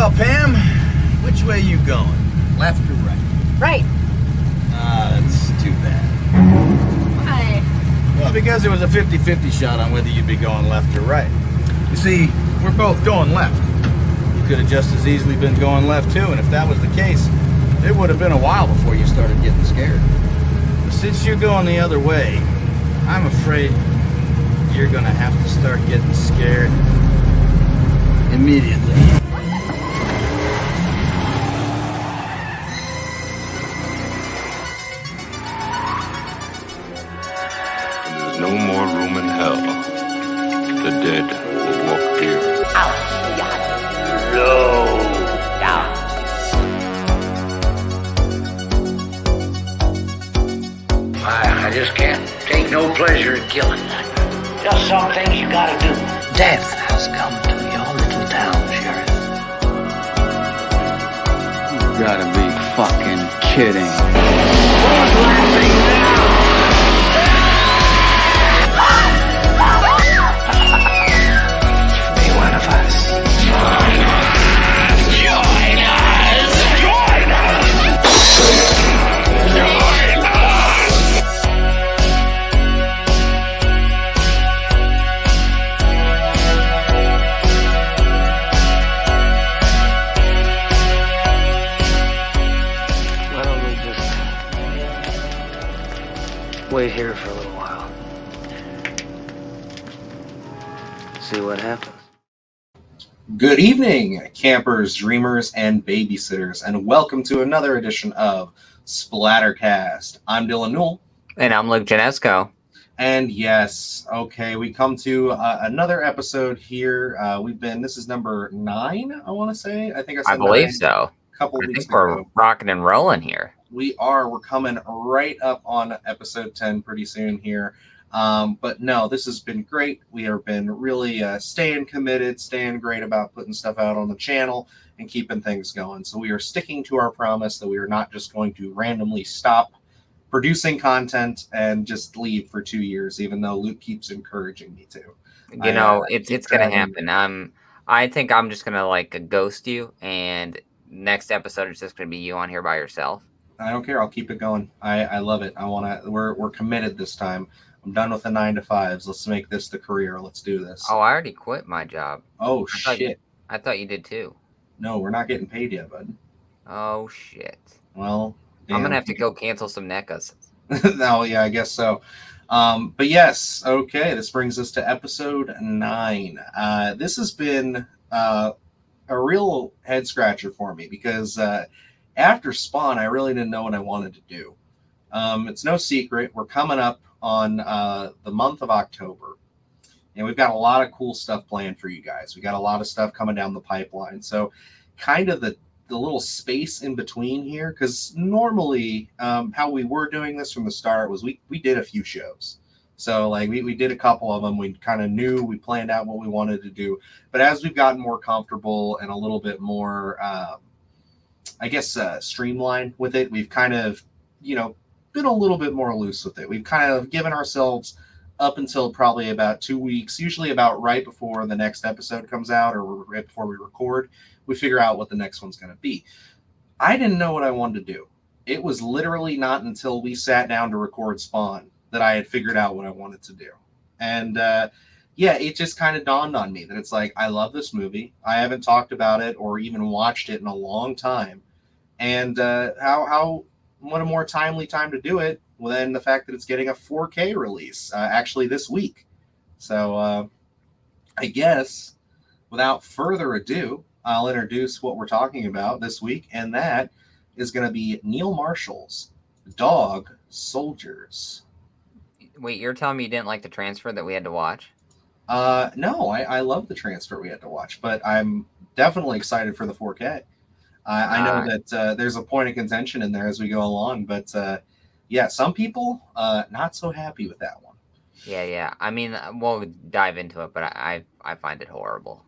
Well, Pam, which way you going? Left or right? Right. That's too bad. Why? Well, because it was a 50-50 shot on whether you'd be going left or right. You see, we're both going left. You could have just as easily been going left too, and if that was the case, it would have been a while before you started getting scared. But since you're going the other way, I'm afraid you're gonna have to start getting scared immediately. There's no more room in hell. The dead will walk here. Out, low down. I just can't take no pleasure in killing nothing. Just some things you gotta do. Death has come to your little town, Sheriff. You gotta be fucking kidding. Who's laughing now? Be one of us. Join us! Join us! Join us! Join us! Why don't we just wait here for a little while? See what happens. Good evening, campers, dreamers, and babysitters, and welcome to another edition of SplatterCast. I'm Dylan Newell. And I'm Luke Janesco. And yes, okay, we come to another episode here. This is number 9, I want to say. I think I said I believe 9 so. a couple I weeks think we're ago. rocking and rolling here. We're coming right up on episode 10 pretty soon here. But no, this has been great. We have been really staying committed, staying great about putting stuff out on the channel and keeping things going. So we are sticking to our promise that we are not just going to randomly stop producing content and just leave for 2 years, even though Luke keeps encouraging me to. You know, it's gonna dragging. happen. I think I'm just gonna like ghost you, and next episode is just gonna be you on here by yourself. I don't care. I'll keep it going. I love it. We're committed this time. I'm done with the 9 to 5s. Let's make this the career. Let's do this. Oh, I already quit my job. Oh, I shit. thought you did too. No, we're not getting paid yet, bud. Oh shit. Well, I'm gonna damn. have to go cancel some NECAs. No, yeah, I guess so. But yes, okay, this brings us to episode 9. This has been a real head scratcher for me because after Spawn, I really didn't know what I wanted to do. It's no secret, we're coming up on the month of October, and we've got a lot of cool stuff planned for you guys. We got a lot of stuff coming down the pipeline. So kind of the little space in between here, because normally how we were doing this from the start was we did a few shows. So like we did a couple of them. We kind of knew, we planned out what we wanted to do. But as we've gotten more comfortable and a little bit more, streamlined with it, we've kind of, been a little bit more loose with it. We've kind of given ourselves up until probably about 2 weeks, usually about right before the next episode comes out or right before we record. We figure out what the next one's going to be. I didn't know what I wanted to do. It was literally not until we sat down to record Spawn that I had figured out what I wanted to do. And it just kind of dawned on me that it's like, I love this movie. I haven't talked about it or even watched it in a long time. And what a more timely time to do it than the fact that it's getting a 4K release actually this week. So I guess without further ado, I'll introduce what we're talking about this week, and that is going to be Neil Marshall's Dog Soldiers. Wait, you're telling me you didn't like the transfer that we had to watch? No, I love the transfer we had to watch, but I'm definitely excited for the 4K. I know that there's a point of contention in there as we go along, but some people not so happy with that one. Yeah. I mean, we'll dive into it, but I find it horrible.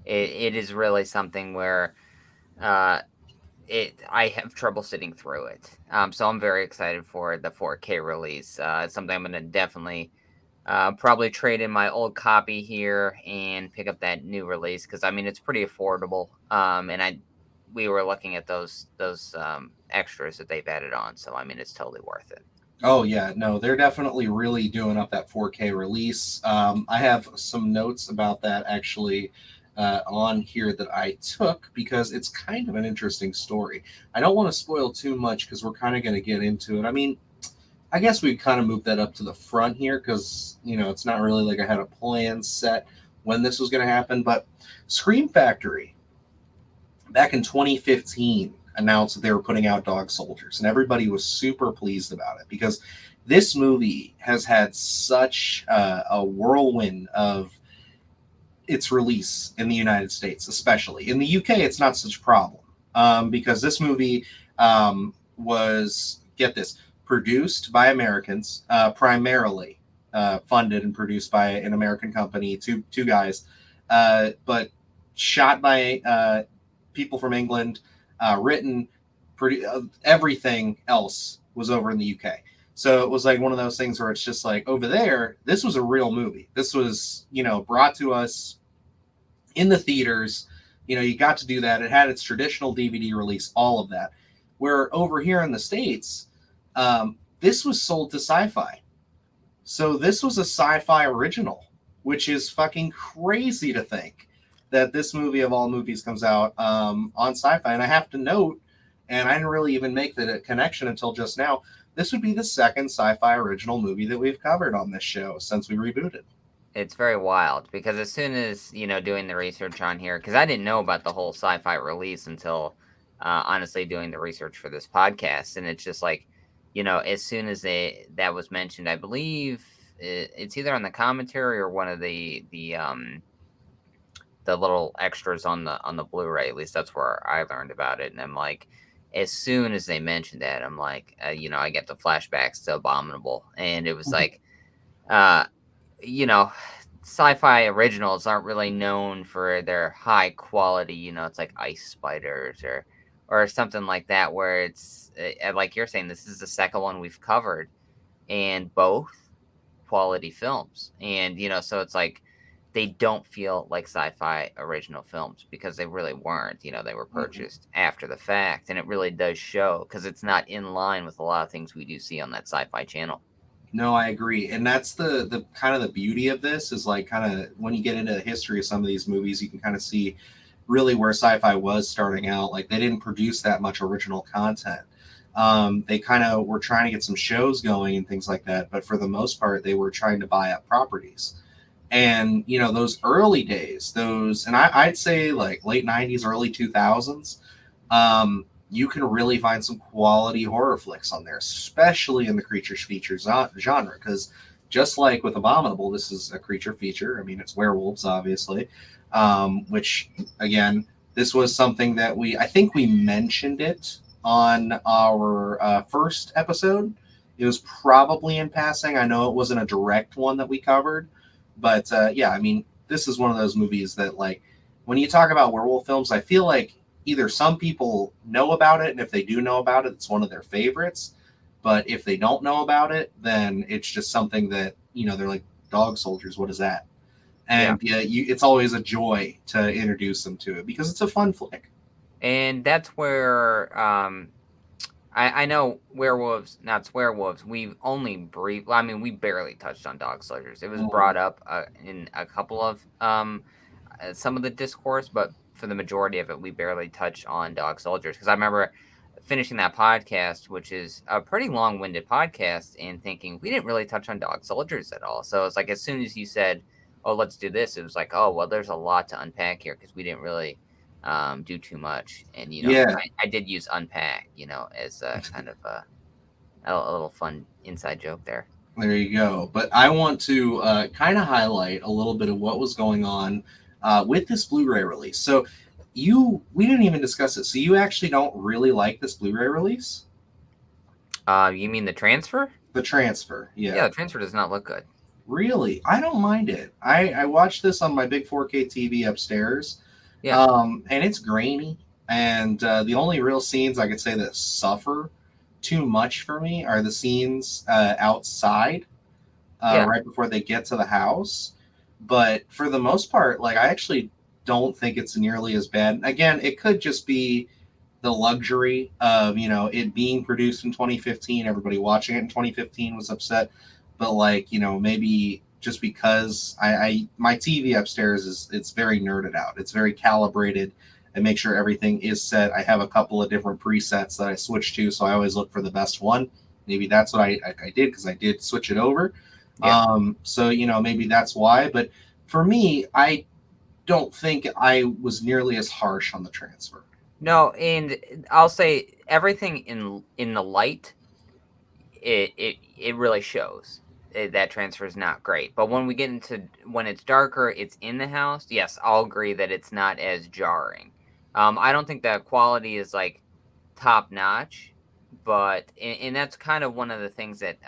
It is really something where I have trouble sitting through it. So I'm very excited for the 4K release. It's something I'm going to definitely probably trade in my old copy here and pick up that new release because I mean it's pretty affordable. And we were looking at those extras that they've added on, so I mean it's totally worth it. Oh yeah, no, they're definitely really doing up that 4K release. I have some notes about that actually on here that I took because it's kind of an interesting story. I don't want to spoil too much because we're kind of going to get into it. I mean, I guess we kind of moved that up to the front here because it's not really like I had a plan set when this was going to happen. But Scream Factory back in 2015 announced that they were putting out Dog Soldiers, and everybody was super pleased about it because this movie has had such a whirlwind of its release in the United States, especially. In the UK, it's not such a problem because this movie was, get this, produced by Americans, primarily funded and produced by an American company, two guys, but shot by people from England, written, everything else was over in the UK. So it was like one of those things where it's just like over there, this was a real movie. This was, brought to us in the theaters. You got to do that. It had its traditional DVD release, all of that. Where over here in the States, this was sold to Sci-Fi. So this was a Sci-Fi original, which is fucking crazy to think that this movie of all movies comes out on Sci-Fi. And I have to note, and I didn't really even make the connection until just now, this would be the second Sci-Fi original movie that we've covered on this show since we rebooted. It's very wild because as soon as, doing the research on here, because I didn't know about the whole Sci-Fi release until honestly doing the research for this podcast. And it's just like, as soon as that was mentioned, I believe it's either on the commentary or one of the little extras on the Blu-ray. At least that's where I learned about it. And I'm like, as soon as they mentioned that, I'm like, I get the flashbacks to Abominable, and it was like, Sci-Fi originals aren't really known for their high quality. It's like Ice Spiders or something like that, where it's like you're saying, this is the second one we've covered, and both quality films, and so it's like they don't feel like Sci-Fi original films because they really weren't. They were purchased after the fact, and it really does show because it's not in line with a lot of things we do see on that Sci-Fi channel. No, I agree. And that's the kind of the beauty of this is like kind of when you get into the history of some of these movies, you can kind of see really where Sci-Fi was starting out. Like they didn't produce that much original content. They kind of were trying to get some shows going and things like that. But for the most part, they were trying to buy up properties. And, those early days, and I'd say like late 90s, early 2000s, you can really find some quality horror flicks on there, especially in the creature feature genre. Because just like with Abominable, this is a creature feature. I mean, it's werewolves, obviously, which, again, this was something that I think we mentioned it on our first episode. It was probably in passing. I know it wasn't a direct one that we covered. But yeah, I mean, this is one of those movies that, like, when you talk about werewolf films, I feel like either some people know about it, and if they do know about it, it's one of their favorites. But if they don't know about it, then it's just something that, they're like, Dog Soldiers, what is that? And it's always a joy to introduce them to it because it's a fun flick. And that's where I know werewolves, not werewolves. We've only we barely touched on Dog Soldiers. It was brought up in a couple of some of the discourse, but for the majority of it, we barely touched on Dog Soldiers because I remember finishing that podcast, which is a pretty long-winded podcast, and thinking we didn't really touch on Dog Soldiers at all. So it's like as soon as you said, "Oh, let's do this," it was like, "Oh, well, there's a lot to unpack here because we didn't really." Do too much, and I did use unpack, as a kind of a little fun inside joke there. There you go. But I want to kind of highlight a little bit of what was going on with this Blu-ray release. So we didn't even discuss it. So you actually don't really like this Blu-ray release? You mean the transfer? The transfer, yeah. Yeah, the transfer does not look good. Really? I don't mind it. I watched this on my big 4K TV upstairs. Yeah. And it's grainy. And the only real scenes I could say that suffer too much for me are the scenes outside. Yeah. right before they get to the house. But for the most part, like, I actually don't think it's nearly as bad. Again, it could just be the luxury of, you know, it being produced in 2015. Everybody watching it in 2015 was upset. But, like, you know, maybe just because I my TV upstairs it's very nerded out. It's very calibrated and make sure everything is set. I have a couple of different presets that I switch to, so I always look for the best one. Maybe that's what I did, because I did switch it over. Yeah. So, you know, maybe that's why. But for me, I don't think I was nearly as harsh on the transfer. No, and I'll say everything in the light, it really shows. That transfer is not great. But when we get into when it's darker, it's in the house. Yes, I'll agree that it's not as jarring. I don't think the quality is like top notch, but and that's kind of one of the things that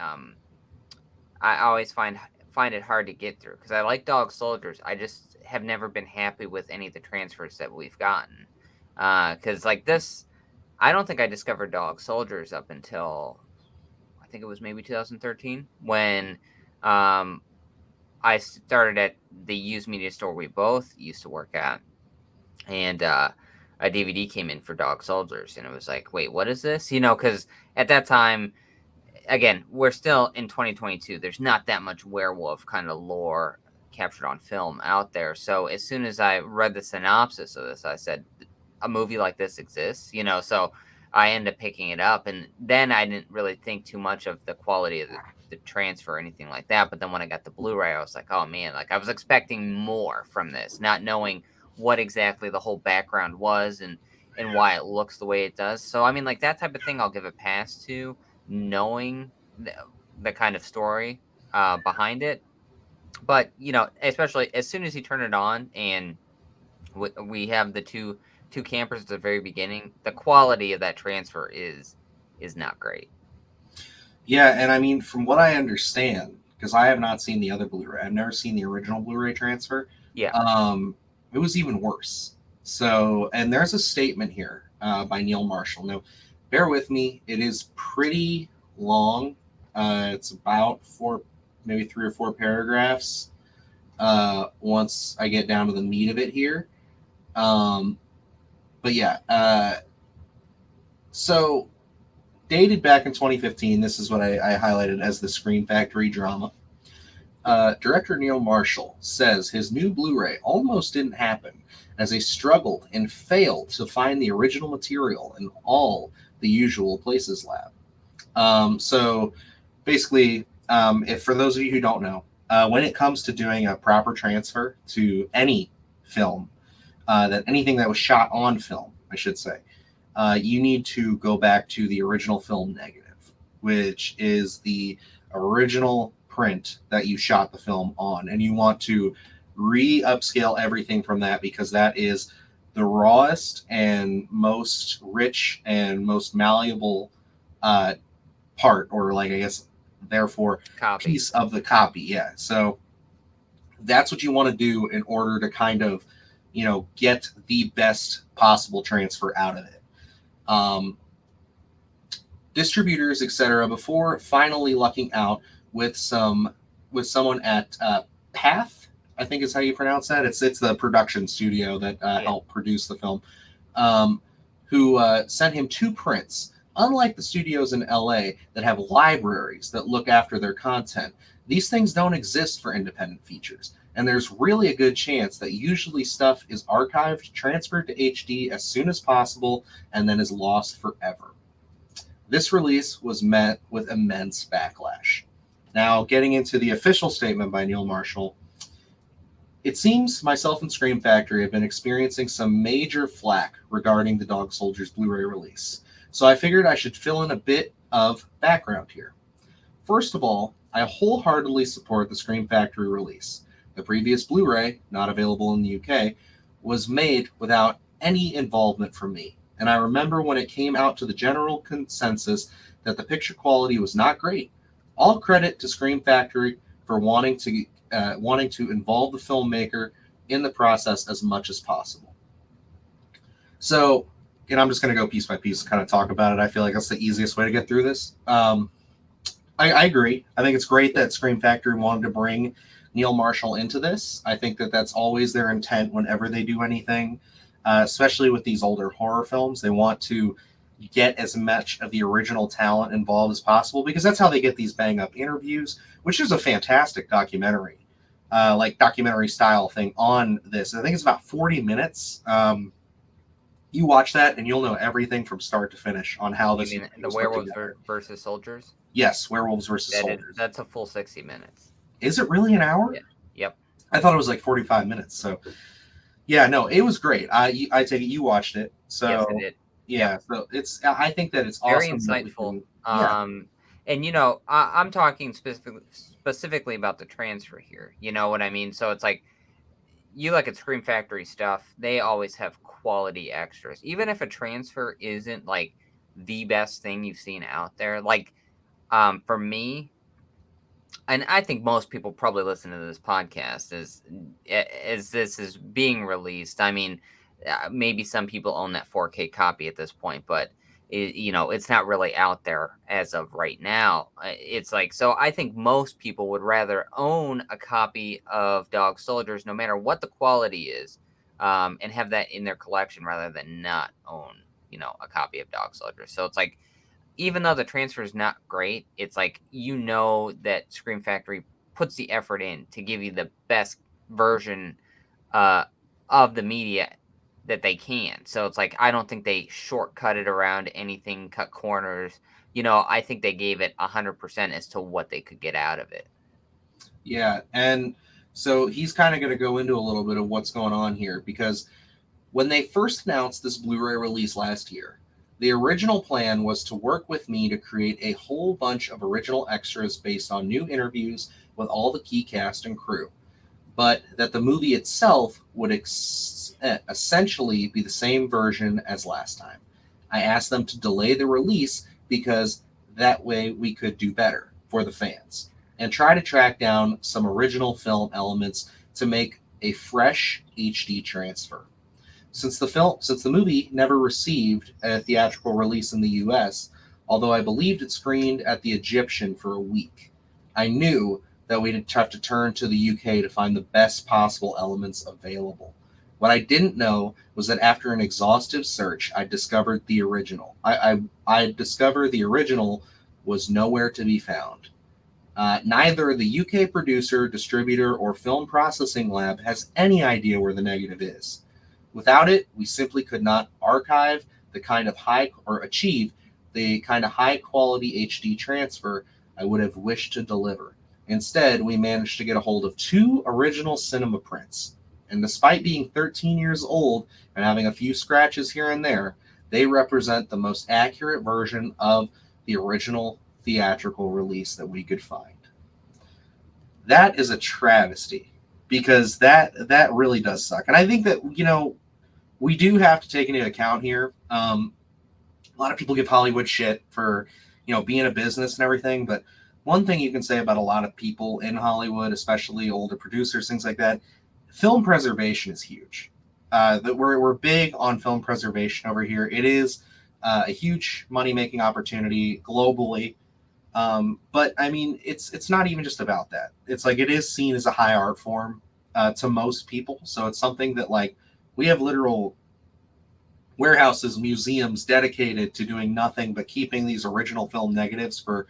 I always find it hard to get through, because I like Dog Soldiers. I just have never been happy with any of the transfers that we've gotten. Because like this, I don't think I discovered Dog Soldiers up until I think it was maybe 2013 when I started at the used media store we both used to work at, and a DVD came in for Dog Soldiers, and it was like, wait, what is this? You know, because at that time, again, we're still in 2022. There's not that much werewolf kind of lore captured on film out there. So as soon as I read the synopsis of this, I said, a movie like this exists, you know, so I ended up picking it up. And then I didn't really think too much of the quality of the transfer or anything like that. But then when I got the Blu-ray, I was like, oh man, like I was expecting more from this, not knowing what exactly the whole background was and why it looks the way it does. So, I mean, like that type of thing, I'll give a pass to, knowing the kind of story behind it. But, you know, especially as soon as you turn it on and we have the two campers at the very beginning, the quality of that transfer is not great. Yeah, and I mean, from what I understand, because I have not seen the other Blu-ray, I've never seen the original Blu-ray transfer. Yeah. It was even worse. So, and there's a statement here by Neil Marshall. Now, bear with me; it is pretty long. It's about maybe 3 or 4 paragraphs. Once I get down to the meat of it here, but yeah. So, dated back in 2015, this is what I highlighted as the Scream Factory drama. Director Neil Marshall says his new Blu-ray almost didn't happen, as they struggled and failed to find the original material in all the usual places lab. So basically, if for those of you who don't know, when it comes to doing a proper transfer to any film, anything that was shot on film, I should say, you need to go back to the original film negative, which is the original print that you shot the film on, and you want to re-upscale everything from that, because that is the rawest and most rich and most malleable part, or like, I guess, therefore, Copy. piece of the copy. Yeah, so that's what you want to do in order to kind of, you know, get the best possible transfer out of it. Distributors, etc., before finally lucking out with someone at Path, I think is how you pronounce that. It's the production studio that helped produce the film, who sent him 2 prints. Unlike the studios in LA that have libraries that look after their content, these things don't exist for independent features. And there's really a good chance that usually stuff is archived, transferred to HD as soon as possible, and then is lost forever. This release was met with immense backlash. Now, getting into the official statement by Neil Marshall, it seems myself and Scream Factory have been experiencing some major flack regarding the Dog Soldiers Blu-ray release. So I figured I should fill in a bit of background here. First of all, I wholeheartedly support the Scream Factory release. The previous Blu-ray, not available in the UK, was made without any involvement from me. And I remember when it came out to the general consensus that the picture quality was not great. All credit to Scream Factory for wanting to involve the filmmaker in the process as much as possible. So, and I'm just going to go piece by piece and kind of talk about it. I feel like that's the easiest way to get through this. I agree. I think it's great that Scream Factory wanted to bring Neil Marshall into this. I think that that's always their intent whenever they do anything, especially with these older horror films. They want to get as much of the original talent involved as possible because that's how they get these bang up interviews, which is a fantastic documentary, like documentary style thing on this. I think it's about 40 minutes. You watch that and you'll know everything from start to finish on how You this mean the was put werewolves together. versus soldiers? Yes, werewolves versus soldiers. That's a full 60 minutes. Is it really an hour? Yeah. Yep. I thought it was like 45 minutes. So, yeah, no, it was great. I take it you watched it. So, Yes, I did. yeah, so it's. I think that it's Very awesome. insightful. Yeah. And I'm talking specifically about the transfer here. You know what I mean? So it's like you look at Scream Factory stuff, they always have quality extras. Even if a transfer isn't like the best thing you've seen out there. Like for me, and I think most people probably listen to this podcast as this is being released. I mean, maybe some people own that 4K copy at this point, but it's not really out there as of right now. It's like, so I think most people would rather own a copy of Dog Soldiers, no matter what the quality is, and have that in their collection rather than not own, a copy of Dog Soldiers. So it's like, even though the transfer is not great, it's like, that Scream Factory puts the effort in to give you the best version of the media that they can. So it's like, I don't think they shortcut it around anything, cut corners. I think they gave it 100% as to what they could get out of it. Yeah, and so he's kind of going to go into a little bit of what's going on here because when they first announced this Blu-ray release last year, the original plan was to work with me to create a whole bunch of original extras based on new interviews with all the key cast and crew, but that the movie itself would essentially be the same version as last time. I asked them to delay the release because that way we could do better for the fans and try to track down some original film elements to make a fresh HD transfer. Since the movie never received a theatrical release in the US, although I believed it screened at the Egyptian for a week, I knew that we'd have to turn to the UK to find the best possible elements available. What I didn't know was that after an exhaustive search, I discovered the original. I discovered the original was nowhere to be found. Neither the UK producer, distributor, or film processing lab has any idea where the negative is. Without it, we simply could not archive the kind of achieve the kind of high quality HD transfer I would have wished to deliver. Instead, we managed to get a hold of 2 original cinema prints. And despite being 13 years old and having a few scratches here and there, they represent the most accurate version of the original theatrical release that we could find. That is a travesty because that really does suck. And I think that, we do have to take into account here. A lot of people give Hollywood shit for, being a business and everything. But one thing you can say about a lot of people in Hollywood, especially older producers, things like that, film preservation is huge. That we're big on film preservation over here. It is a huge money-making opportunity globally. But I mean, it's not even just about that. It's like it is seen as a high art form to most people. So it's something that like we have literal warehouses, museums dedicated to doing nothing but keeping these original film negatives for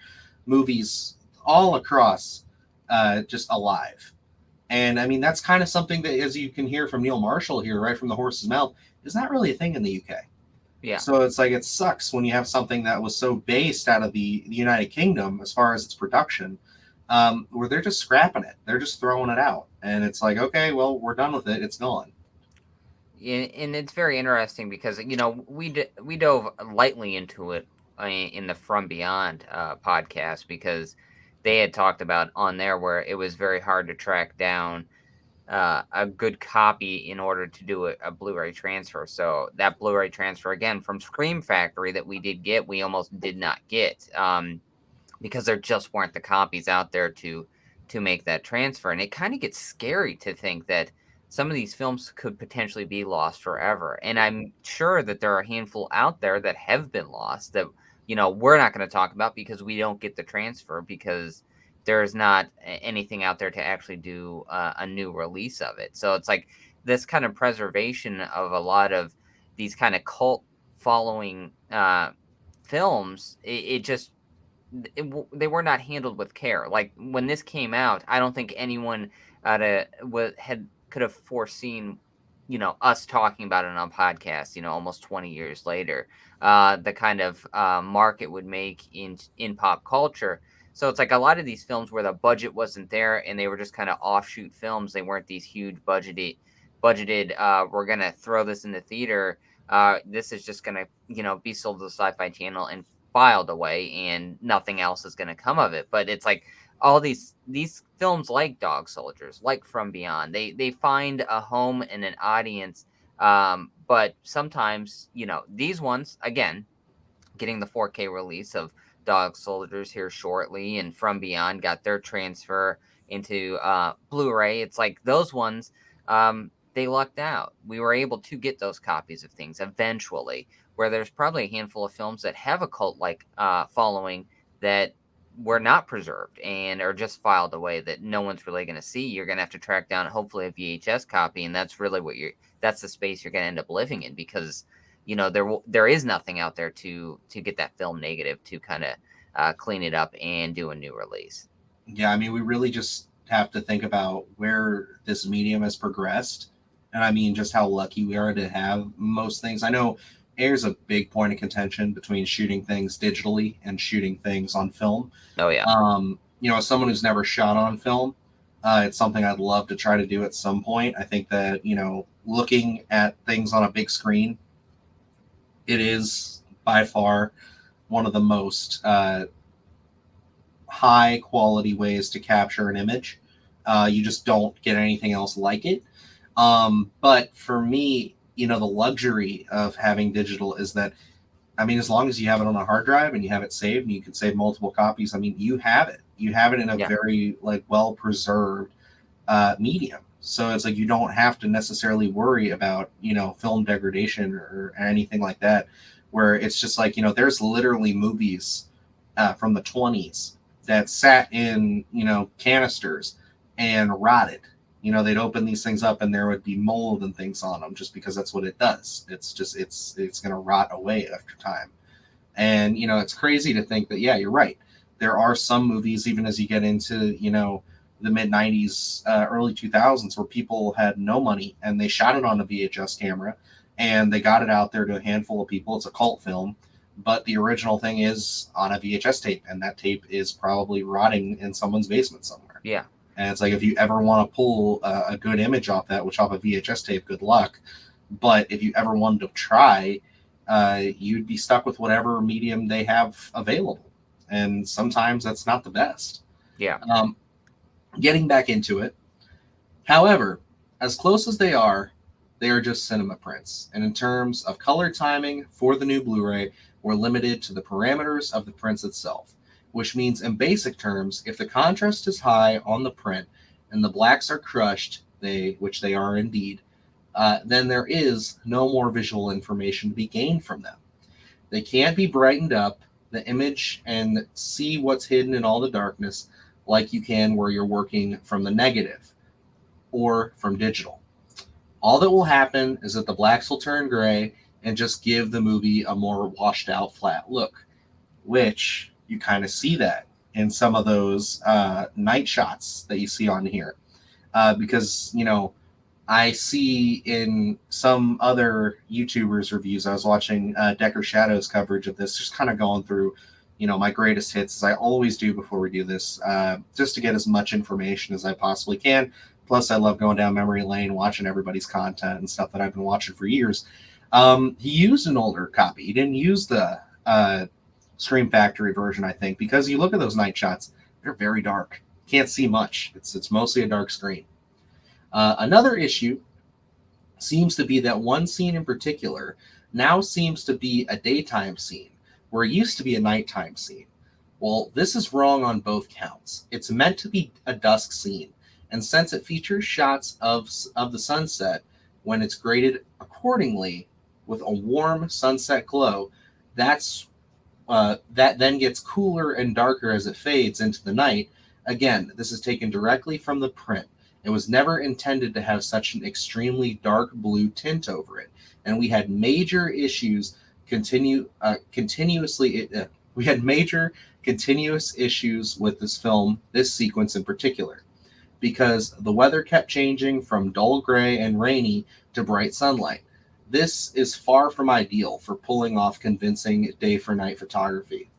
movies all across just alive. And I mean, that's kind of something that, as you can hear from Neil Marshall here, right from the horse's mouth, is not really a thing in the UK. Yeah. So it's like it sucks when you have something that was so based out of the United Kingdom as far as its production, where they're just scrapping it. They're just throwing it out. And it's like, okay, well, we're done with it. It's gone. And it's very interesting because we dove lightly into it in the From Beyond podcast because they had talked about on there where it was very hard to track down a good copy in order to do a Blu-ray transfer. So that Blu-ray transfer again from Scream Factory that we did get, we almost did not get because there just weren't the copies out there to make that transfer. And it kind of gets scary to think that some of these films could potentially be lost forever. And I'm sure that there are a handful out there that have been lost that we're not going to talk about because we don't get the transfer because there's not anything out there to actually do a new release of it. So it's like this kind of preservation of a lot of these kind of cult following films. They were not handled with care. Like when this came out, I don't think anyone could have foreseen, us talking about it on a podcast, almost 20 years later, the kind of mark it would make in pop culture. So it's like a lot of these films where the budget wasn't there and they were just kind of offshoot films. They weren't these huge budgeted. We're gonna throw this in the theater. This is just gonna, be sold to the Sci-Fi Channel and filed away, and nothing else is gonna come of it. But it's like all these films like Dog Soldiers, like From Beyond, they find a home and an audience. But sometimes, these ones, again, getting the 4K release of Dog Soldiers here shortly, and From Beyond got their transfer into Blu-ray. It's like those ones, they lucked out. We were able to get those copies of things eventually, where there's probably a handful of films that have a cult-like following that were not preserved and are just filed away that no one's really going to see. You're going to have to track down hopefully a VHS copy, and that's really that's the space you're going to end up living in, because there is nothing out there to get that film negative to kind of clean it up and do a new release. Yeah, I mean, we really just have to think about where this medium has progressed, and I mean just how lucky we are to have most things. I know there's a big point of contention between shooting things digitally and shooting things on film. Oh yeah. As someone who's never shot on film, it's something I'd love to try to do at some point. I think that, looking at things on a big screen, it is by far one of the most high quality ways to capture an image. You just don't get anything else like it. But for me, the luxury of having digital is that, I mean, as long as you have it on a hard drive and you have it saved and you can save multiple copies, I mean, you have it in a very well preserved medium. So it's like you don't have to necessarily worry about, film degradation or anything like that, where it's just like, there's literally movies from the 20s that sat in, canisters and rotted. They'd open these things up and there would be mold and things on them just because that's what it does. It's just, it's going to rot away after time. And, it's crazy to think that, yeah, you're right. There are some movies, even as you get into, the mid 90s, early 2000s, where people had no money and they shot it on a VHS camera and they got it out there to a handful of people. It's a cult film, but the original thing is on a VHS tape, and that tape is probably rotting in someone's basement somewhere. Yeah. And it's like, if you ever want to pull a good image off that, which off a VHS tape, good luck. But if you ever wanted to try, you'd be stuck with whatever medium they have available. And sometimes that's not the best. Yeah. Getting back into it. However, as close as they are just cinema prints. And in terms of color timing for the new Blu-ray, we're limited to the parameters of the prints itself, which means in basic terms, if the contrast is high on the print and the blacks are crushed, which they are indeed, then there is no more visual information to be gained from them. They can't be brightened up, the image, and see what's hidden in all the darkness like you can where you're working from the negative or from digital. All that will happen is that the blacks will turn gray and just give the movie a more washed out, flat look, which you kind of see that in some of those night shots that you see on here. Because, I see in some other YouTubers' reviews, I was watching Decker Shadow's coverage of this, just kind of going through, my greatest hits, as I always do before we do this, just to get as much information as I possibly can. Plus, I love going down memory lane, watching everybody's content and stuff that I've been watching for years. He used an older copy. He didn't use the Scream Factory version, I think, because you look at those night shots, they're very dark. Can't see much. It's mostly a dark screen. Another issue seems to be that one scene in particular now seems to be a daytime scene, where it used to be a nighttime scene. Well, this is wrong on both counts. It's meant to be a dusk scene, and since it features shots of the sunset when it's graded accordingly with a warm sunset glow, that's that then gets cooler and darker as it fades into the night. Again, this is taken directly from the print. It was never intended to have such an extremely dark blue tint over it, and we had major issues continuously. We had major continuous issues with this film, this sequence in particular, because the weather kept changing from dull gray and rainy to bright sunlight. This is far from ideal for pulling off convincing day for night photography.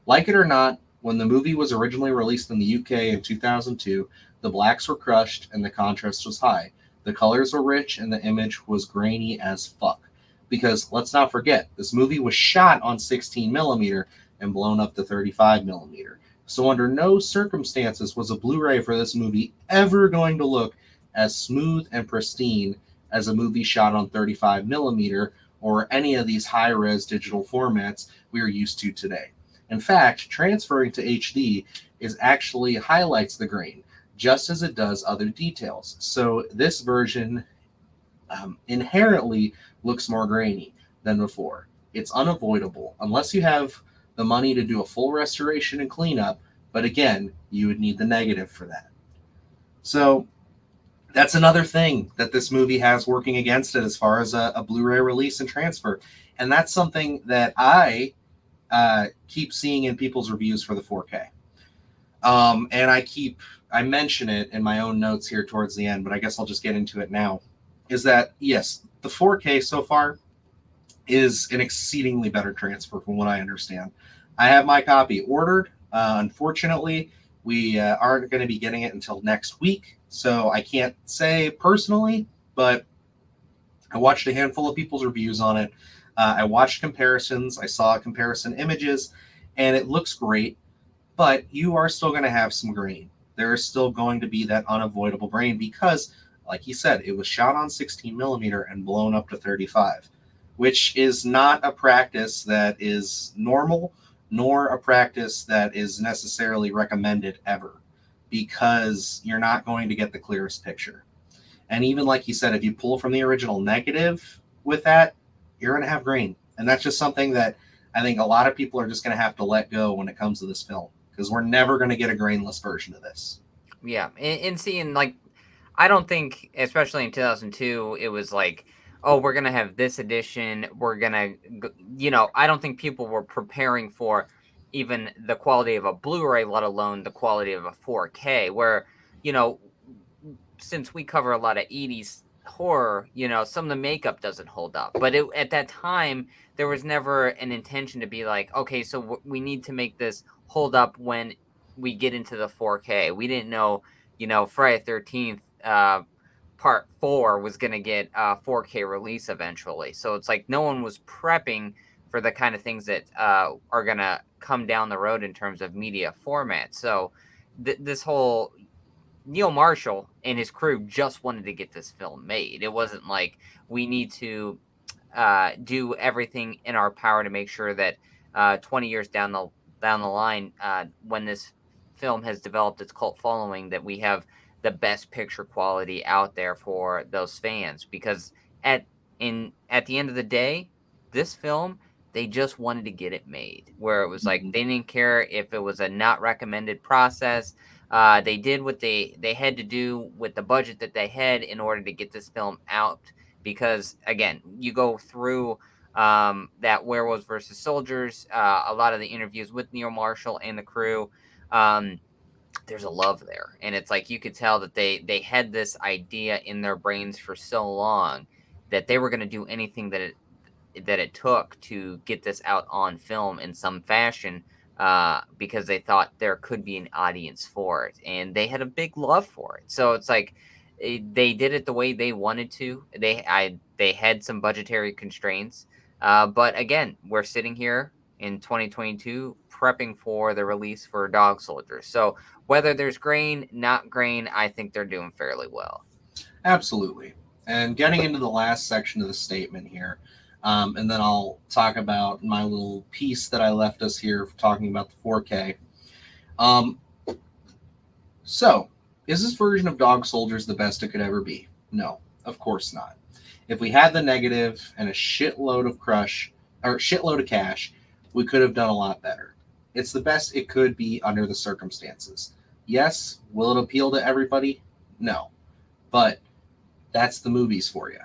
Like it or not, when the movie was originally released in the UK in 2002, the blacks were crushed and the contrast was high. The colors were rich and the image was grainy as fuck. Because let's not forget, this movie was shot on 16 millimeter and blown up to 35 millimeter. So under no circumstances was a Blu-ray for this movie ever going to look as smooth and pristine as a movie shot on 35 millimeter or any of these high-res digital formats we are used to today. In fact, transferring to HD actually highlights the grain, just as it does other details. So this version inherently looks more grainy than before. It's unavoidable, unless you have the money to do a full restoration and cleanup, but again, you would need the negative for that. So that's another thing that this movie has working against it as far as a Blu-ray release and transfer. And that's something that I keep seeing in people's reviews for the 4K. And I mention it in my own notes here towards the end, but I guess I'll just get into it now, is that, yes, the 4K so far is an exceedingly better transfer from what I understand. I have my copy ordered. Unfortunately, we aren't going to be getting it until next week, so I can't say personally, but I watched a handful of people's reviews on it. I watched comparisons. I saw comparison images, and it looks great, but you are still going to have some grain. There is still going to be that unavoidable grain because, like you said, it was shot on 16 millimeter and blown up to 35, which is not a practice that is normal, nor a practice that is necessarily recommended ever, because you're not going to get the clearest picture. And even like you said, if you pull from the original negative with that, you're going to have grain. And that's just something that I think a lot of people are just going to have to let go when it comes to this film, because we're never going to get a grainless version of this. Yeah. And seeing, like, I don't think, especially in 2002, it was like, oh, we're going to have this edition. We're going to, I don't think people were preparing for even the quality of a Blu-ray, let alone the quality of a 4K, where, since we cover a lot of 80s horror, some of the makeup doesn't hold up. But at that time, there was never an intention to be like, okay, so we need to make this hold up when we get into the 4K. We didn't know, Friday the 13th, part 4 was going to get a 4K release eventually. So it's like no one was prepping for the kind of things that are going to come down the road in terms of media format. So this whole Neil Marshall and his crew just wanted to get this film made. It wasn't like we need to do everything in our power to make sure that 20 years down the line, when this film has developed its cult following, that we have the best picture quality out there for those fans. Because at the end of the day, this film, they just wanted to get it made, where it was like they didn't care if it was a not recommended process. They did what they had to do with the budget that they had in order to get this film out. Because again, you go through that Werewolves versus Soldiers, a lot of the interviews with Neil Marshall and the crew, there's a love there. And it's like you could tell that they had this idea in their brains for so long that they were going to do anything that it took to get this out on film in some fashion, because they thought there could be an audience for it, and they had a big love for it. So it's like they did it the way they wanted to. They had some budgetary constraints, but again, we're sitting here in 2022 prepping for the release for Dog Soldiers. So whether there's grain, not grain, I think they're doing fairly well. Absolutely. And getting into the last section of the statement here, and then I'll talk about my little piece that I left us here talking about the 4K. So, is this version of Dog Soldiers the best it could ever be? No, of course not. If we had the negative and a shitload of cash, We could have done a lot better. It's the best it could be under the circumstances. Yes, will it appeal to everybody? No. But that's the movies for you.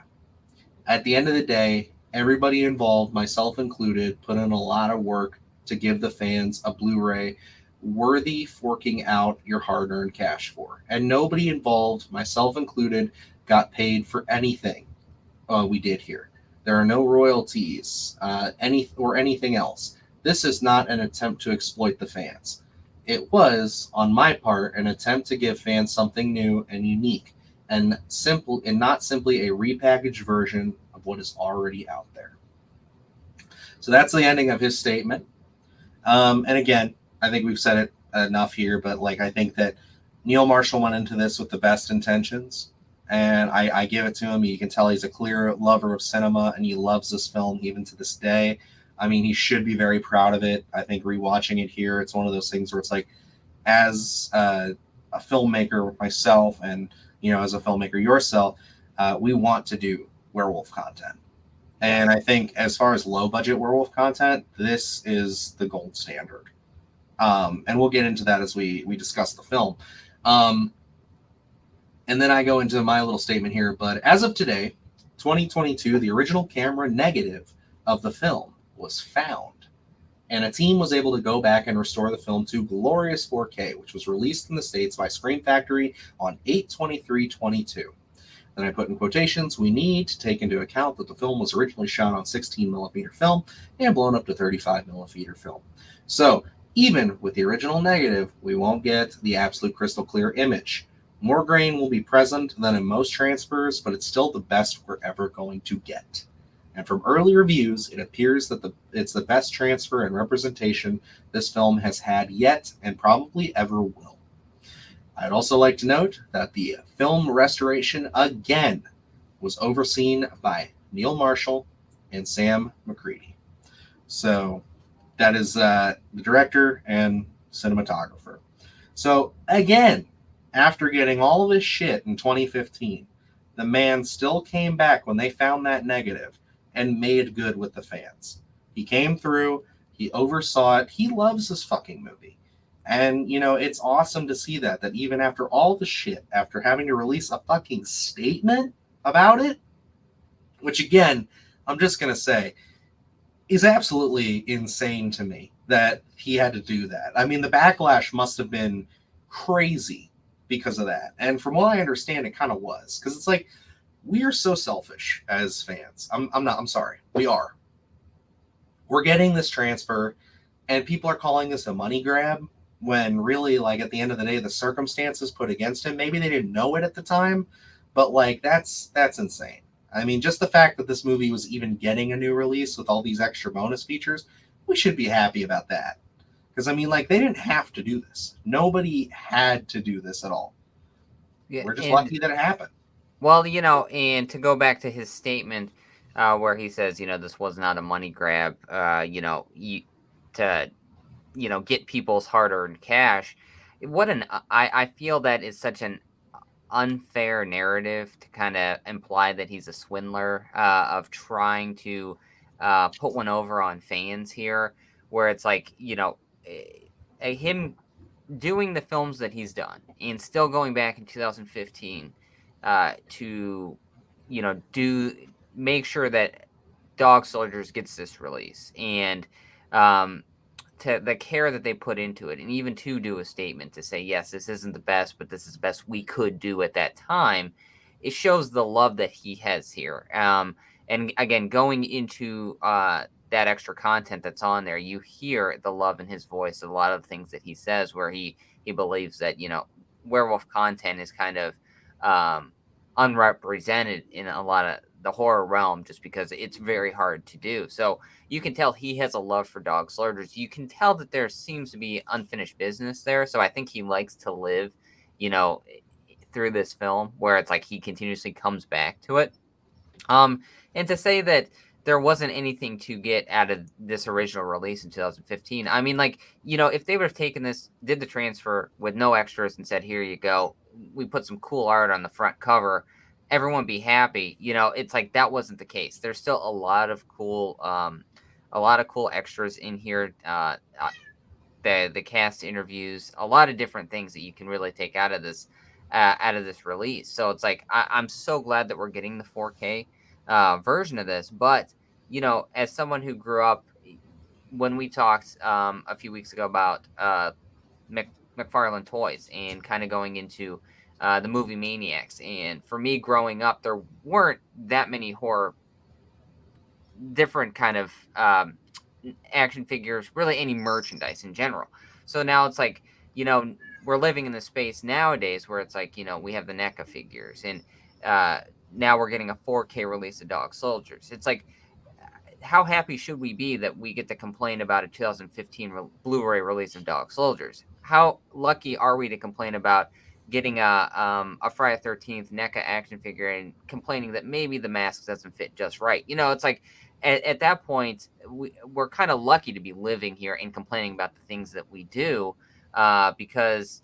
At the end of the day, everybody involved, myself included, put in a lot of work to give the fans a Blu-ray worthy forking out your hard-earned cash for. And nobody involved, myself included, got paid for anything we did here. There are no royalties, anything else. This is not an attempt to exploit the fans. It was, on my part, an attempt to give fans something new and unique, and not simply a repackaged version of what is already out there. So that's the ending of his statement. And again, I think we've said it enough here, but like I think that Neil Marshall went into this with the best intentions, and I give it to him. You can tell he's a clear lover of cinema, and he loves this film even to this day. I mean, he should be very proud of it. I think rewatching it here, it's one of those things where it's like, as a filmmaker myself, and as a filmmaker yourself, we want to do werewolf content. And I think as far as low budget werewolf content, this is the gold standard. And we'll get into that as we discuss the film. And then I go into my little statement here. But as of today, 2022, the original camera negative of the film was found. And a team was able to go back and restore the film to glorious 4K, which was released in the States by Scream Factory on 8/23/22. Then I put in quotations, we need to take into account that the film was originally shot on 16mm film and blown up to 35mm film. So even with the original negative, we won't get the absolute crystal clear image. More grain will be present than in most transfers, but it's still the best we're ever going to get. And from early reviews, it appears that it's the best transfer and representation this film has had yet and probably ever will. I'd also like to note that the film restoration again was overseen by Neil Marshall and Sam McCready. So that is the director and cinematographer. So again, after getting all of his shit in 2015, the man still came back when they found that negative and made good with the fans. He came through, he oversaw it, he loves this fucking movie. And, it's awesome to see that even after all the shit, after having to release a fucking statement about it, which again, I'm just going to say, is absolutely insane to me that he had to do that. I mean, the backlash must have been crazy because of that. And from what I understand, it kind of was. Because it's like, we are so selfish as fans. I'm sorry. We are. We're getting this transfer, and people are calling this a money grab, when really, like, at the end of the day, the circumstances put against him, maybe they didn't know it at the time, but, like, that's insane. I mean, just the fact that this movie was even getting a new release with all these extra bonus features, we should be happy about that. Because, I mean, like, they didn't have to do this. Nobody had to do this at all. Yeah, we're just lucky that it happened. Well, and to go back to his statement where he says, this was not a money grab, to get people's hard-earned cash. I feel that is such an unfair narrative to kind of imply that he's a swindler of trying to put one over on fans here, where it's like, him doing the films that he's done and still going back in 2015 to make sure that Dog Soldiers gets this release, and to the care that they put into it, and even to do a statement to say, yes, this isn't the best, but this is the best we could do at that time. It shows the love that he has here. And again, going into that extra content that's on there, you hear the love in his voice, a lot of things that he says, where he believes that, werewolf content is kind of unrepresented in a lot of the horror realm, just because it's very hard to do. So you can tell he has a love for Dog Soldiers. You can tell that there seems to be unfinished business there. So I think he likes to live, through this film, where it's like he continuously comes back to it. And to say that there wasn't anything to get out of this original release in 2015. I mean, like, if they would have taken this, did the transfer with no extras and said, here you go, we put some cool art on the front cover, everyone be happy. It's like that wasn't the case. There's still a lot of cool a lot of cool extras in here. The cast interviews, a lot of different things that you can really take out of this release. So it's like I'm so glad that we're getting the 4K version of this. But as someone who grew up, when we talked a few weeks ago about McFarlane Toys and kind of going into the movie Maniacs, and for me growing up, there weren't that many horror different kind of action figures, really any merchandise in general. So now it's like, we're living in the space nowadays where it's like, we have the NECA figures, and uh, now we're getting a 4K release of Dog Soldiers. It's like, how happy should we be that we get to complain about a 2015 Blu-ray release of Dog Soldiers? How lucky are we to complain about getting a Friday 13th NECA action figure and complaining that maybe the mask doesn't fit just right? It's like at that point we're kind of lucky to be living here and complaining about the things that we do, because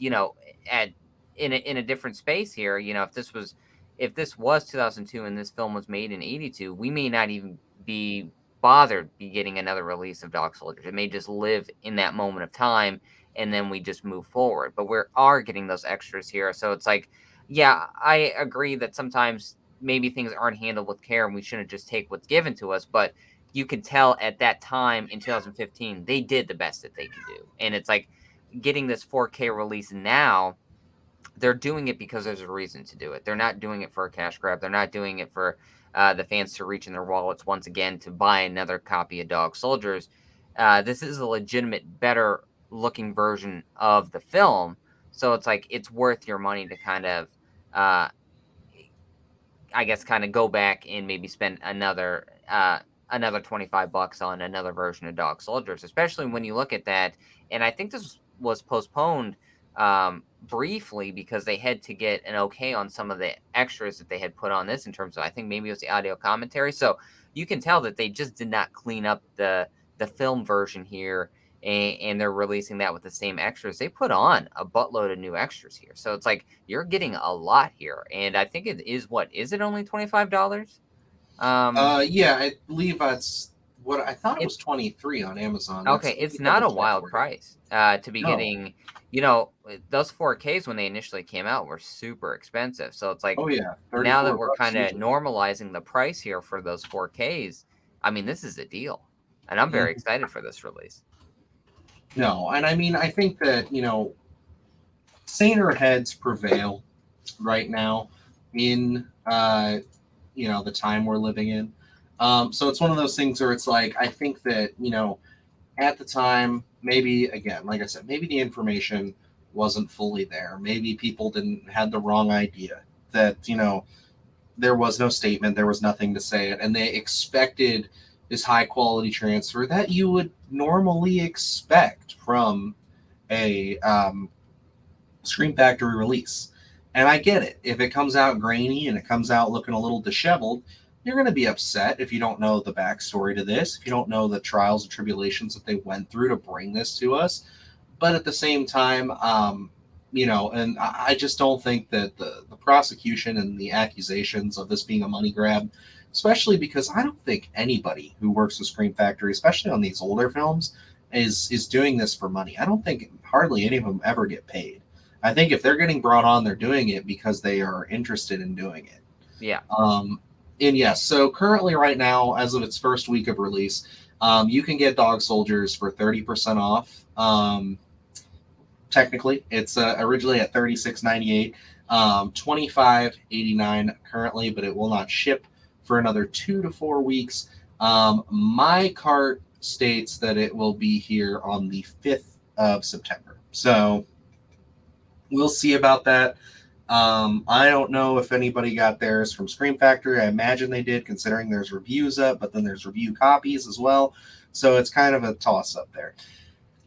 at in a different space here, if this was 2002 and this film was made in 82, we may not even be bothered be getting another release of Dog Soldiers. It may just live in that moment of time, and then we just move forward. But we are getting those extras here, so it's like, yeah, I agree that sometimes maybe things aren't handled with care, and we shouldn't just take what's given to us. But you could tell at that time in 2015 they did the best that they could do, and it's like getting this 4K release now. They're doing it because there's a reason to do it. They're not doing it for a cash grab. They're not doing it for the fans to reach in their wallets once again to buy another copy of Dog Soldiers. This is a legitimate, better looking version of the film. So it's like it's worth your money to kind of, I guess, kind of go back and maybe spend another $25 on another version of Dog Soldiers, especially when you look at that. And I think this was postponed briefly because they had to get an okay on some of the extras that they had put on this, in terms of, I think maybe it was the audio commentary. So you can tell that they just did not clean up the film version here, and they're releasing that with the same extras. They put on a buttload of new extras here, so it's like you're getting a lot here. And I think it is, what is it, only $25? Yeah, I believe that's what I thought. It was 23 on Amazon. Okay, it's not a wild price to be No. getting. Those 4Ks when they initially came out were super expensive. So it's like, Oh yeah, now that we're $34 kind of usually. normalizing the price here for those 4Ks, I mean, this is a deal, and I'm very excited for this release. No, and I mean, I think that saner heads prevail right now in the time we're living in. So it's one of those things where it's like, I think that at the time, maybe, again, like I said, maybe the information wasn't fully there. Maybe people didn't had the wrong idea that there was no statement, there was nothing to say it, and they expected this high quality transfer that you would normally expect from a Scream Factory release. And I get it. If it comes out grainy and it comes out looking a little disheveled, you're going to be upset if you don't know the backstory to this, if you don't know the trials and tribulations that they went through to bring this to us. But at the same time, and I just don't think that the prosecution and the accusations of this being a money grab, especially because I don't think anybody who works with Scream Factory, especially on these older films, is doing this for money. I don't think hardly any of them ever get paid. I think if they're getting brought on, they're doing it because they are interested in doing it. Yeah. And yes, so currently right now, as of its first week of release, you can get Dog Soldiers for 30% off. Technically, it's originally at $36.98, $25.89 currently, but it will not ship for another 2 to 4 weeks. My cart states that it will be here on the 5th of September. So we'll see about that. I don't know if anybody got theirs from Scream Factory. I imagine they did, considering there's reviews up, but then there's review copies as well. So it's kind of a toss-up there.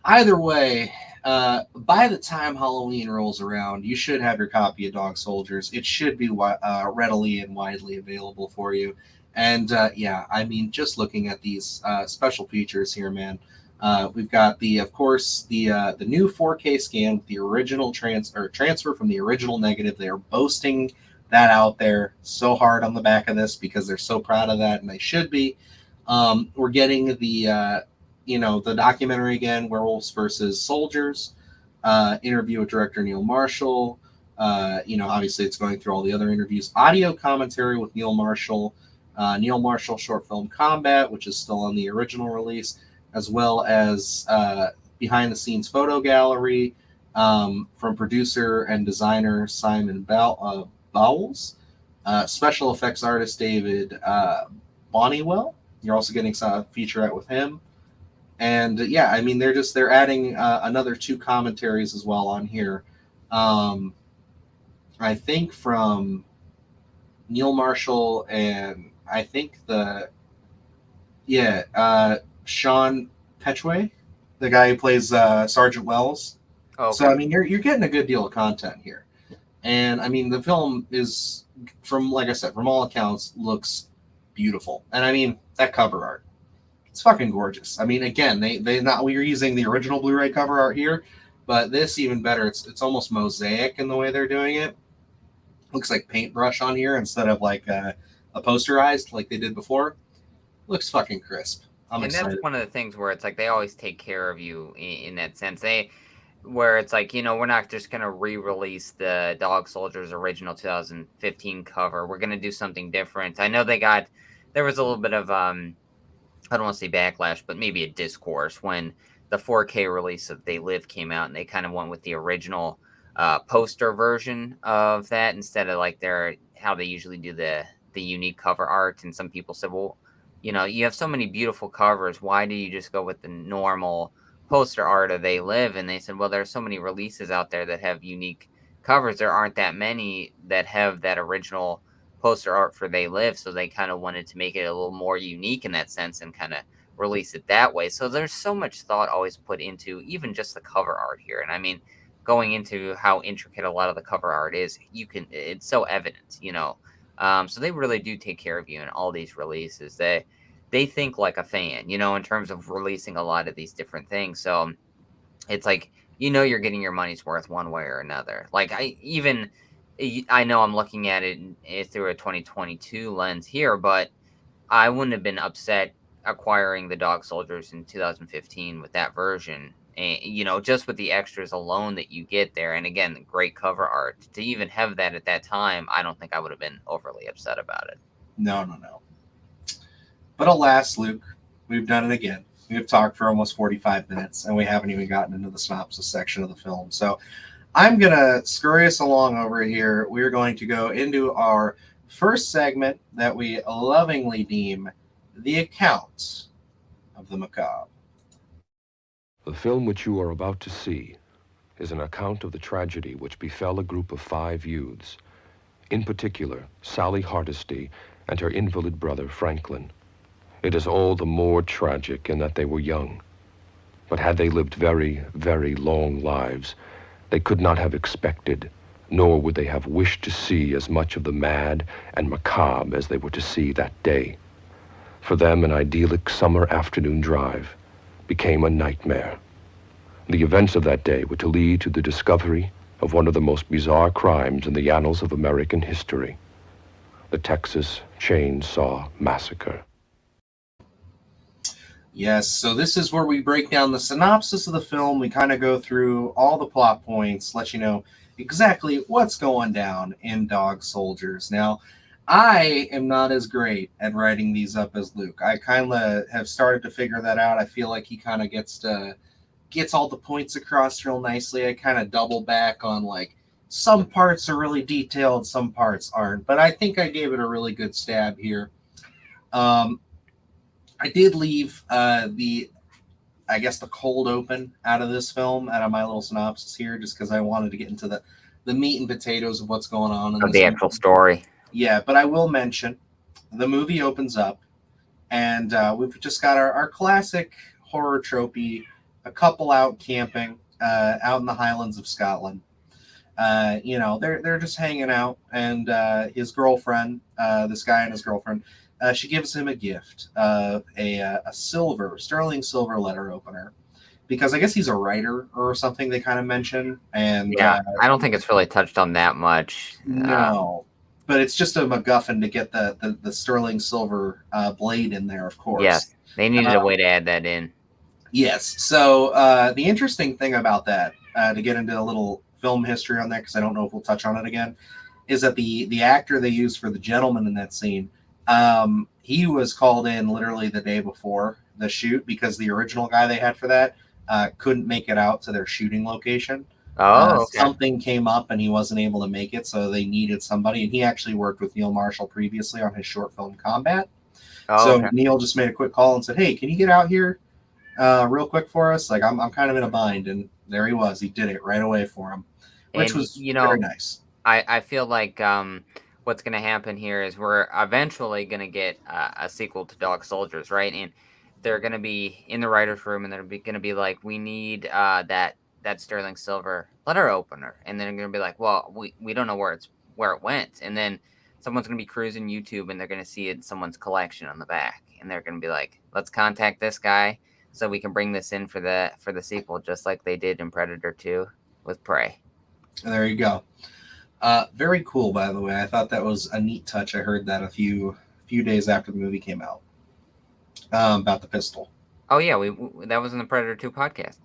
Either way, by the time Halloween rolls around, you should have your copy of Dog Soldiers. It should be readily and widely available for you. And yeah, I mean, just looking at these special features here, man, we've got of course, the new 4K scan with the original transfer from the original negative. They are boasting that out there so hard on the back of this because they're so proud of that, and they should be. We're getting the the documentary again, Werewolves versus Soldiers. Interview with director Neil Marshall. Obviously it's going through all the other interviews. Audio commentary with Neil Marshall. Neil Marshall short film Combat, which is still on the original release, as well as behind the scenes photo gallery from producer and designer Simon Bowles, special effects artist David Bonnewell. You're also getting a featurette with him. And they're adding another 2 commentaries as well on here. I think from Neil Marshall and I think Sean Petchway, the guy who plays Sergeant Wells. Okay. So you're getting a good deal of content here, and the film is, from all accounts, looks beautiful, and that cover art, it's fucking gorgeous. Again, we're using the original Blu-ray cover art here, but this even better. It's almost mosaic in the way they're doing it. Looks like paintbrush on here instead of like a posterized like they did before. Looks fucking crisp. I'm excited. That's one of the things where it's like they always take care of you in that sense. Where it's like, we're not just going to re-release the Dog Soldiers original 2015 cover. We're going to do something different. I know there was a little bit of, I don't want to say backlash, but maybe a discourse when the 4K release of They Live came out, and they kind of went with the original poster version of that instead of like how they usually do the unique cover art. And some people said, well, you have so many beautiful covers. Why do you just go with the normal poster art of They Live? And they said, well, there's so many releases out there that have unique covers. There aren't that many that have that original poster art for They Live. So they kind of wanted to make it a little more unique in that sense and kind of release it that way. So there's so much thought always put into even just the cover art here. And going into how intricate a lot of the cover art is, it's so evident, so they really do take care of you in all these releases. They think like a fan, in terms of releasing a lot of these different things. So it's like, you're getting your money's worth one way or another. Like I know I'm looking at it through a 2022 lens here, but I wouldn't have been upset acquiring the Dog Soldiers in 2015 with that version. And, just with the extras alone that you get there. And again, great cover art. To even have that at that time, I don't think I would have been overly upset about it. No. But alas, Luke, we've done it again. We've talked for almost 45 minutes, and we haven't even gotten into the synopsis section of the film. So I'm going to scurry us along over here. We're going to go into our first segment that we lovingly deem The Account of the Macabre. The film which you are about to see is an account of the tragedy which befell a group of 5 youths, in particular Sally Hardesty and her invalid brother Franklin. It is all the more tragic in that they were young. But had they lived very, very long lives, they could not have expected, nor would they have wished to see as much of the mad and macabre as they were to see that day. For them, an idyllic summer afternoon drive became a nightmare. The events of that day were to lead to the discovery of one of the most bizarre crimes in the annals of American history, the Texas Chainsaw Massacre. Yes, so this is where we break down the synopsis of the film. We kind of go through all the plot points, let you know exactly what's going down in Dog Soldiers. Now, I am not as great at writing these up as Luke. I kind of have started to figure that out. I feel like he kind of gets all the points across real nicely. I kind of double back on like some parts are really detailed, some parts aren't. But I think I gave it a really good stab here. I did leave the cold open out of this film, out of my little synopsis here, just because I wanted to get into the meat and potatoes of what's going on in the actual story. Yeah, but I will mention the movie opens up, and we've just got our classic horror tropey, a couple out camping out in the Highlands of Scotland. They're just hanging out, and his girlfriend, this guy and his girlfriend, she gives him a gift, a sterling silver letter opener, because I guess he's a writer or something they kind of mention. And I don't think it's really touched on that much. No. but it's just a MacGuffin to get the sterling silver blade in there, of course. Yes, they needed a way to add that in. Yes. So the interesting thing about that, to get into a little film history on that, because I don't know if we'll touch on it again, is that the actor they used for the gentleman in that scene, he was called in literally the day before the shoot because the original guy they had for that couldn't make it out to their shooting location. Oh, okay. Something came up and he wasn't able to make it, so they needed somebody. And he actually worked with Neil Marshall previously on his short film Combat. Oh, So okay. Neil just made a quick call and said, "Hey, can you get out here real quick for us? Like, I'm kind of in a bind." And there he was. He did it right away for him, which And, was very nice. I feel like what's going to happen here is we're eventually going to get a sequel to Dog Soldiers, right? And they're going to be in the writer's room, and they're going to be like, we need that sterling silver letter opener. And then they're going to be like, well, we don't know where it went. And then someone's going to be cruising YouTube, and they're going to see it in someone's collection on the back. And they're going to be like, let's contact this guy so we can bring this in for the sequel, just like they did in Predator 2 with Prey. And there you go. Very cool, by the way. I thought that was a neat touch. I heard that a few days after the movie came out about the pistol. Oh yeah, that was in the Predator 2 podcast.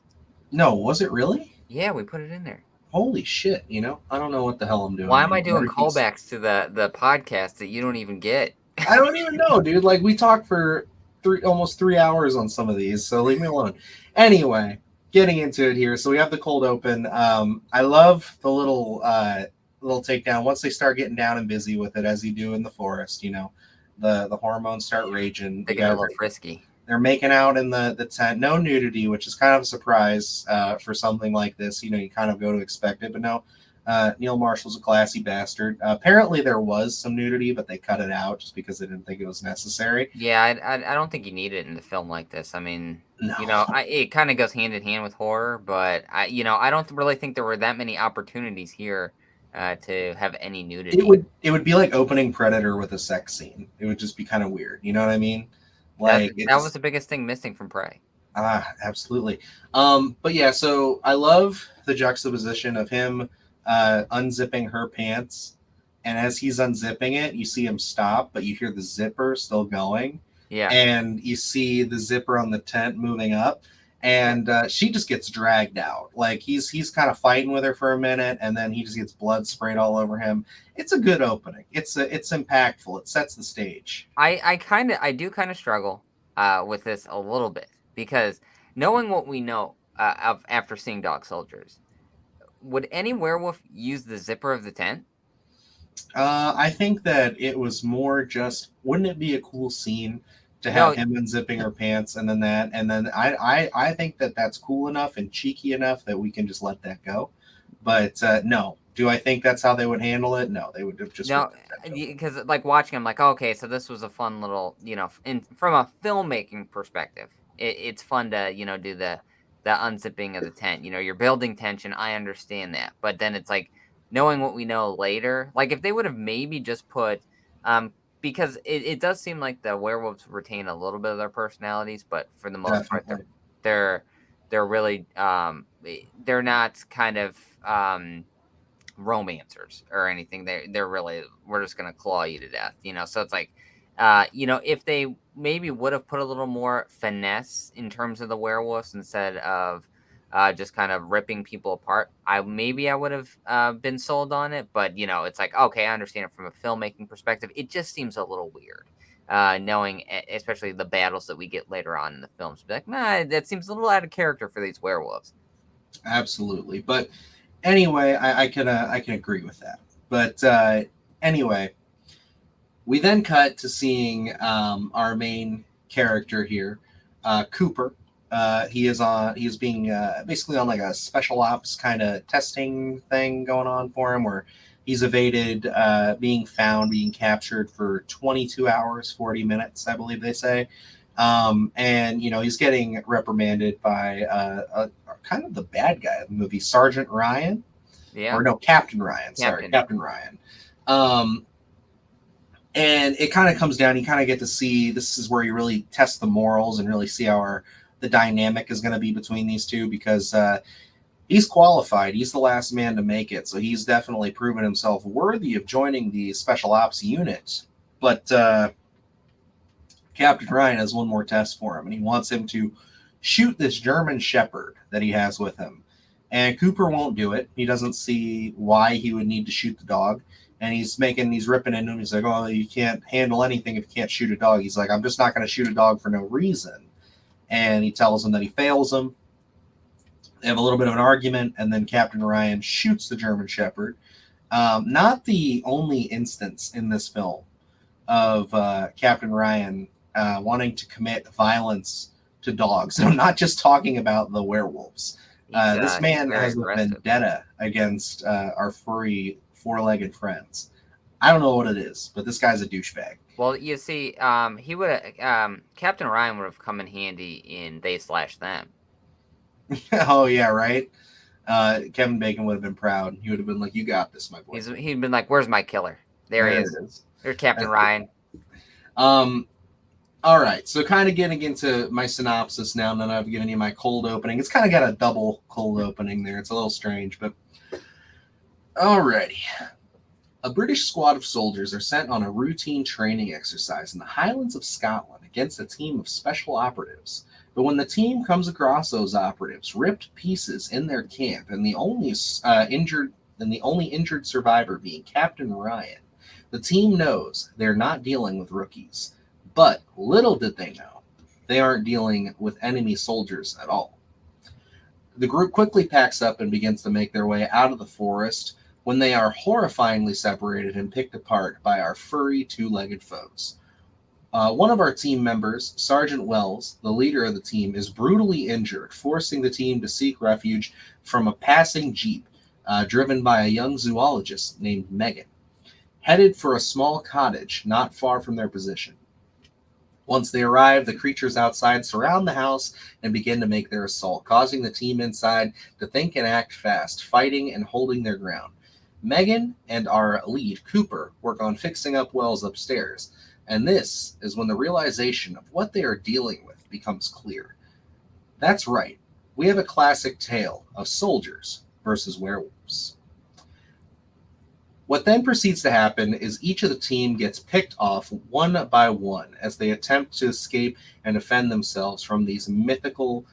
No, was it really? Yeah, we put it in there. Holy shit! I don't know what the hell I'm doing. Why am I doing callbacks to the podcast that you don't even get? I don't even know, dude. Like, we talked for almost 3 hours on some of these, so leave me alone. Anyway, getting into it here. So we have the cold open. I love the little takedown once they start getting down and busy with it, as you do in the forest. The hormones start raging. They get a little frisky. They're making out in the tent. No nudity, which is kind of a surprise for something like this. You kind of go to expect it, but no. Neil Marshall's a classy bastard. Apparently there was some nudity, but they cut it out just because they didn't think it was necessary. Yeah, I don't think you need it in a film like this. I mean, no. It kind of goes hand in hand with horror, but I don't really think there were that many opportunities here to have any nudity. It would be like opening Predator with a sex scene. It would just be kind of weird. You know what I mean? Like that was the biggest thing missing from Prey. Absolutely. But yeah, so I love the juxtaposition of him unzipping her pants, and as he's unzipping it, you see him stop, but you hear the zipper still going. Yeah. And you see the zipper on the tent moving up, and she just gets dragged out. Like he's kind of fighting with her for a minute, and then he just gets blood sprayed all over him. It's a good opening. It's impactful. It sets the stage. I do kind of struggle with this a little bit, because knowing what we know after seeing Dog Soldiers, would any werewolf use the zipper of the tent? I think that it was more just, wouldn't it be a cool scene to have him unzipping her pants and then that, and then I think that that's cool enough and cheeky enough that we can just let that go. But no, do I think that's how they would handle it? No, they would have just because like watching, I'm like, okay, so this was a fun little, from a filmmaking perspective, it's fun to do the unzipping of the tent. You're building tension. I understand that, but then it's like, knowing what we know later, like if they would have maybe just put, because it does seem like the werewolves retain a little bit of their personalities, but for the most part, they're really, they're not kind of romancers or anything. They're really, we're just gonna claw you to death, So it's like, if they maybe would have put a little more finesse in terms of the werewolves instead of just kind of ripping people apart, I would have been sold on it. But it's like, okay, I understand it from a filmmaking perspective. It just seems a little weird, knowing especially the battles that we get later on in the films. Be like, nah, that seems a little out of character for these werewolves. Absolutely, but anyway, I can agree with that. But anyway, we then cut to seeing our main character here, Cooper. He's being basically on like a special ops kind of testing thing going on for him, where he's evaded being captured for 22 hours, 40 minutes, I believe they say. And he's getting reprimanded by kind of the bad guy of the movie, Sergeant Ryan. Yeah. Or no, Captain Ryan. Sorry, Captain Ryan. And it kind of comes down, you kind of get to see, this is where you really test the morals and really see how the dynamic is going to be between these two, because he's qualified. He's the last man to make it, so he's definitely proven himself worthy of joining the special ops unit. But Captain Ryan has one more test for him, and he wants him to shoot this German Shepherd that he has with him. And Cooper won't do it. He doesn't see why he would need to shoot the dog. And he's ripping into him. He's like, oh, you can't handle anything if you can't shoot a dog. He's like, I'm just not going to shoot a dog for no reason. And he tells him that he fails him. They have a little bit of an argument, and then Captain Ryan shoots the German Shepherd. Not the only instance in this film of Captain Ryan wanting to commit violence to dogs. So I'm not just talking about the werewolves. This man has a vendetta against our furry four-legged friends. I don't know what it is, but this guy's a douchebag. Well, you see, he would Captain Ryan would have come in handy in They/Them. Oh yeah, right. Kevin Bacon would have been proud. He would have been like, "You got this, my boy." He'd been like, "Where's my killer?" There he is. There's Captain Ryan. All right, so kind of getting into my synopsis now that I've given you my cold opening. It's kind of got a double cold opening there. It's a little strange, but alrighty. A British squad of soldiers are sent on a routine training exercise in the Highlands of Scotland against a team of special operatives. But when the team comes across those operatives, ripped to pieces in their camp, and the only injured survivor being Captain Ryan, the team knows they're not dealing with rookies. But little did they know, they aren't dealing with enemy soldiers at all. The group quickly packs up and begins to make their way out of the forest when they are horrifyingly separated and picked apart by our furry two-legged foes. One of our team members, Sergeant Wells, the leader of the team, is brutally injured, forcing the team to seek refuge from a passing jeep driven by a young zoologist named Megan, headed for a small cottage not far from their position. Once they arrive, the creatures outside surround the house and begin to make their assault, causing the team inside to think and act fast, fighting and holding their ground. Megan and our lead, Cooper, work on fixing up Wells upstairs, and this is when the realization of what they are dealing with becomes clear. That's right, we have a classic tale of soldiers versus werewolves. What then proceeds to happen is each of the team gets picked off one by one as they attempt to escape and defend themselves from these mythical,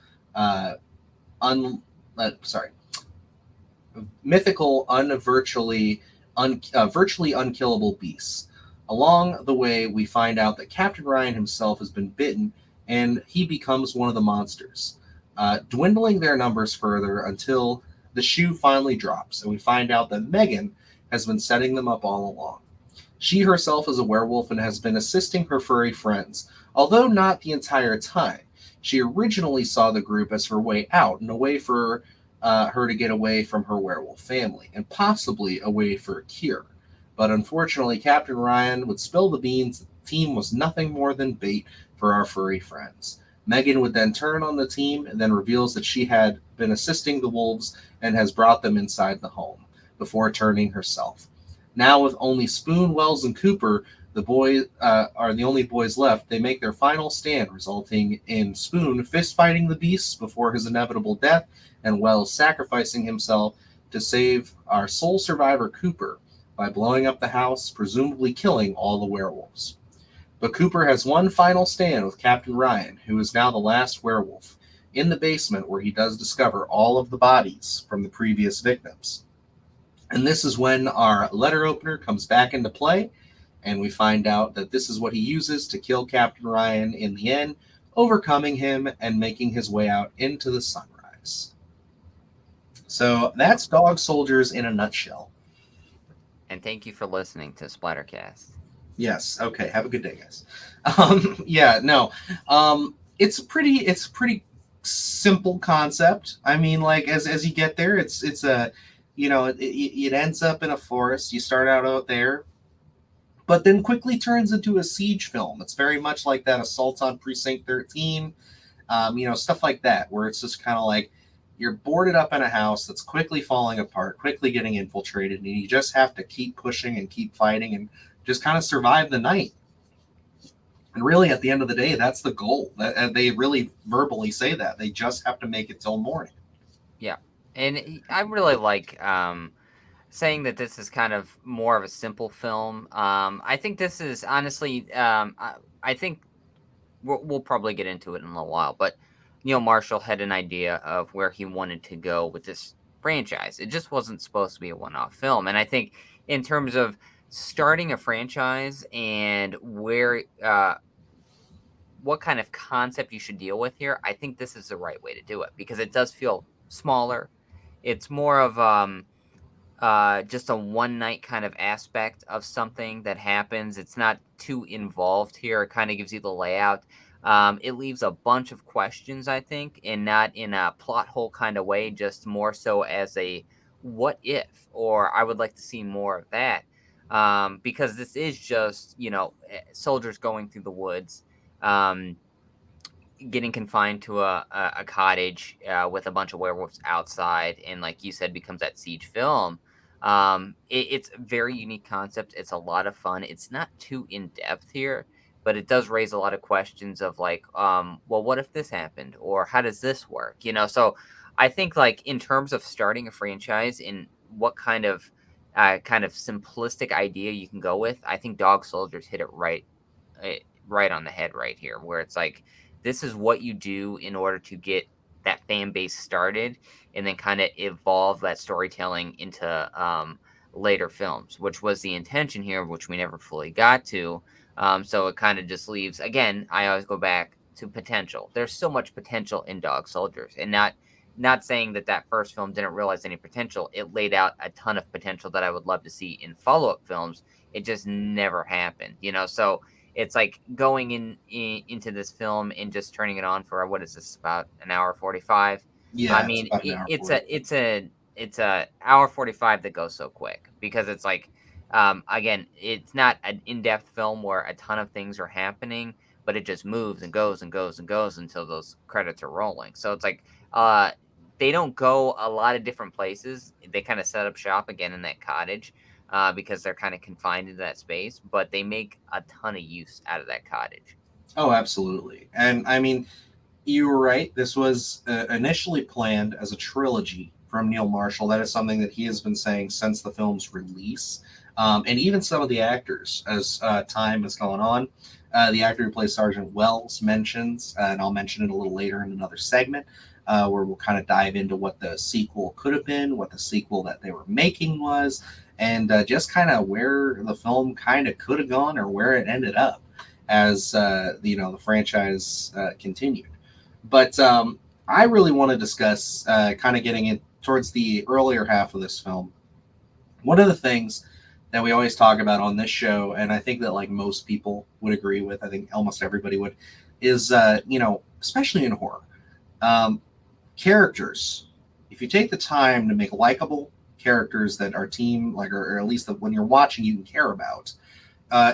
virtually unkillable beasts. Along the way, we find out that Captain Ryan himself has been bitten, and he becomes one of the monsters, dwindling their numbers further until the shoe finally drops, and we find out that Megan has been setting them up all along. She herself is a werewolf and has been assisting her furry friends, although not the entire time. She originally saw the group as her way out and a way for her to get away from her werewolf family, and possibly a way for a cure. But unfortunately, Captain Ryan would spill the beans. The team was nothing more than bait for our furry friends. Megan would then turn on the team and then reveals that she had been assisting the wolves and has brought them inside the home before turning herself. Now with only Spoon, Wells, and Cooper, the boys are the only boys left. They make their final stand, resulting in Spoon fist-fighting the beasts before his inevitable death, and Wells sacrificing himself to save our sole survivor, Cooper, by blowing up the house, presumably killing all the werewolves. But Cooper has one final stand with Captain Ryan, who is now the last werewolf, in the basement where he does discover all of the bodies from the previous victims. And this is when our letter opener comes back into play, and we find out that this is what he uses to kill Captain Ryan in the end, overcoming him and making his way out into the sunrise. So that's Dog Soldiers in a nutshell. And thank you for listening to SplatterCast. Yes. Okay. Have a good day, guys. It's a pretty simple concept. I mean, like as you get there, it's a, it ends up in a forest. You start out there, but then quickly turns into a siege film. It's very much like that Assault on Precinct 13, stuff like that, where it's just kind of like you're boarded up in a house that's quickly falling apart, quickly getting infiltrated, and you just have to keep pushing and keep fighting and just kind of survive the night. And really, at the end of the day, that's the goal. They really verbally say that. They just have to make it till morning. Yeah. And I really like saying that this is kind of more of a simple film. I think this is honestly, I think we'll probably get into it in a little while, but Neil Marshall had an idea of where he wanted to go with this franchise. It just wasn't supposed to be a one-off film, and I think in terms of starting a franchise and where what kind of concept you should deal with here, I think this is the right way to do it because it does feel smaller. It's more of just a one night kind of aspect of something that happens. It's not too involved here. It kind of gives you the layout. It leaves a bunch of questions, I think, and not in a plot hole kind of way, just more so as a what if, or I would like to see more of that. Because this is just, soldiers going through the woods. Um, Getting confined to a cottage with a bunch of werewolves outside, and like you said, becomes that siege film. It's a very unique concept. It's a lot of fun. It's not too in depth here, but it does raise a lot of questions of like, well, what if this happened, or how does this work? So I think like in terms of starting a franchise and what kind of simplistic idea you can go with, I think Dog Soldiers hit it eh, right on the head right here, where it's like this is what you do in order to get that fan base started, and then kind of evolve that storytelling into later films, which was the intention here, which we never fully got to. So it kind of just leaves again. I always go back to potential. There's so much potential in Dog Soldiers, and not saying that that first film didn't realize any potential. It laid out a ton of potential that I would love to see in follow-up films. It just never happened. So it's like going into this film and just turning it on for what is this, about an hour 45? I Yeah, it's mean, about an hour it's 40. a hour 45 that goes so quick because it's like again, it's not an in-depth film where a ton of things are happening, but it just moves and goes and goes and goes until those credits are rolling. So it's like uh they don't go a lot of different places. They kind of set up shop again in that cottage because they're kind of confined into that space, but they make a ton of use out of that cottage. Oh, absolutely. And I mean, you were right. This was initially planned as a trilogy from Neil Marshall. That is something that he has been saying since the film's release. And even some of the actors, as time has gone on, the actor who plays Sergeant Wells mentions, and I'll mention it a little later in another segment, where we'll kind of dive into what the sequel could have been, what the sequel that they were making was, and just kind of where the film kind of could have gone or where it ended up as the franchise continued. But I really want to discuss kind of getting in towards the earlier half of this film. One of the things that we always talk about on this show, and I think that like most people would agree with, I think almost everybody would, is especially in horror, um, characters. If you take the time to make likable characters that our team like, or at least when you're watching, you can care about,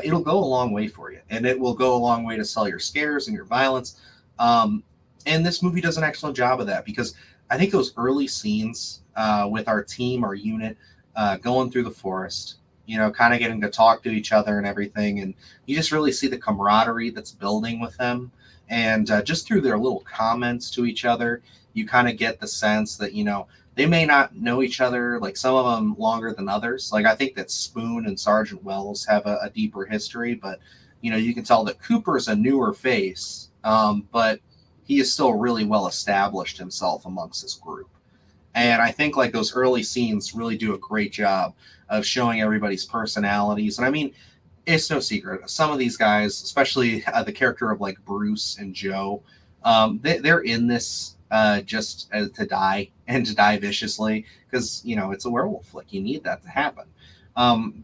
it'll go a long way for you, and it will go a long way to sell your scares and your violence. Um, and this movie does an excellent job of that because I think those early scenes with our team, our unit, going through the forest, kind of getting to talk to each other and everything, and you just really see the camaraderie that's building with them, and just through their little comments to each other, you kind of get the sense that they may not know each other, like some of them longer than others. Like I think that Spoon and Sergeant Wells have a deeper history, but you can tell that Cooper's a newer face, but he is still really well established himself amongst this group. And I think like those early scenes really do a great job of showing everybody's personalities. And I mean, it's no secret. Some of these guys, especially the character of like Bruce and Joe, they're in this just to die and to die viciously because it's a werewolf. Like you need that to happen.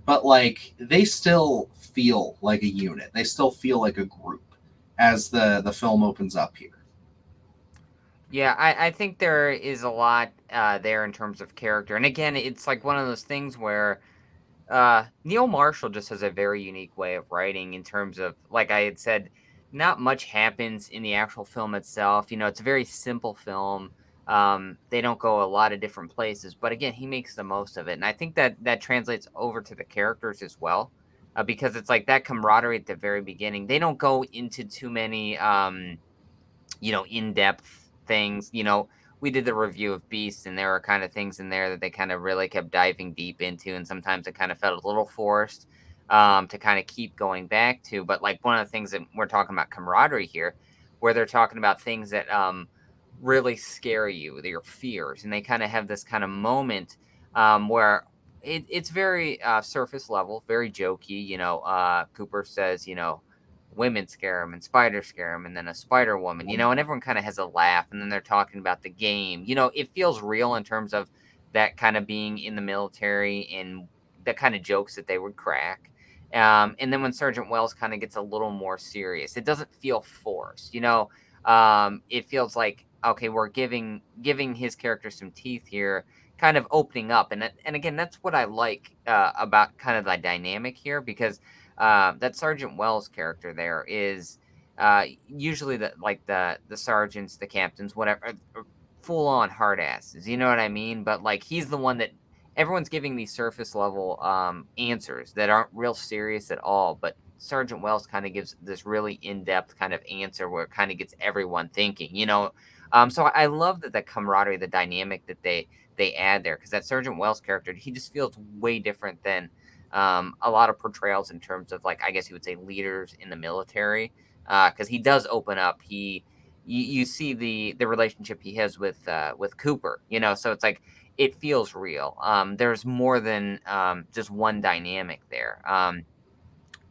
But like they still feel like a unit. They still feel like a group as the film opens up here. Yeah, I think there is a lot there in terms of character. And again, it's like one of those things where Neil Marshall just has a very unique way of writing in terms of, like I had said, not much happens in the actual film itself. It's a very simple film. They don't go a lot of different places, but again, he makes the most of it. And I think that translates over to the characters as well, because it's like that camaraderie at the very beginning. They don't go into too many in-depth things. we did the review of Beast, and there were kind of things in there that they kind of really kept diving deep into, and sometimes it kind of felt a little forced to kind of keep going back to. But like one of the things that we're talking about camaraderie here, where they're talking about things that really scare you, your fears, and they kind of have this kind of moment where it's very surface level, very jokey. Cooper says, women scare him and spiders scare him, and then a spider woman, and everyone kind of has a laugh, and then they're talking about the game. It feels real in terms of that kind of being in the military and the kind of jokes that they would crack. And then when Sergeant Wells kind of gets a little more serious, it doesn't feel forced. It feels like, okay, we're giving his character some teeth here, kind of opening up, and again, that's what I like about kind of the dynamic here, because that Sergeant Wells character there is usually the sergeants, the captains, whatever, are full on hard asses. You know what I mean? But like he's the one that everyone's giving these surface level answers that aren't real serious at all. But Sergeant Wells kind of gives this really in depth kind of answer where it kind of gets everyone thinking. So I love that the camaraderie, the dynamic that they add there, because that Sergeant Wells character, he just feels way different than a lot of portrayals in terms of, like, I guess you would say leaders in the military, because he does open up. You see the relationship he has with Cooper, so it's like it feels real. There's more than just one dynamic there.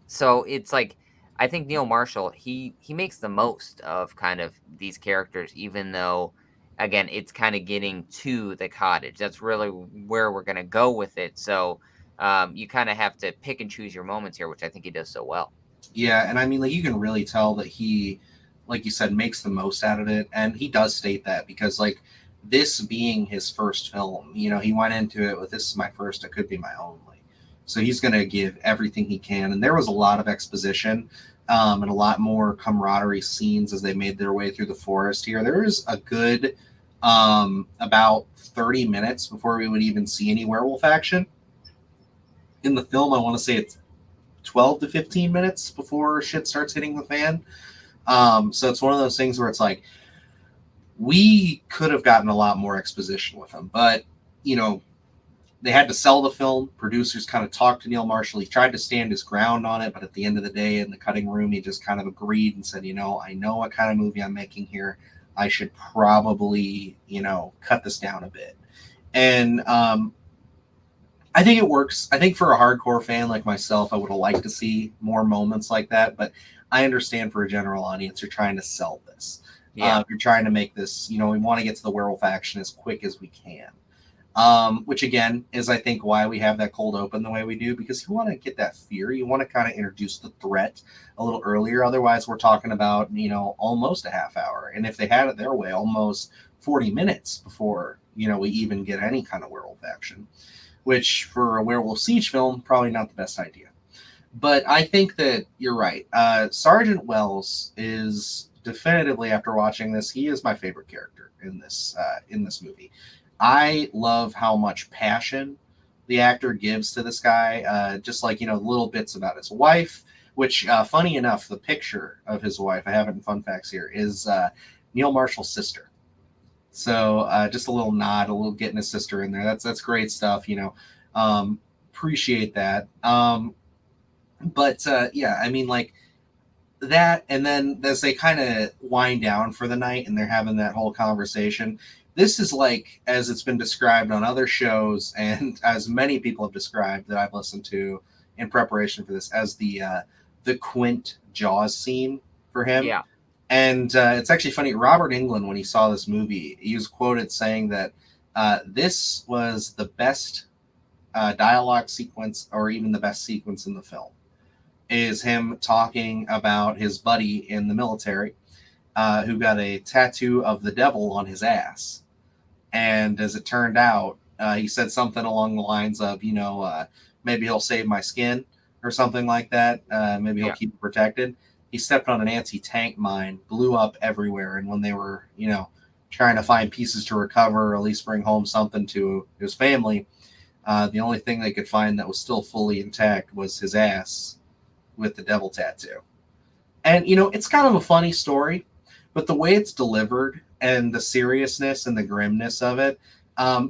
So it's like I think Neil Marshall, he makes the most of kind of these characters, even though again it's kind of getting to the cottage. That's really where we're gonna go with it. So you kind of have to pick and choose your moments here, which I think he does so well. Yeah, and I mean, like, you can really tell that he, like you said, makes the most out of it, and he does state that because, like, this being his first film, he went into it with, this is my first, it could be my only. So he's going to give everything he can, and there was a lot of exposition and a lot more camaraderie scenes as they made their way through the forest here. There was a good about 30 minutes before we would even see any werewolf action. In the film, I want to say it's 12 to 15 minutes before shit starts hitting the fan. So it's one of those things where it's like, we could have gotten a lot more exposition with him, but, they had to sell the film. Producers kind of talked to Neil Marshall. He tried to stand his ground on it, but at the end of the day, in the cutting room, he just kind of agreed and said, I know what kind of movie I'm making here. I should probably, cut this down a bit. And I think it works. I think for a hardcore fan like myself, I would have liked to see more moments like that, but I understand for a general audience, you're trying to sell this. Yeah. You're trying to make this, we want to get to the werewolf action as quick as we can. Which again is, I think, why we have that cold open the way we do, because you want to get that fear. You want to kind of introduce the threat a little earlier. Otherwise, we're talking about, almost a half hour. And if they had it their way, almost 40 minutes before, we even get any kind of werewolf action, which for a Werewolf Siege film, probably not the best idea. But I think that you're right. Sergeant Wells is definitively, after watching this, he is my favorite character in this movie. I love how much passion the actor gives to this guy. Just like, little bits about his wife, which, funny enough, the picture of his wife, I have it in fun facts here, is Neil Marshall's sister. So just a little nod, a little getting his sister in there. That's great stuff, appreciate that. But yeah, I mean, like that. And then as they kind of wind down for the night and they're having that whole conversation, this is like, as it's been described on other shows, and as many people have described that I've listened to in preparation for this, as the Quint Jaws scene for him. Yeah. And it's actually funny. Robert Englund, when he saw this movie, he was quoted saying that this was the best dialogue sequence, or even the best sequence in the film, is him talking about his buddy in the military who got a tattoo of the devil on his ass. And as it turned out, he said something along the lines of, maybe he'll save my skin or something like that. Maybe he'll keep it protected. He stepped on an anti-tank mine, blew up everywhere. And when they were, trying to find pieces to recover, or at least bring home something to his family, the only thing they could find that was still fully intact was his ass with the devil tattoo. And, it's kind of a funny story, but the way it's delivered and the seriousness and the grimness of it.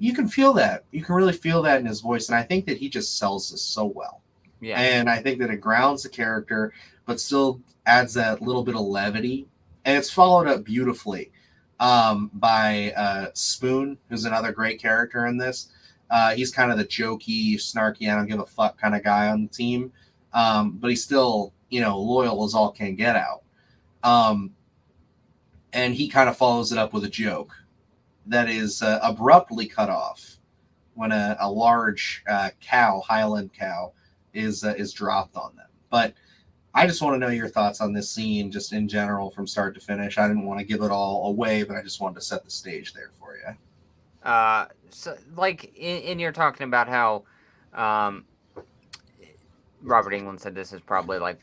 You can feel that. You can really feel that in his voice, and I think that he just sells this so well. Yeah. And I think that it grounds the character, but still adds that little bit of levity. And it's followed up beautifully by Spoon, who's another great character in this. He's kind of the jokey, snarky, I don't give a fuck kind of guy on the team. But he's still, loyal as all can get out. And he kind of follows it up with a joke that is abruptly cut off when a large cow, Highland cow, is dropped on them. But I just want to know your thoughts on this scene, just in general, from start to finish. I didn't want to give it all away, but I just wanted to set the stage there for you. So like, in you're talking about how Robert Englund said this is probably like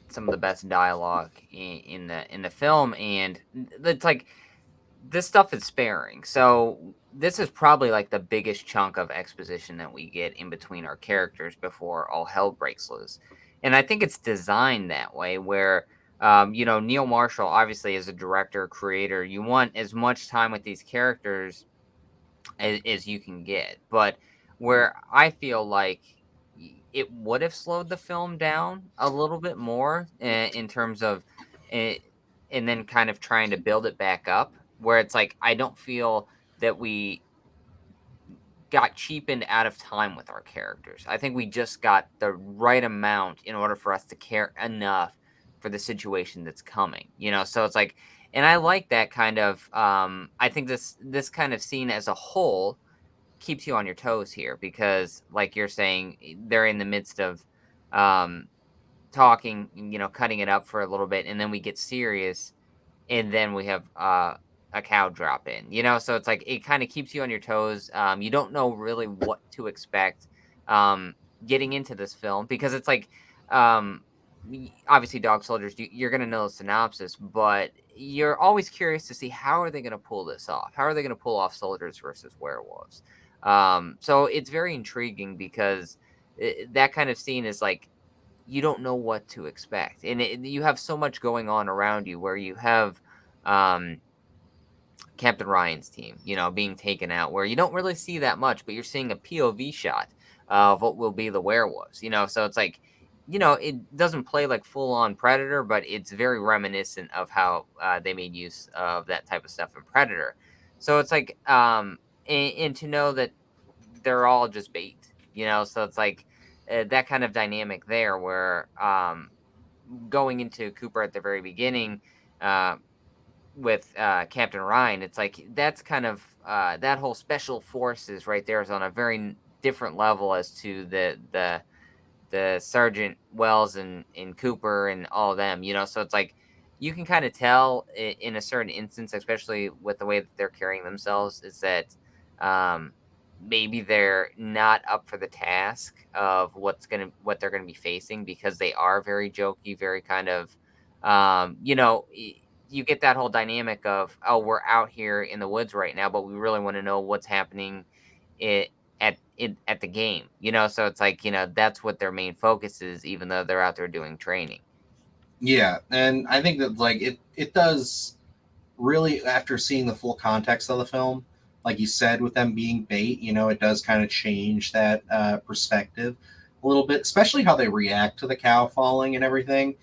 some of the best dialogue in the film, and it's like this stuff is sparing. So this is probably like the biggest chunk of exposition that we get in between our characters before all hell breaks loose. And I think it's designed that way where, Neil Marshall, obviously as a director, creator, you want as much time with these characters as you can get. But where I feel like it would have slowed the film down a little bit more in terms of it, and then kind of trying to build it back up, where it's like, I don't feel that we got cheapened out of time with our characters. I think we just got the right amount in order for us to care enough for the situation that's coming, so it's like, and I like that kind of, I think this kind of scene as a whole keeps you on your toes here, because like you're saying, they're in the midst of talking, cutting it up for a little bit, and then we get serious, and then we have a cow drop in, so it's like, it kind of keeps you on your toes. You don't know really what to expect getting into this film, because it's like, obviously Dog Soldiers, you're going to know the synopsis, but you're always curious to see, how are they going to pull this off? How are they going to pull off soldiers versus werewolves? So it's very intriguing, because that kind of scene is like, you don't know what to expect. And you have so much going on around you, where you have Captain Ryan's team, being taken out, where you don't really see that much, but you're seeing a POV shot of what will be the werewolves, so it's like, it doesn't play like full on Predator, but it's very reminiscent of how they made use of that type of stuff in Predator. So it's like, and to know that they're all just bait, so it's like that kind of dynamic there, where going into Cooper at the very beginning with Captain Ryan, it's like, that's kind of that whole special forces right there is on a very different level as to the Sergeant Wells and Cooper and all of them, so it's like, you can kind of tell in a certain instance, especially with the way that they're carrying themselves, is that maybe they're not up for the task of what they're gonna be facing, because they are very jokey, very kind of, you get that whole dynamic of, oh, we're out here in the woods right now, but we really want to know what's happening at the game, so it's like, that's what their main focus is, even though they're out there doing training. Yeah, and I think that, like, it does really, after seeing the full context of the film, like you said, with them being bait, it does kind of change that perspective a little bit, especially how they react to the cow falling and everything.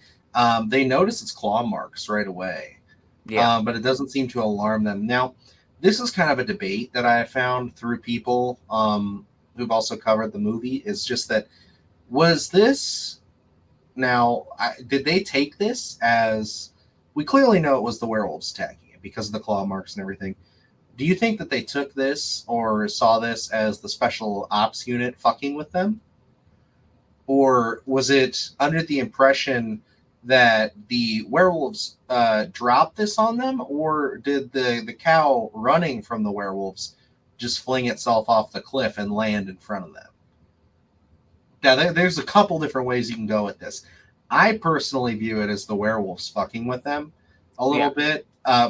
They notice its claw marks right away. Yeah. But it doesn't seem to alarm them. Now, this is kind of a debate that I have found through people who've also covered the movie. Is just that, was this, did they take this as, we clearly know it was the werewolves attacking it because of the claw marks and everything. Do you think that they took this or saw this as the special ops unit fucking with them? Or was it under the impression that the werewolves dropped this on them? Or did the cow running from the werewolves just fling itself off the cliff and land in front of them? Now, there's a couple different ways you can go with this. I personally view it as the werewolves fucking with them a little bit,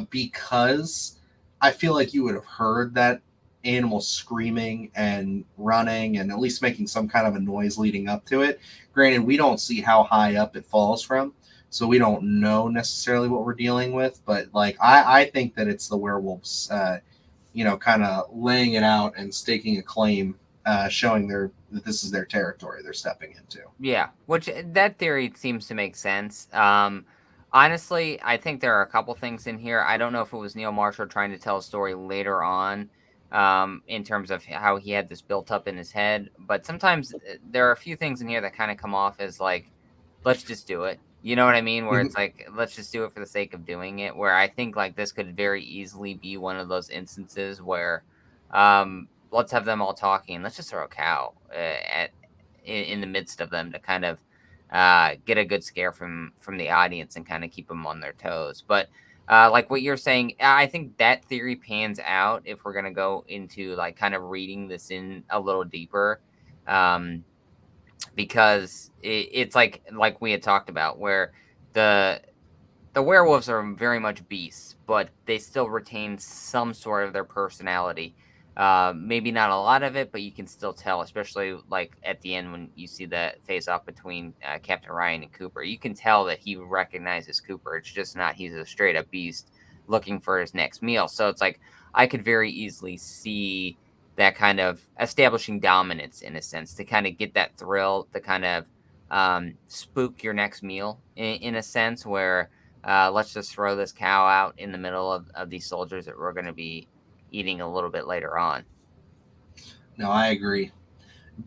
because I feel like you would have heard that animal screaming and running and at least making some kind of a noise leading up to it. Granted, we don't see how high up it falls from, so we don't know necessarily what we're dealing with. But like, I think that it's the werewolves, kind of laying it out and staking a claim, showing that this is their territory they're stepping into. Yeah, which that theory seems to make sense. Honestly, I think there are a couple things in here. I don't know if it was Neil Marshall trying to tell a story later on, in terms of how he had this built up in his head. But sometimes there are a few things in here that kind of come off as like, let's just do it. You know what I mean? Where it's like, let's just do it for the sake of doing it. Where I think like this could very easily be one of those instances where, let's have them all talking. Let's just throw a cow in the midst of them to kind of get a good scare from the audience and kind of keep them on their toes. But like what you're saying, I think that theory pans out if we're gonna go into like kind of reading this in a little deeper, because it's like we had talked about where the werewolves are very much beasts, but they still retain some sort of their personality. Maybe not a lot of it, but you can still tell, especially like at the end when you see the face off between Captain Ryan and Cooper. You can tell that he recognizes Cooper. It's just not he's a straight up beast looking for his next meal. So it's like I could very easily see that kind of establishing dominance in a sense to kind of get that thrill, to kind of spook your next meal in a sense where let's just throw this cow out in the middle of these soldiers that we're going to be eating a little bit later on. No, I agree.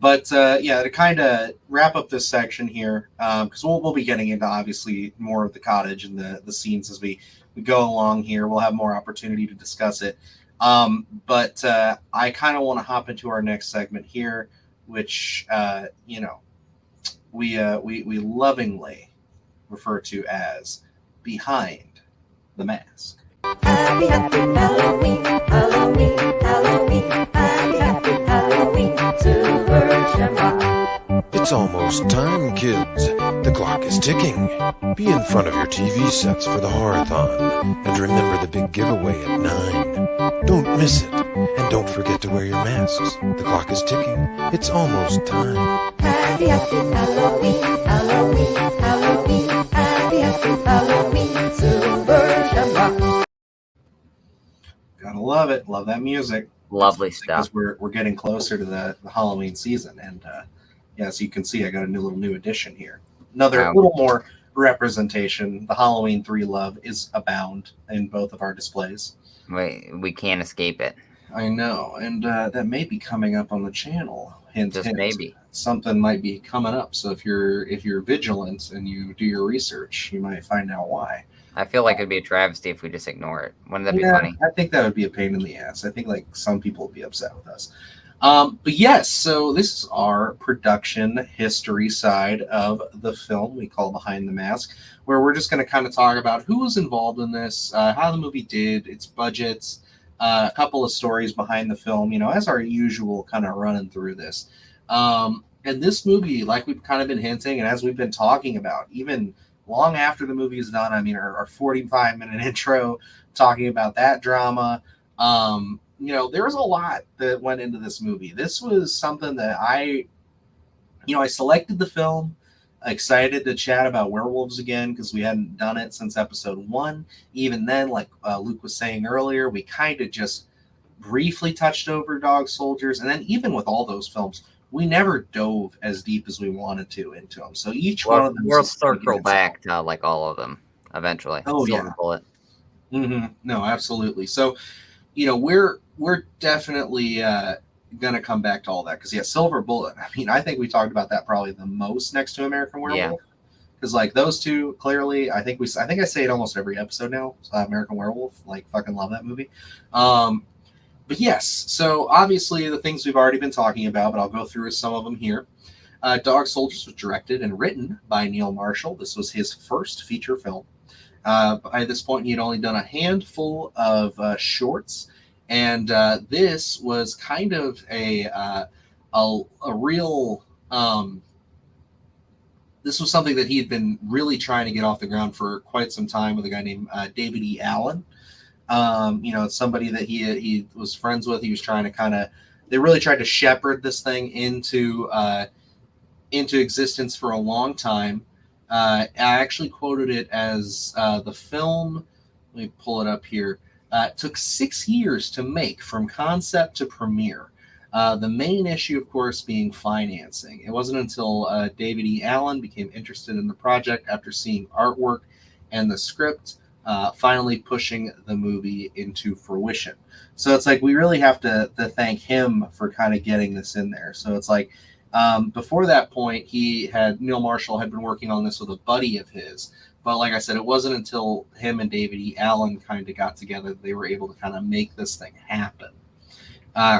But to kind of wrap up this section here, because we'll be getting into obviously more of the cottage and the scenes as we go along here. We'll have more opportunity to discuss it. But I kind of want to hop into our next segment here, which we lovingly refer to as Behind the Mask. Happy, happy Halloween, Halloween, Halloween, happy, happy Halloween, Silver Shamrock. It's almost time, kids. The clock is ticking. Be in front of your TV sets for the Horathon. And remember the big giveaway at 9. Don't miss it. And don't forget to wear your masks. The clock is ticking. It's almost time. Happy, happy Halloween, Halloween, Halloween, happy, happy Halloween, Silver Shamrock. Gotta love it. Love that music. Lovely stuff. Because we're getting closer to the Halloween season, and as you can see, I got a new edition here. Another little more representation. The Halloween 3 love is abound in both of our displays. We can't escape it. I know, and that may be coming up on the channel. Hint, Just hint. maybe Something might be coming up. So if you're vigilant and you do your research, you might find out why. I feel like it'd be a travesty if we just ignore it. Wouldn't that be funny? I think that would be a pain in the ass. I think like some people would be upset with us. But yes, so this is our production history side of the film we call Behind the Mask, where we're just going to kind of talk about who was involved in this, how the movie did, its budgets, a couple of stories behind the film, as our usual kind of running through this. And this movie, like we've kind of been hinting, and as we've been talking about, even long after the movie is done, I mean, our 45-minute intro talking about that drama, there was a lot that went into this movie. This was something that I selected the film, excited to chat about werewolves again because we hadn't done it since episode 1. Even then, like Luke was saying earlier, we kind of just briefly touched over Dog Soldiers. And then even with all those films, we never dove as deep as we wanted to into them. So each one of them... We'll circle back to like all of them eventually. Oh, Silver Bullet. Mm-hmm. No, absolutely. So, we're definitely gonna come back to all that because Silver Bullet. I mean, I think we talked about that probably the most next to American Werewolf. Because like those two, clearly, I think I say it almost every episode now. American Werewolf, like fucking love that movie. But yes, so obviously the things we've already been talking about, but I'll go through some of them here. Dog Soldiers was directed and written by Neil Marshall. This was his first feature film. By this point, he had only done a handful of shorts, and this was kind of a real. This was something that he had been really trying to get off the ground for quite some time with a guy named David E. Allen. Somebody that he was friends with. He was trying to they really tried to shepherd this thing into existence for a long time. I actually quoted it as the film. Let me pull it up here. It took 6 years to make from concept to premiere. The main issue, of course, being financing. It wasn't until David E. Allen became interested in the project after seeing artwork and the script, finally pushing the movie into fruition. So it's like we really have to thank him for kind of getting this in there. So it's like before that point, Neil Marshall had been working on this with a buddy of his. But like I said, it wasn't until him and David E. Allen kind of got together that they were able to kind of make this thing happen.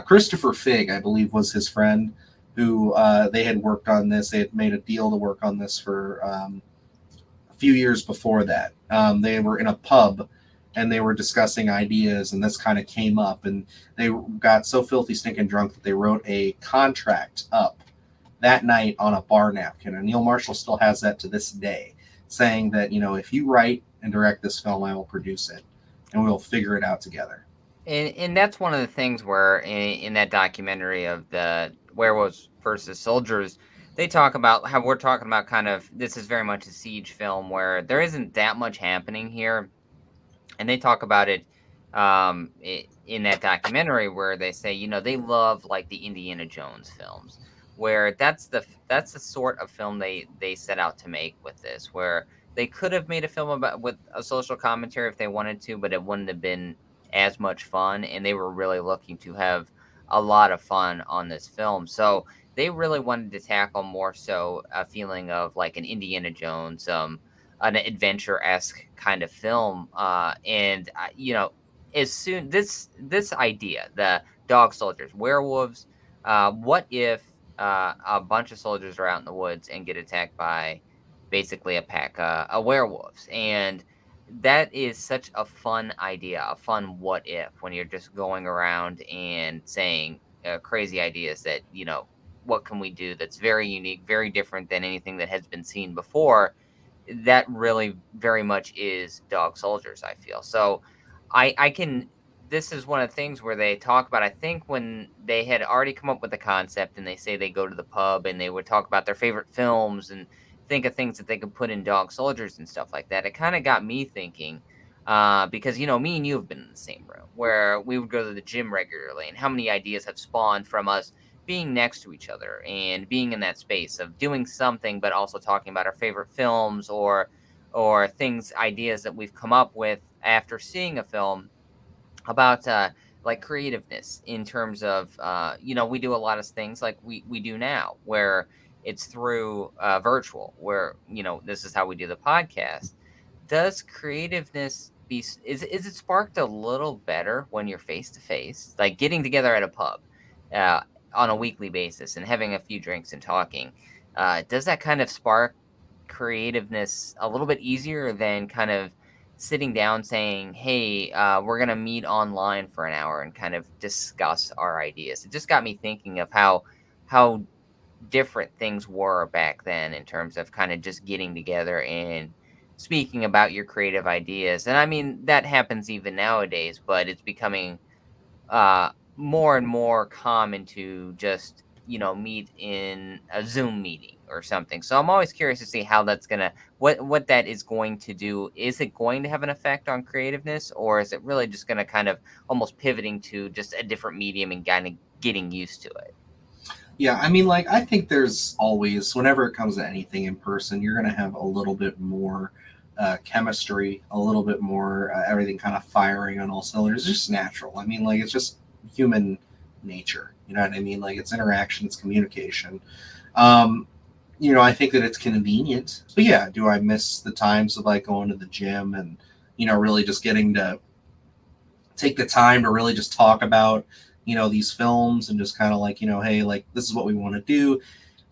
Christopher Figg, I believe, was his friend who they had worked on this. They had made a deal to work on this for a few years before that. They were in a pub and they were discussing ideas, and this kind of came up, and they got so filthy stinking drunk that they wrote a contract up that night on a bar napkin. And Neil Marshall still has that to this day, saying that, if you write and direct this film, I will produce it and we'll figure it out together. And that's one of the things where in that documentary of the werewolves versus soldiers, they talk about how we're talking about kind of, this is very much a siege film where there isn't that much happening here. And they talk about it in that documentary where they say, they love like the Indiana Jones films, where that's the sort of film they set out to make with this, where they could have made a film with a social commentary if they wanted to, but it wouldn't have been as much fun, and they were really looking to have a lot of fun on this film. So they really wanted to tackle more so a feeling of like an Indiana Jones, an adventure-esque kind of film. And as soon this idea, the dog soldiers, werewolves, what if a bunch of soldiers are out in the woods and get attacked by basically a pack of werewolves? And that is such a fun idea, a fun what if, when you're just going around and saying crazy ideas that, what can we do that's very unique, very different than anything that has been seen before. That really very much is dog soldiers, I feel. So I can, this is one of the things where they talk about, I think when they had already come up with the concept and they say they go to the pub and they would talk about their favorite films and think of things that they could put in dog soldiers and stuff like that. It kind of got me thinking, because, me and you have been in the same room where we would go to the gym regularly, and how many ideas have spawned from us being next to each other and being in that space of doing something, but also talking about our favorite films or things, ideas that we've come up with after seeing a film about like creativeness in terms of we do a lot of things like we do now where it's through virtual, where this is how we do the podcast. Does creativeness is it sparked a little better when you're face to face, like getting together at a pub on a weekly basis and having a few drinks and talking? Does that kind of spark creativeness a little bit easier than kind of sitting down saying, hey, we're going to meet online for an hour and kind of discuss our ideas? It just got me thinking of how different things were back then in terms of kind of just getting together and speaking about your creative ideas. And I mean, that happens even nowadays, but it's becoming more and more common to just, meet in a Zoom meeting or something. So I'm always curious to see how that's going to, what that is going to do. Is it going to have an effect on creativeness, or is it really just going to kind of almost pivoting to just a different medium and kind of getting used to it? Yeah, I mean, like, I think there's always, whenever it comes to anything in person, you're going to have a little bit more chemistry, a little bit more everything kind of firing on all cylinders. It's just natural. I mean, like, it's just human nature. You know what I mean? Like, it's interaction, it's communication. I think that it's convenient. But yeah, do I miss the times of like going to the gym and, really just getting to take the time to really just talk about, these films and just kind of like, hey, like, this is what we want to do.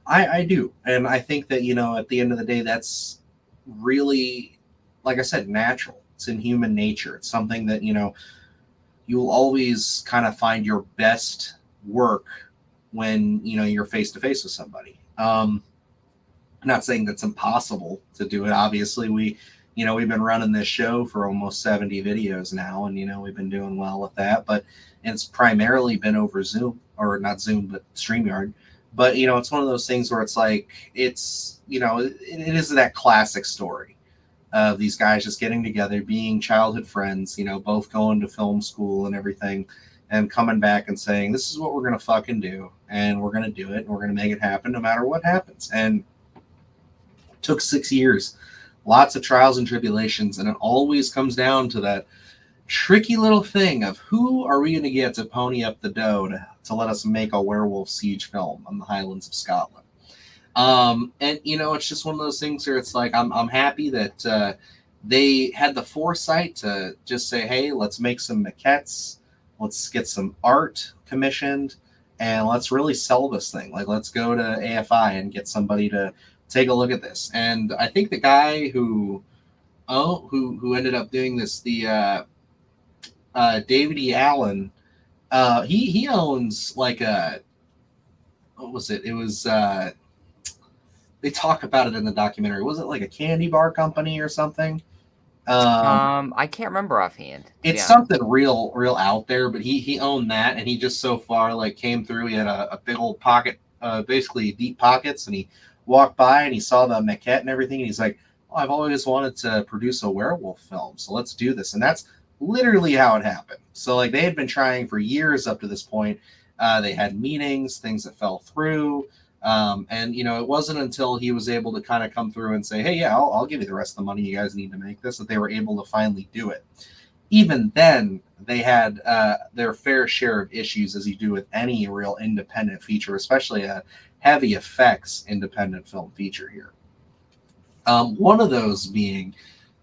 I do. And I think that, at the end of the day, that's really, like I said, natural. It's in human nature. It's something that, you'll always kind of find your best work when, you're face to face with somebody. I'm not saying that's impossible to do it. Obviously, we've been running this show for almost 70 videos now, and, we've been doing well with that, but it's primarily been over Zoom, or not Zoom, but StreamYard. But it's one of those things where it's like it is that classic story of these guys just getting together, being childhood friends, both going to film school and everything, and coming back and saying, this is what we're going to fucking do, and we're going to do it, and we're going to make it happen no matter what happens. And it took 6 years, lots of trials and tribulations, and it always comes down to that tricky little thing of who are we going to get to pony up the dough to let us make a werewolf siege film on the Highlands of Scotland. And it's just one of those things where it's like I'm happy that they had the foresight to just say, hey, let's make some maquettes, let's get some art commissioned, and let's really sell this thing. Like, let's go to AFI and get somebody to take a look at this. And I think the guy who ended up doing this, the David E. Allen, he owns like a, what was it? It was they talk about it in the documentary. Was it like a candy bar company or something? I can't remember offhand. It's something real out there, but he owned that, and he just so far like came through. He had a big old pocket, basically deep pockets, and he walked by and he saw the maquette and everything, and he's like, oh, I've always wanted to produce a werewolf film, so let's do this. And that's literally how it happened. So like they had been trying for years up to this point. They had meetings, things that fell through. And it wasn't until he was able to kind of come through and say, hey, yeah, I'll give you the rest of the money you guys need to make this, that they were able to finally do it. Even then, they had their fair share of issues, as you do with any real independent feature, especially a heavy effects independent film feature here. One of those being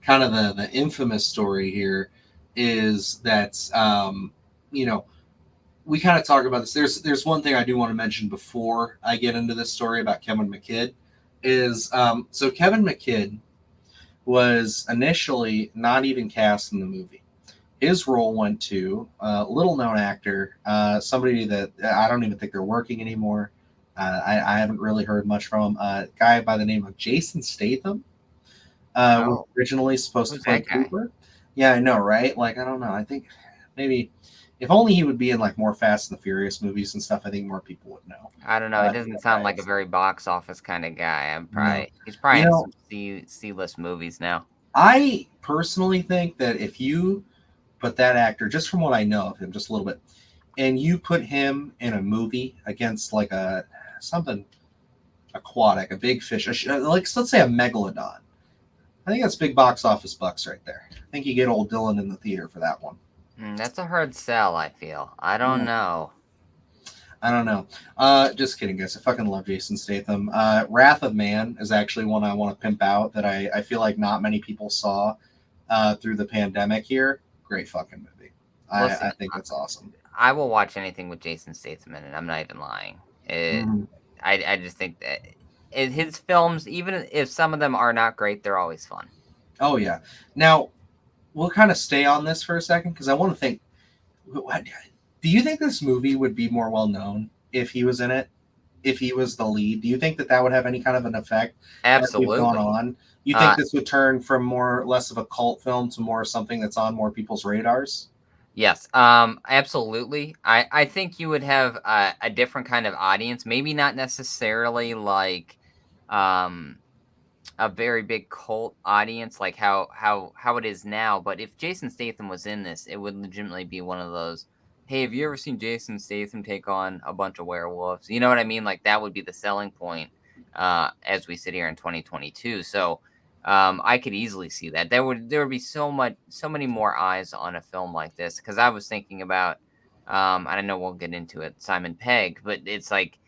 kind of the infamous story here is that, we kind of talk about this. There's one thing I do want to mention before I get into this story about Kevin McKidd is, so Kevin McKidd was initially not even cast in the movie. His role went to a little known actor, somebody that I don't even think they're working anymore. I haven't really heard much from him. A guy by the name of Jason Statham was originally supposed to play Cooper. Yeah, I know, right? Like, I don't know. I think maybe if only he would be in like more Fast and the Furious movies and stuff, I think more people would know. I don't know. It doesn't sound like a very box office kind of guy. He's probably in some C-list movies now. I personally think that if you put that actor, just from what I know of him, just a little bit, and you put him in a movie against like something aquatic, a big fish, like let's say a megalodon, I think that's big box office bucks right there. I think you get old Dylan in the theater for that one. That's a hard sell, I feel. I don't know. Just kidding, guys. I fucking love Jason Statham. Wrath of Man is actually one I want to pimp out that I feel like not many people saw through the pandemic here. Great fucking movie. I think it's awesome. I will watch anything with Jason Statham in it. I'm not even lying. I just think that his films, even if some of them are not great, they're always fun. Oh, yeah. Now, we'll kind of stay on this for a second because I want to think, do you think this movie would be more well known if he was in it? If he was the lead? Do you think that would have any kind of an effect? Absolutely. Going on? You think this would turn from less of a cult film to more something that's on more people's radars? Yes, absolutely. I think you would have a different kind of audience. Maybe not necessarily like a very big cult audience like how it is now. But if Jason Statham was in this, it would legitimately be one of those, hey, have you ever seen Jason Statham take on a bunch of werewolves? You know what I mean? Like that would be the selling point as we sit here in 2022. So I could easily see that. There would be so many more eyes on a film like this. Because I was thinking about, I don't know, we'll get into it, Simon Pegg, but it's like,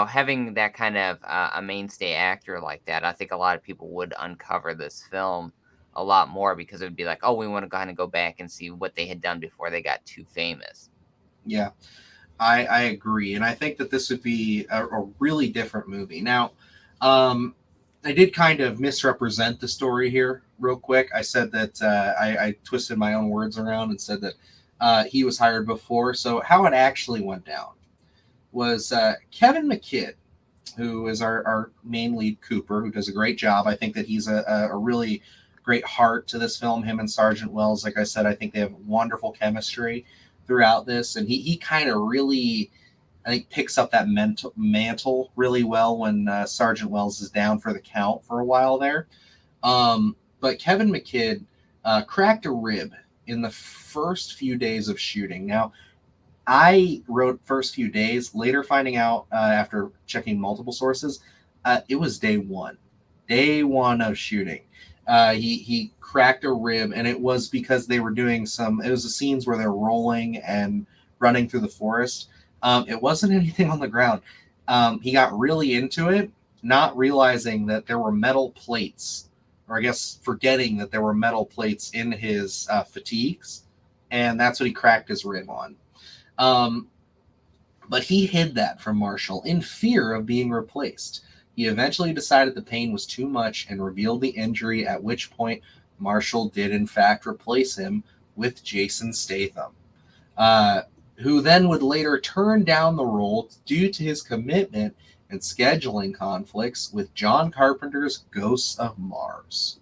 having that kind of a mainstay actor like that, I think a lot of people would uncover this film a lot more because it would be like, oh, we want to kind of go back and see what they had done before they got too famous. Yeah, I agree. And I think that this would be a really different movie. Now, I did kind of misrepresent the story here real quick. I said that I twisted my own words around and said that he was hired before. So how it actually went down was Kevin McKidd, who is our main lead Cooper, who does a great job. I think that he's a really great heart to this film. Him and Sergeant Wells, like I said, I think they have wonderful chemistry throughout this. And he kind of really I think picks up that mantle really well when Sergeant Wells is down for the count for a while there. But Kevin McKidd cracked a rib in the first few days of shooting. Now, I wrote first few days, later finding out after checking multiple sources, it was day one of shooting. He cracked a rib, and it was because they were doing it was the scenes where they're rolling and running through the forest. It wasn't anything on the ground. He got really into it, not realizing that there were metal plates, or I guess forgetting that there were metal plates in his fatigues, and that's what he cracked his rib on. But he hid that from Marshall in fear of being replaced. He eventually decided the pain was too much and revealed the injury, at which point Marshall did in fact replace him with Jason Statham, who then would later turn down the role due to his commitment and scheduling conflicts with John Carpenter's Ghosts of Mars.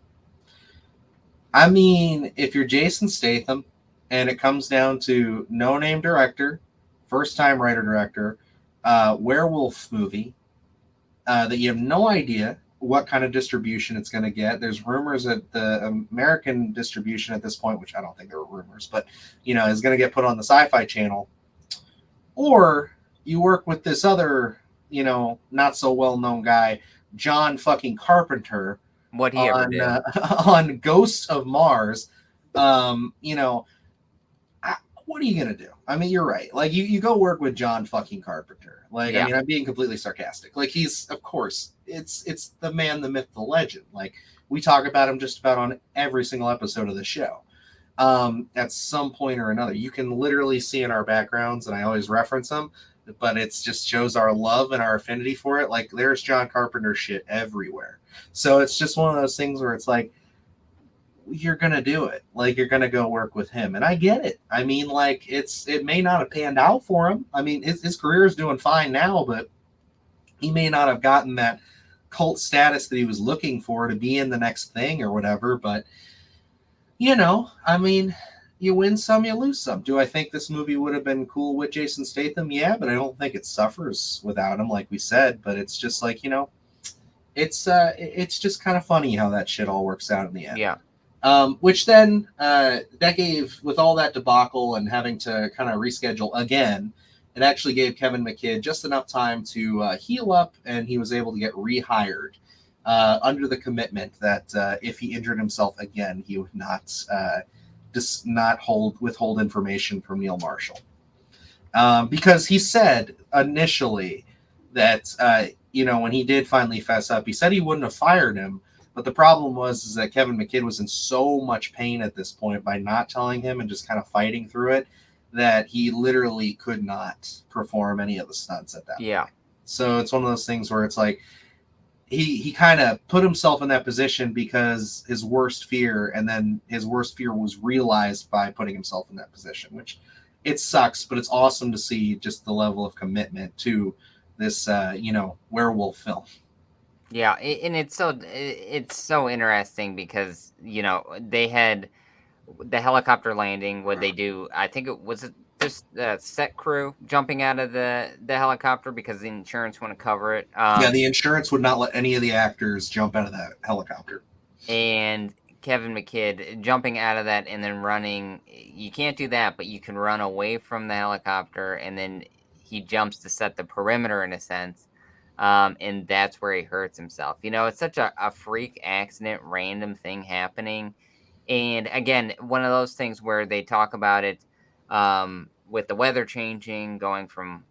I mean, if you're Jason Statham and it comes down to no-name director, first-time writer-director, werewolf movie, that you have no idea what kind of distribution it's going to get. There's rumors that the American distribution at this point, which I don't think there were rumors, but, is going to get put on the Sci-Fi Channel. Or you work with this other, not so well-known guy, John fucking Carpenter, What he ever did. on Ghosts of Mars. What are you gonna do? I mean, you're right. Like you go work with John fucking Carpenter. Like, yeah. I mean, I'm being completely sarcastic. Like he's, of course, it's the man, the myth, the legend. Like we talk about him just about on every single episode of the show. At some point or another, you can literally see in our backgrounds, and I always reference them, but it's just shows our love and our affinity for it. Like there's John Carpenter shit everywhere. So it's just one of those things where it's like, you're gonna do it. Like you're gonna go work with him, and I get it. I mean, like it may not have panned out for him. I mean, his career is doing fine now, but he may not have gotten that cult status that he was looking for to be in the next thing or whatever. But I mean, you win some, you lose some. Do I think this movie would have been cool with Jason Statham? Yeah, but I don't think it suffers without him, like we said. But it's just like it's just kind of funny how that shit all works out in the end. Yeah. Which then that gave, with all that debacle and having to kind of reschedule again, it actually gave Kevin McKidd just enough time to heal up, and he was able to get rehired under the commitment that if he injured himself again, he would not withhold information from Neil Marshall, because he said initially that when he did finally fess up, he said he wouldn't have fired him. But the problem was that Kevin McKidd was in so much pain at this point by not telling him and just kind of fighting through it that he literally could not perform any of the stunts at that point. So it's one of those things where it's like he kind of put himself in that position because his worst fear, and then his worst fear was realized by putting himself in that position, which it sucks, but it's awesome to see just the level of commitment to this, werewolf film. Yeah, and it's so interesting because they had the helicopter landing. What they do, I think it was just the set crew jumping out of the helicopter because the insurance wouldn't cover it. The insurance would not let any of the actors jump out of that helicopter. And Kevin McKidd jumping out of that and then running. You can't do that, but you can run away from the helicopter, and then he jumps to set the perimeter in a sense. And that's where he hurts himself. It's such a freak accident, random thing happening. And again, one of those things where they talk about it with the weather changing, going from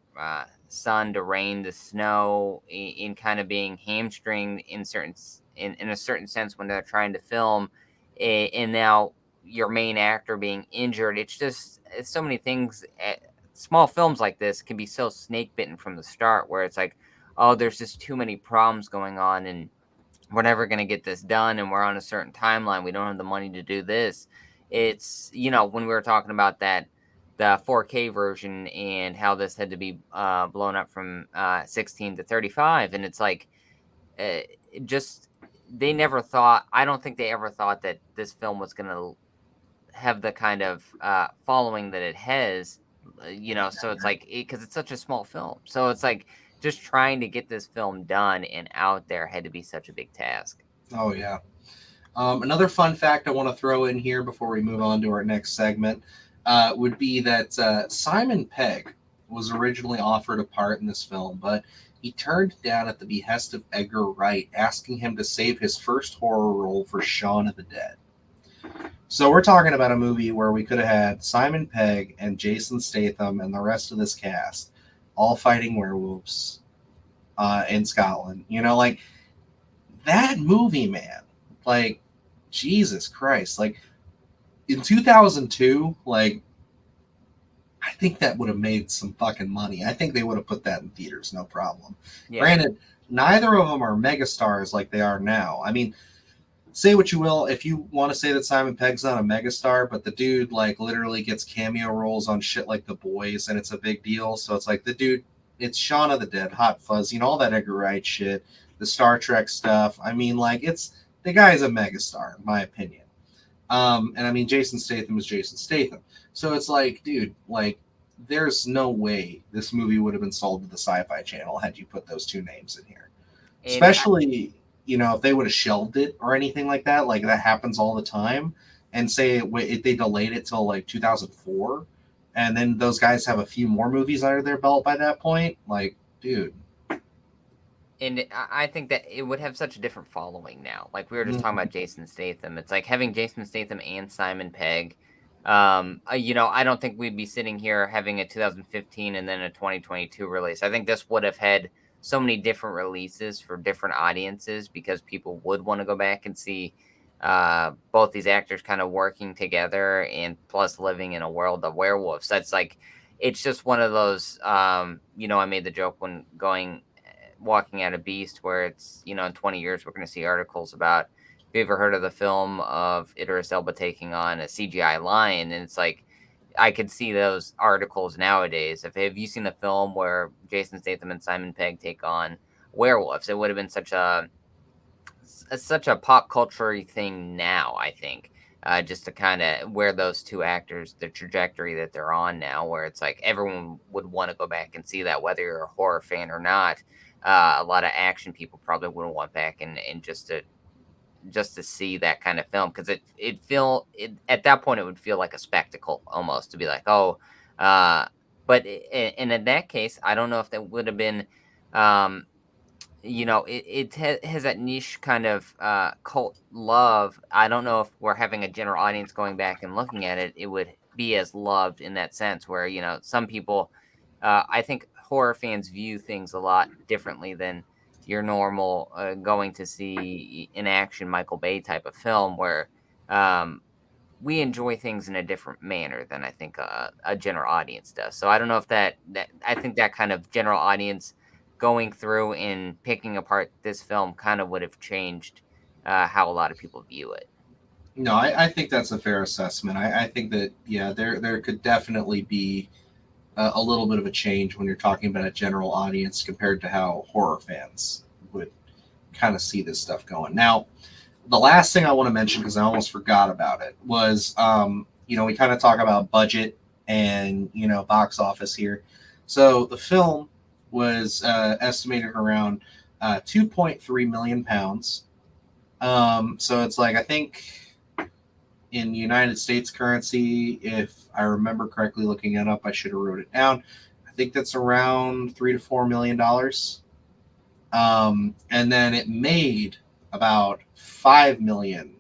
sun to rain to snow, in kind of being hamstringed in a certain sense when they're trying to film. And now your main actor being injured. It's so many things. Small films like this can be so snake bitten from the start, where it's like, oh, there's just too many problems going on, and we're never going to get this done, and we're on a certain timeline. We don't have the money to do this. It's, when we were talking about the 4K version and how this had to be blown up from 16 to 35, and it's like, they never thought, I don't think they ever thought that this film was going to have the kind of following that it has So it's like, because it's such a small film. So it's like just trying to get this film done and out there had to be such a big task. Oh, yeah. Another fun fact I want to throw in here before we move on to our next segment would be that Simon Pegg was originally offered a part in this film, but he turned it down at the behest of Edgar Wright, asking him to save his first horror role for Shaun of the Dead. So we're talking about a movie where we could have had Simon Pegg and Jason Statham and the rest of this cast all fighting werewolves in Scotland. Like that movie, man. Like, Jesus Christ. Like, in 2002, like, I think that would have made some fucking money. I think they would have put that in theaters, no problem. Yeah. Granted, neither of them are megastars like they are now. I mean, say what you will, if you want to say that Simon Pegg's not a megastar, but the dude, like, literally gets cameo roles on shit like The Boys, and it's a big deal. So it's like, the dude, it's Shaun of the Dead, Hot Fuzz, all that Edgar Wright shit, the Star Trek stuff. I mean, like, the guy's a megastar, in my opinion. And I mean, Jason Statham is Jason Statham. So it's like, dude, like, there's no way this movie would have been sold to the Sci-Fi Channel had you put those two names in here. Especially, if they would have shelved it or anything like that happens all the time, and say they delayed it till like 2004, and then those guys have a few more movies under their belt by that point, like, dude. And I think that it would have such a different following now. Like, we were just talking about Jason Statham. It's like having Jason Statham and Simon Pegg. I don't think we'd be sitting here having a 2015 and then a 2022 release. I think this would have had so many different releases for different audiences because people would want to go back and see both these actors kind of working together and plus living in a world of werewolves. That's like, it's just one of those, I made the joke when walking at a beast where it's, in 20 years, we're going to see articles about, have you ever heard of the film of Idris Elba taking on a CGI lion? And it's like, I could see those articles nowadays. Have you seen the film where Jason Statham and Simon Pegg take on werewolves? It would have been such a pop culture thing now, I think, just to kind of where those two actors, the trajectory that they're on now, where it's like everyone would want to go back and see that, whether you're a horror fan or not. A lot of action people probably wouldn't want back and just to see that kind of film, because at that point it would feel like a spectacle almost, to be like, but in that case, I don't know if that would have been, it has that niche kind of cult love. I don't know if we're having a general audience going back and looking at it, it would be as loved in that sense, where some people, I think horror fans view things a lot differently than your normal going to see in action Michael Bay type of film, where we enjoy things in a different manner than I think a general audience does. So I don't know if that I think that kind of general audience going through and picking apart this film kind of would have changed how a lot of people view it. No, I think that's a fair assessment. I think that, yeah, there could definitely be a little bit of a change when you're talking about a general audience compared to how horror fans would kind of see this stuff going. Now, the last thing I want to mention, because I almost forgot about it, was, we kind of talk about budget and, box office here. So the film was estimated around 2.3 million pounds. So it's like, I think in United States currency, if I remember correctly looking it up, I should have wrote it down. I think that's around $3 to $4 million. And then it made about 5 million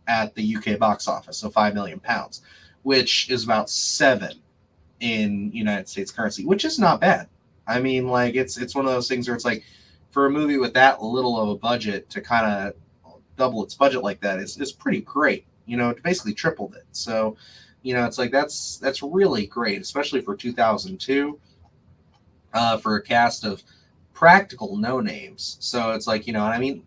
at the UK box office, so 5 million pounds, which is about 7 in United States currency, which is not bad. I mean, like, it's one of those things where it's like, for a movie with that little of a budget to kind of double its budget like that is pretty great. It basically tripled it. So, it's like that's really great, especially for 2002, for a cast of practical no names. So it's like, I mean,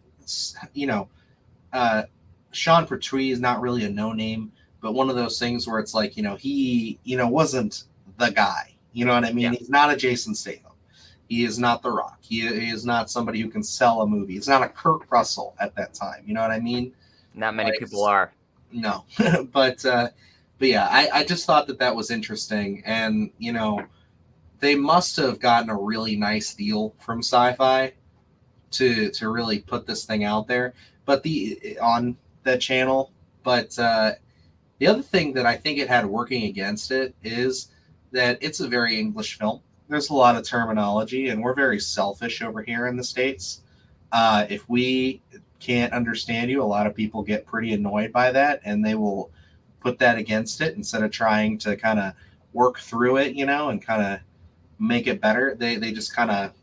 Sean Pertwee is not really a no name, but one of those things where it's like, he, wasn't the guy. You know what I mean? Yeah. He's not a Jason Statham. He is not The Rock. He is not somebody who can sell a movie. It's not a Kurt Russell at that time. You know what I mean? Not many people are. No, but But yeah, I just thought that was interesting, and they must have gotten a really nice deal from Sci-Fi to really put this thing out there, but on that channel. But the other thing that I think it had working against it is that it's a very English film. There's a lot of terminology, and we're very selfish over here in the States. If we can't understand you, a lot of people get pretty annoyed by that, and they will put that against it instead of trying to kind of work through it, and kind of make it better. They just kind of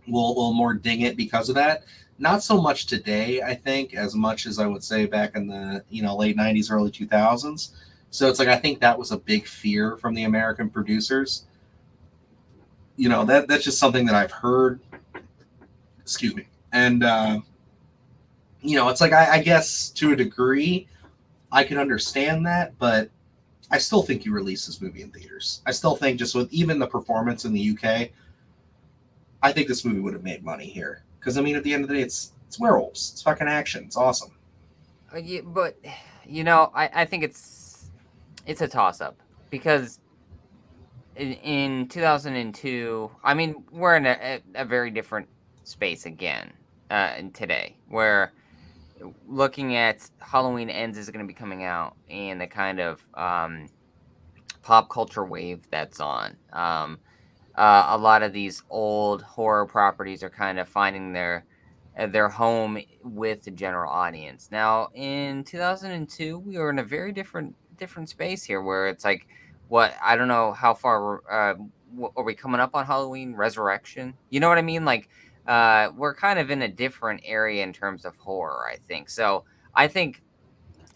will more ding it because of that. Not so much today, I think, as much as I would say back in the late 90s, early 2000s. So it's like I think that was a big fear from the American producers. That's just something that I've heard. Excuse me. And it's like I guess to a degree I can understand that, but I still think you release this movie in theaters. I still think just with even the performance in the UK, I think this movie would have made money here. Because, I mean, at the end of the day, it's werewolves. It's fucking action. It's awesome. Yeah, but, I think it's a toss-up. Because in 2002, I mean, we're in a very different space again today. Where looking at Halloween Ends is going to be coming out and the kind of pop culture wave that's on. A lot of these old horror properties are kind of finding their home with the general audience. Now, in 2002, we were in a very different space here, where it's like, I don't know how far are we coming up on Halloween Resurrection? You know what I mean? Like, we're kind of in a different area in terms of horror, I think. So I think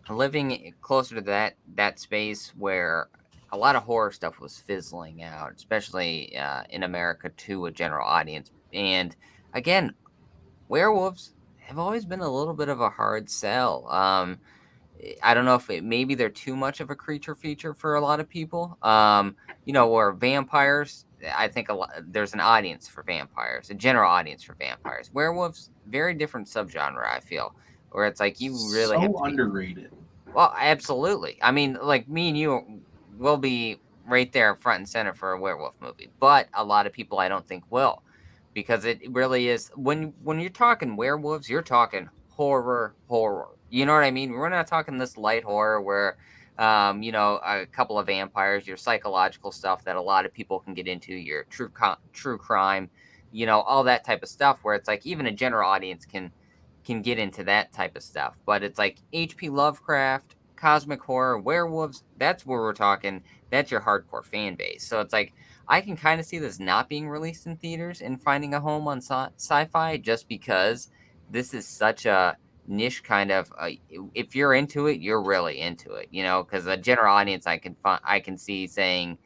living closer to that space where a lot of horror stuff was fizzling out, especially in America to a general audience. And again, werewolves have always been a little bit of a hard sell. I don't know if maybe they're too much of a creature feature for a lot of people. Where vampires, I think there's an audience for vampires, a general audience for vampires. Werewolves, very different subgenre, I feel, where it's like you really have to be underrated. Well, absolutely. I mean, like me and you will be right there front and center for a werewolf movie, but a lot of people I don't think will, because it really is when you're talking werewolves, you're talking horror. You know what I mean? We're not talking this light horror where, a couple of vampires, your psychological stuff that a lot of people can get into, your true crime, all that type of stuff where it's like even a general audience can get into that type of stuff. But it's like H.P. Lovecraft, cosmic horror, werewolves, that's where we're talking. That's your hardcore fan base. So it's like I can kind of see this not being released in theaters and finding a home on Sci-Fi, just because this is such a niche kind of if you're into it, you're really into it, because a general audience I can see saying,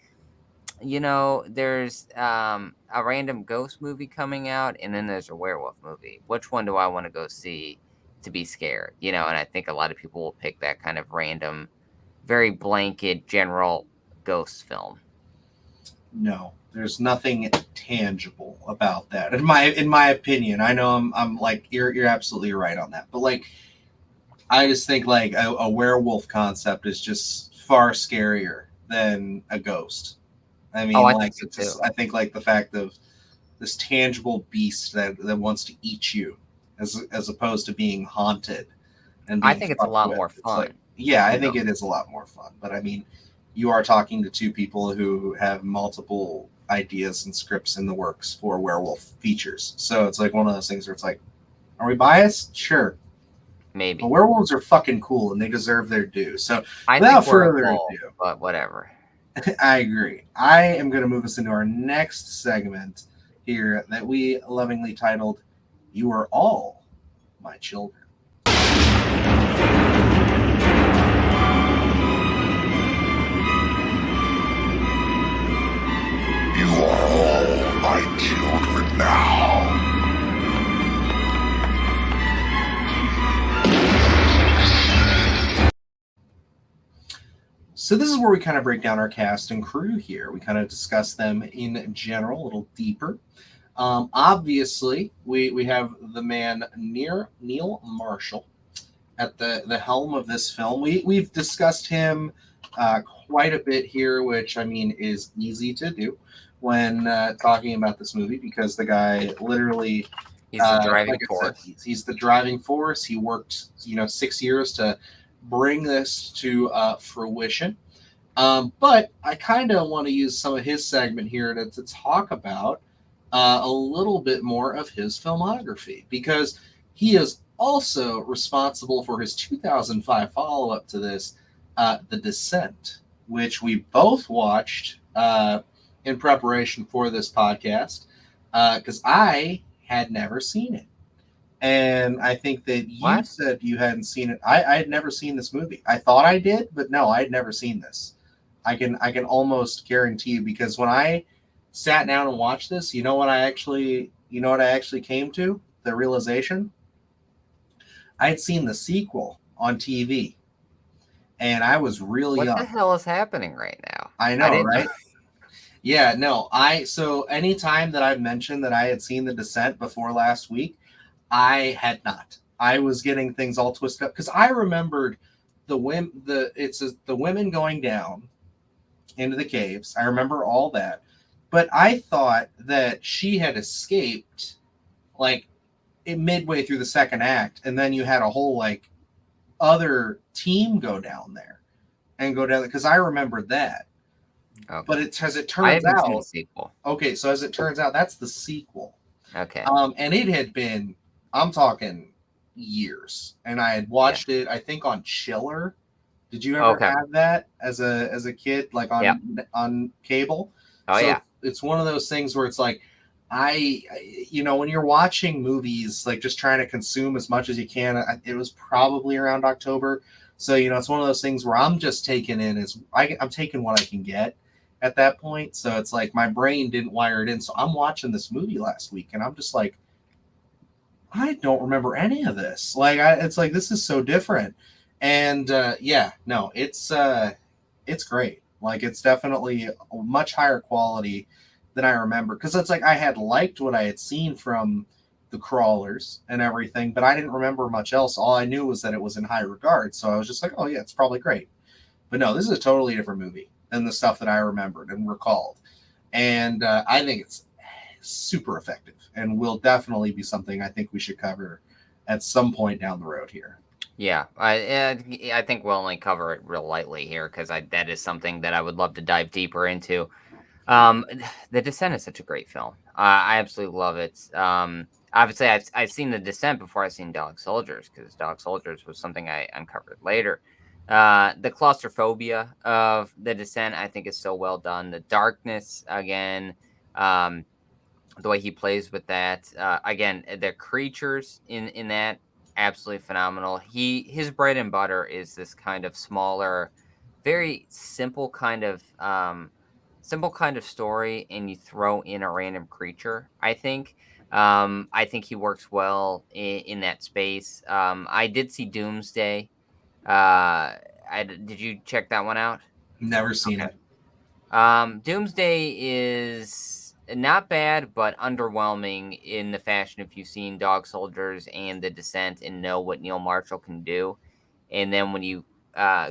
there's a random ghost movie coming out, and then there's a werewolf movie. Which one do I want to go see to be scared? And I think a lot of people will pick that kind of random, very blanket, general ghost film. No, there's nothing tangible about that. In my opinion, I know I'm like you're absolutely right on that. But like, I just think like a werewolf concept is just far scarier than a ghost. I mean, I think like the fact of this tangible beast that wants to eat you, as opposed to being haunted. And I think it's a lot more fun. Like, yeah, I think it is a lot more fun. But I mean, you are talking to two people who have multiple ideas and scripts in the works for werewolf features. So it's like one of those things where it's like, are we biased? Sure. Maybe. But werewolves are fucking cool and they deserve their due. So I without think we're further cool, ado, but whatever. I agree. I am going to move us into our next segment here that we lovingly titled, You Are All My Children. You are all my children now. So this is where we kind of break down our cast and crew here. We kind of discuss them in general, a little deeper. Obviously, we have the man Neil Marshall at the helm of this film. We've discussed him quite a bit here, which I mean is easy to do when talking about this movie because the guy literally, He's the driving like I said, force. he's the driving force. He worked 6 years to bring this to fruition. But I kind of want to use some of his segment here to talk about a little bit more of his filmography because he is also responsible for his 2005 follow-up to this, The Descent, which we both watched in preparation for this podcast because I had never seen it. And I think that you said you hadn't seen it. I had never seen this movie. I thought I did, but no, I had never seen this. I can almost guarantee you because when I sat down and watched this, you know what I actually came to? The realization. I had seen the sequel on TV. And I was really young. What the hell is happening right now? I know, right? Yeah, no. So anytime that I've mentioned that I had seen The Descent before last week, I had not. I was getting things all twisted up because I remembered the women going down into the caves. I remember all that. But I thought that she had escaped like midway through the second act, and then you had a whole like other team go down there because I remembered that. Okay. But it turns I haven't out seen the sequel. Okay, so as it turns out, that's the sequel. Okay. And it had been, I'm talking years, and I had watched it, I think, on Chiller. Did you ever have that as a kid, like on cable? Oh, so yeah. It's one of those things where it's like, when you're watching movies, like just trying to consume as much as you can, it was probably around October. So, it's one of those things where I'm just taking in I'm taking what I can get at that point. So it's like my brain didn't wire it in. So I'm watching this movie last week and I'm just like, I don't remember any of this. Like, it's like, this is so different. And it's great. Like, it's definitely a much higher quality than I remember. Because it's like I had liked what I had seen from the Crawlers and everything, but I didn't remember much else. All I knew was that it was in high regard. So I was just like, oh, yeah, it's probably great. But no, this is a totally different movie than the stuff that I remembered and recalled. And I think it's super effective and will definitely be something I think we should cover at some point down the road here. Yeah, I think we'll only cover it real lightly here because that is something that I would love to dive deeper into. The Descent is such a great film. I absolutely love it. Obviously, I've seen The Descent before I've seen Dog Soldiers because Dog Soldiers was something I uncovered later. The claustrophobia of The Descent, I think, is so well done. The darkness, again, the way he plays with that. Again, the creatures in that, absolutely phenomenal. His bread and butter is this kind of smaller, very simple kind of story, and you throw in a random creature. I think he works well in that space. I did see Doomsday. Did you check that one out? Never seen it. Doomsday is not bad, but underwhelming in the fashion if you've seen Dog Soldiers and The Descent and know what Neil Marshall can do. And then when you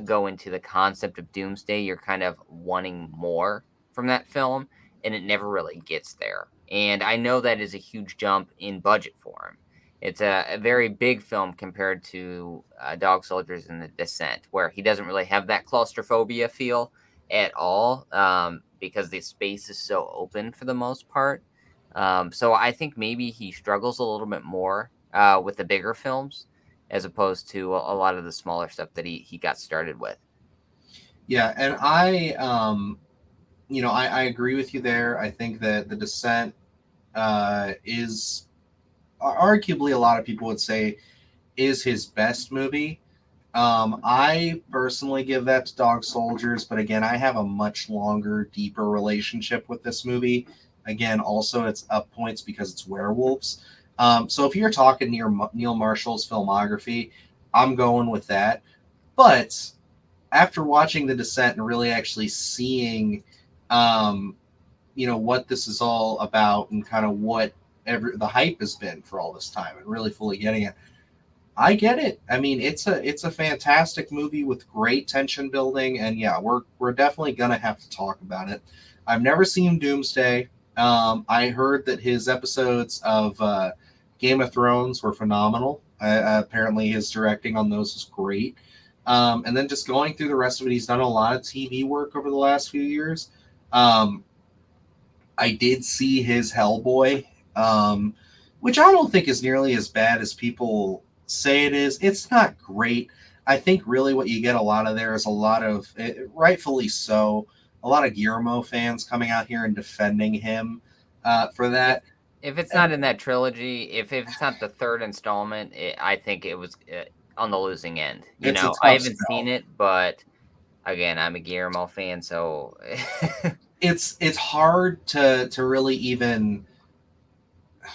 go into the concept of Doomsday, you're kind of wanting more from that film, and it never really gets there. And I know that is a huge jump in budget for him. It's a very big film compared to Dog Soldiers and The Descent, where he doesn't really have that claustrophobia feel at all, because the space is so open for the most part. So I think maybe he struggles a little bit more with the bigger films as opposed to a lot of the smaller stuff that he got started with. Yeah, and I agree with you there. I think that The Descent is arguably, a lot of people would say, is his best movie. I personally give that to Dog Soldiers, but again, I have a much longer, deeper relationship with this movie. Again, also it's up points because it's werewolves. So if you're talking Neil Marshall's filmography, I'm going with that. But after watching The Descent and really actually seeing, what this is all about and kind of what the hype has been for all this time and really fully getting it, I get it. I mean, it's a fantastic movie with great tension building, and yeah, we're definitely gonna have to talk about it. I've never seen Doomsday. I heard that his episodes of Game of Thrones were phenomenal. Apparently, his directing on those was great. And then just going through the rest of it, he's done a lot of TV work over the last few years. Um, I did see his Hellboy, which I don't think is nearly as bad as people say it is. It's not great. I think really what you get a lot of there is a lot of, rightfully so, a lot of Guillermo fans coming out here and defending him for that. If it's not in that trilogy, if it's not the third installment, I think it was on the losing end. It's a I tough haven't sell. seen it, but again, I'm a Guillermo fan, so It's hard to really even,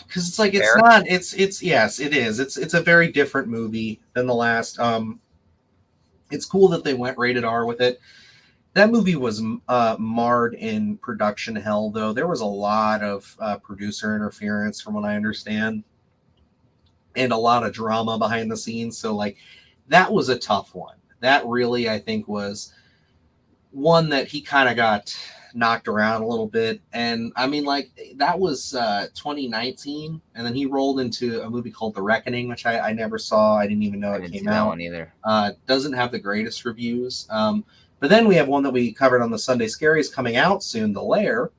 because it's like it's Fair. not it's yes, it is. It's a very different movie than the last. It's cool that they went rated R with it. That movie was marred in production hell, though. There was a lot of producer interference, from what I understand, and a lot of drama behind the scenes. So, like, that was a tough one. That really, I think, was one that he kind of got knocked around a little bit. And I mean, like, that was 2019, and then he rolled into a movie called The Reckoning, which I never saw. I didn't even know I it didn't came see that out. one either. Doesn't have the greatest reviews. But then we have one that we covered on the Sunday Scaries coming out soon, The Lair,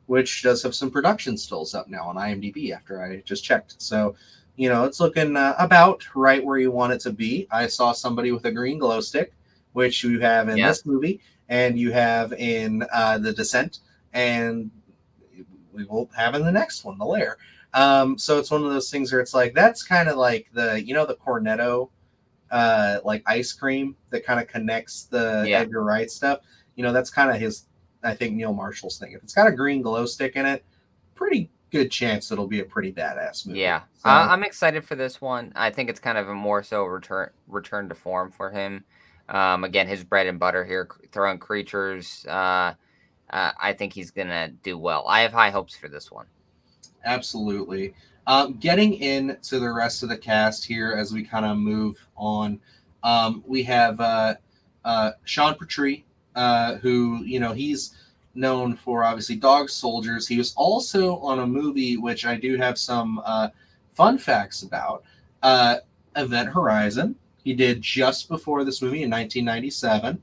which does have some production stills up now on IMDb after I just checked. So, it's looking about right where you want it to be. I saw somebody with a green glow stick, which you have in Yes. this movie, and you have in The Descent, and we will have in the next one, The Lair. So it's one of those things where it's like, that's kind of like the Cornetto like ice cream that kind of connects the Yeah. Edgar Wright stuff. That's kind of his, I think, Neil Marshall's thing. If it's got a green glow stick in it, pretty good chance it'll be a pretty badass movie. Yeah, So, I'm excited for this one. I think it's kind of a more so return to form for him. Again, his bread and butter here, throwing creatures. I think he's gonna do well. I have high hopes for this one. absolutely. Getting into the rest of the cast here as we kind of move on, we have Sean Petrie, who, he's known for obviously Dog Soldiers. He was also on a movie which I do have some fun facts about, Event Horizon. He did just before this movie in 1997,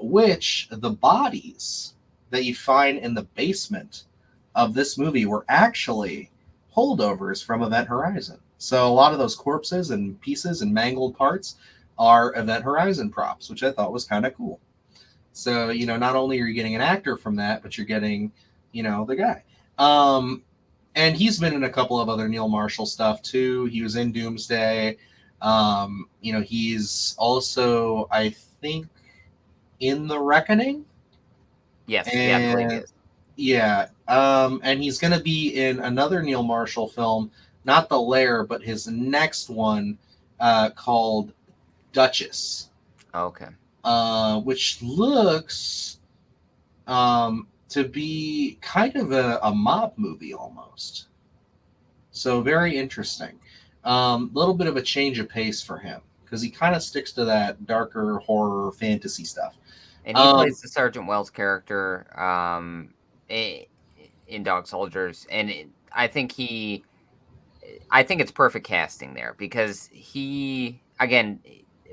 which the bodies that you find in the basement of this movie were actually holdovers from Event Horizon. So a lot of those corpses and pieces and mangled parts are Event Horizon props, which I thought was kind of cool. So, not only are you getting an actor from that, but you're getting, the guy. And he's been in a couple of other Neil Marshall stuff too. He was in Doomsday. He's also, I think, in The Reckoning. Yes, yeah, I believe he is. Yeah, and he's going to be in another Neil Marshall film, not The Lair, but his next one, called Duchess, Okay. which looks to be kind of a mob movie almost. So very interesting. Little bit of a change of pace for him because he kind of sticks to that darker horror fantasy stuff. And he plays the Sergeant Wells character in Dog Soldiers, and I think it's perfect casting there because he, again,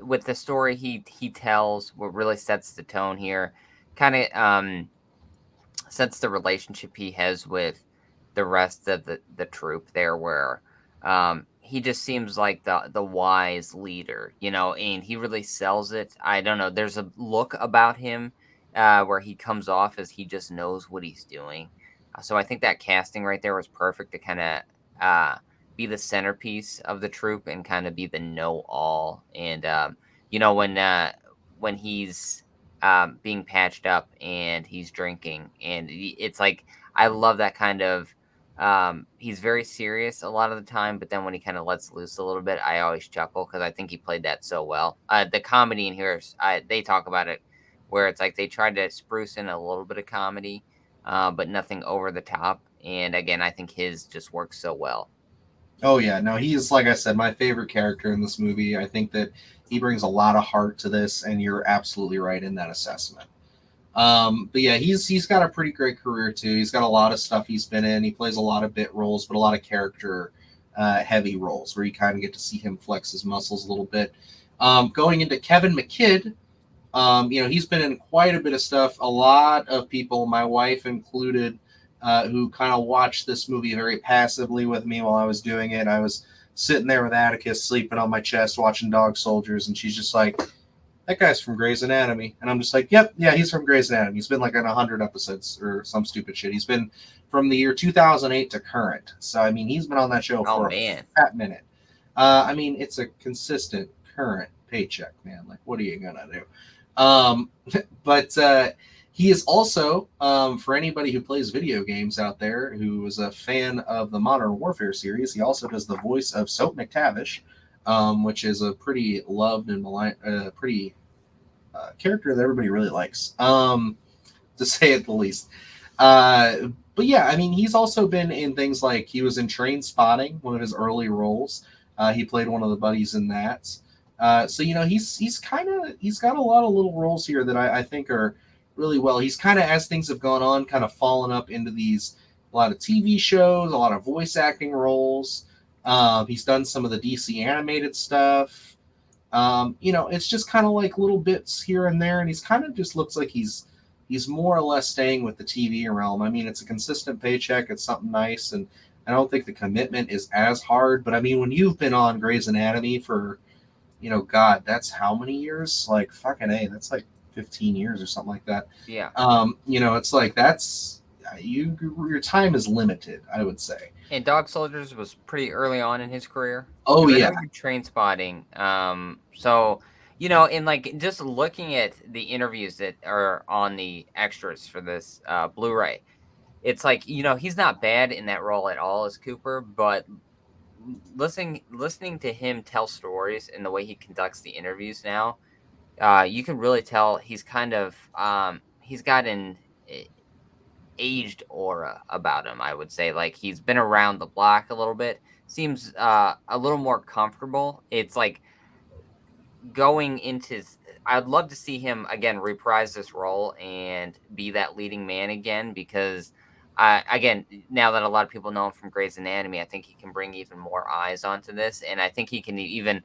with the story he tells, what really sets the tone here, kind of sets the relationship he has with the rest of the troop there, where he just seems like the wise leader, and he really sells it. I don't know. There's a look about him where he comes off as he just knows what he's doing. So I think that casting right there was perfect to kind of be the centerpiece of the troop and kind of be the know-all. And when he's being patched up and he's drinking, and it's like I love that kind of. He's very serious a lot of the time, but then when he kind of lets loose a little bit, I always chuckle because I think he played that so well. The comedy in here, they talk about it where it's like they tried to spruce in a little bit of comedy, but nothing over the top. And again, I think his just works so well. Oh yeah, no, he's like I said, my favorite character in this movie. I think that he brings a lot of heart to this, and you're absolutely right in that assessment. But yeah, he's got a pretty great career too. He's got a lot of stuff he's been in. He plays a lot of bit roles, but a lot of character heavy roles where you kind of get to see him flex his muscles a little bit. Going into Kevin McKidd, he's been in quite a bit of stuff. A lot of people, my wife included, who kind of watched this movie very passively with me while I was doing it. I was sitting there with Atticus sleeping on my chest watching Dog Soldiers, and she's just like, that guy's from Grey's Anatomy. And I'm just like, yep, yeah, he's from Grey's Anatomy. He's been like on 100 episodes or some stupid shit. He's been from the year 2008 to current. So, I mean, he's been on that show for a fat minute. I mean, it's a consistent current paycheck, man. Like, what are you going to do? But he is also, for anybody who plays video games out there, who is a fan of the Modern Warfare series, he also does the voice of Soap McTavish, which is a pretty loved and pretty character that everybody really likes, to say it the least. But yeah, I mean, he's also been in things like he was in Train Spotting, one of his early roles. He played one of the buddies in that. So he's got a lot of little roles here that I think are really well. He's kind of, as things have gone on, kind of fallen up into a lot of TV shows, a lot of voice acting roles. He's done some of the DC animated stuff. It's just kind of like little bits here and there, and he's kind of just looks like he's more or less staying with the TV realm. I mean, it's a consistent paycheck. It's something nice, and I don't think the commitment is as hard. But I mean, when you've been on Grey's Anatomy for, God, that's how many years? Like fucking A, that's like 15 years or something like that. Yeah. It's like that's your time is limited, I would say. And Dog Soldiers was pretty early on in his career. Oh yeah. Train Spotting. So in like just looking at the interviews that are on the extras for this Blu-ray, it's like he's not bad in that role at all as Cooper, but listening to him tell stories and the way he conducts the interviews now, you can really tell he's kind of he's got an aged aura about him. I would say like he's been around the block a little bit. Seems a little more comfortable. It's like going into. I'd love to see him again reprise this role and be that leading man again because. Again, now that a lot of people know him from Grey's Anatomy, I think he can bring even more eyes onto this, and I think he can even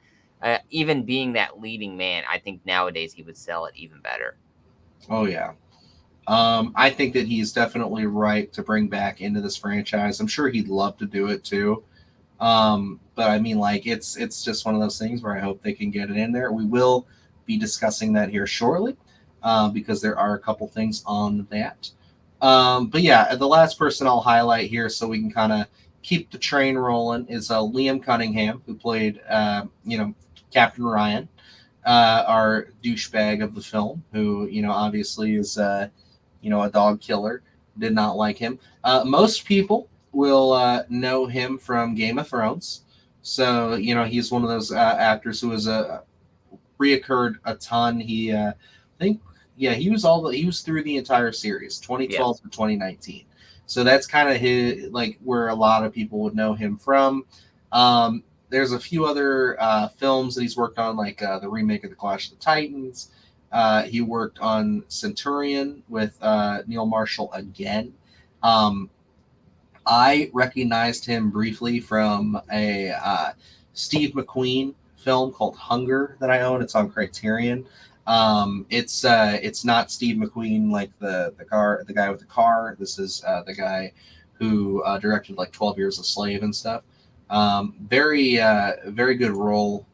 being that leading man. I think nowadays he would sell it even better. Oh yeah, I think that he's definitely right to bring back into this franchise. I'm sure he'd love to do it too, but I mean, like it's just one of those things where I hope they can get it in there. We will be discussing that here shortly because there are a couple things on that. But yeah, the last person I'll highlight here so we can kind of keep the train rolling is Liam Cunningham, who played, Captain Ryan, our douchebag of the film, who, obviously is, a dog killer. Did not like him. Most people will know him from Game of Thrones. So, he's one of those actors who has reoccurred a ton. He, I think, yeah, he was through the entire series, 2012 to 2019. So that's kind of his where a lot of people would know him from. There's a few other films that he's worked on, like the remake of the Clash of the Titans. He worked on Centurion with Neil Marshall again. I recognized him briefly from a Steve McQueen film called Hunger that I own. It's on Criterion. It's not Steve McQueen like the guy with the car. This is the guy who directed like 12 Years a Slave and stuff. Very good role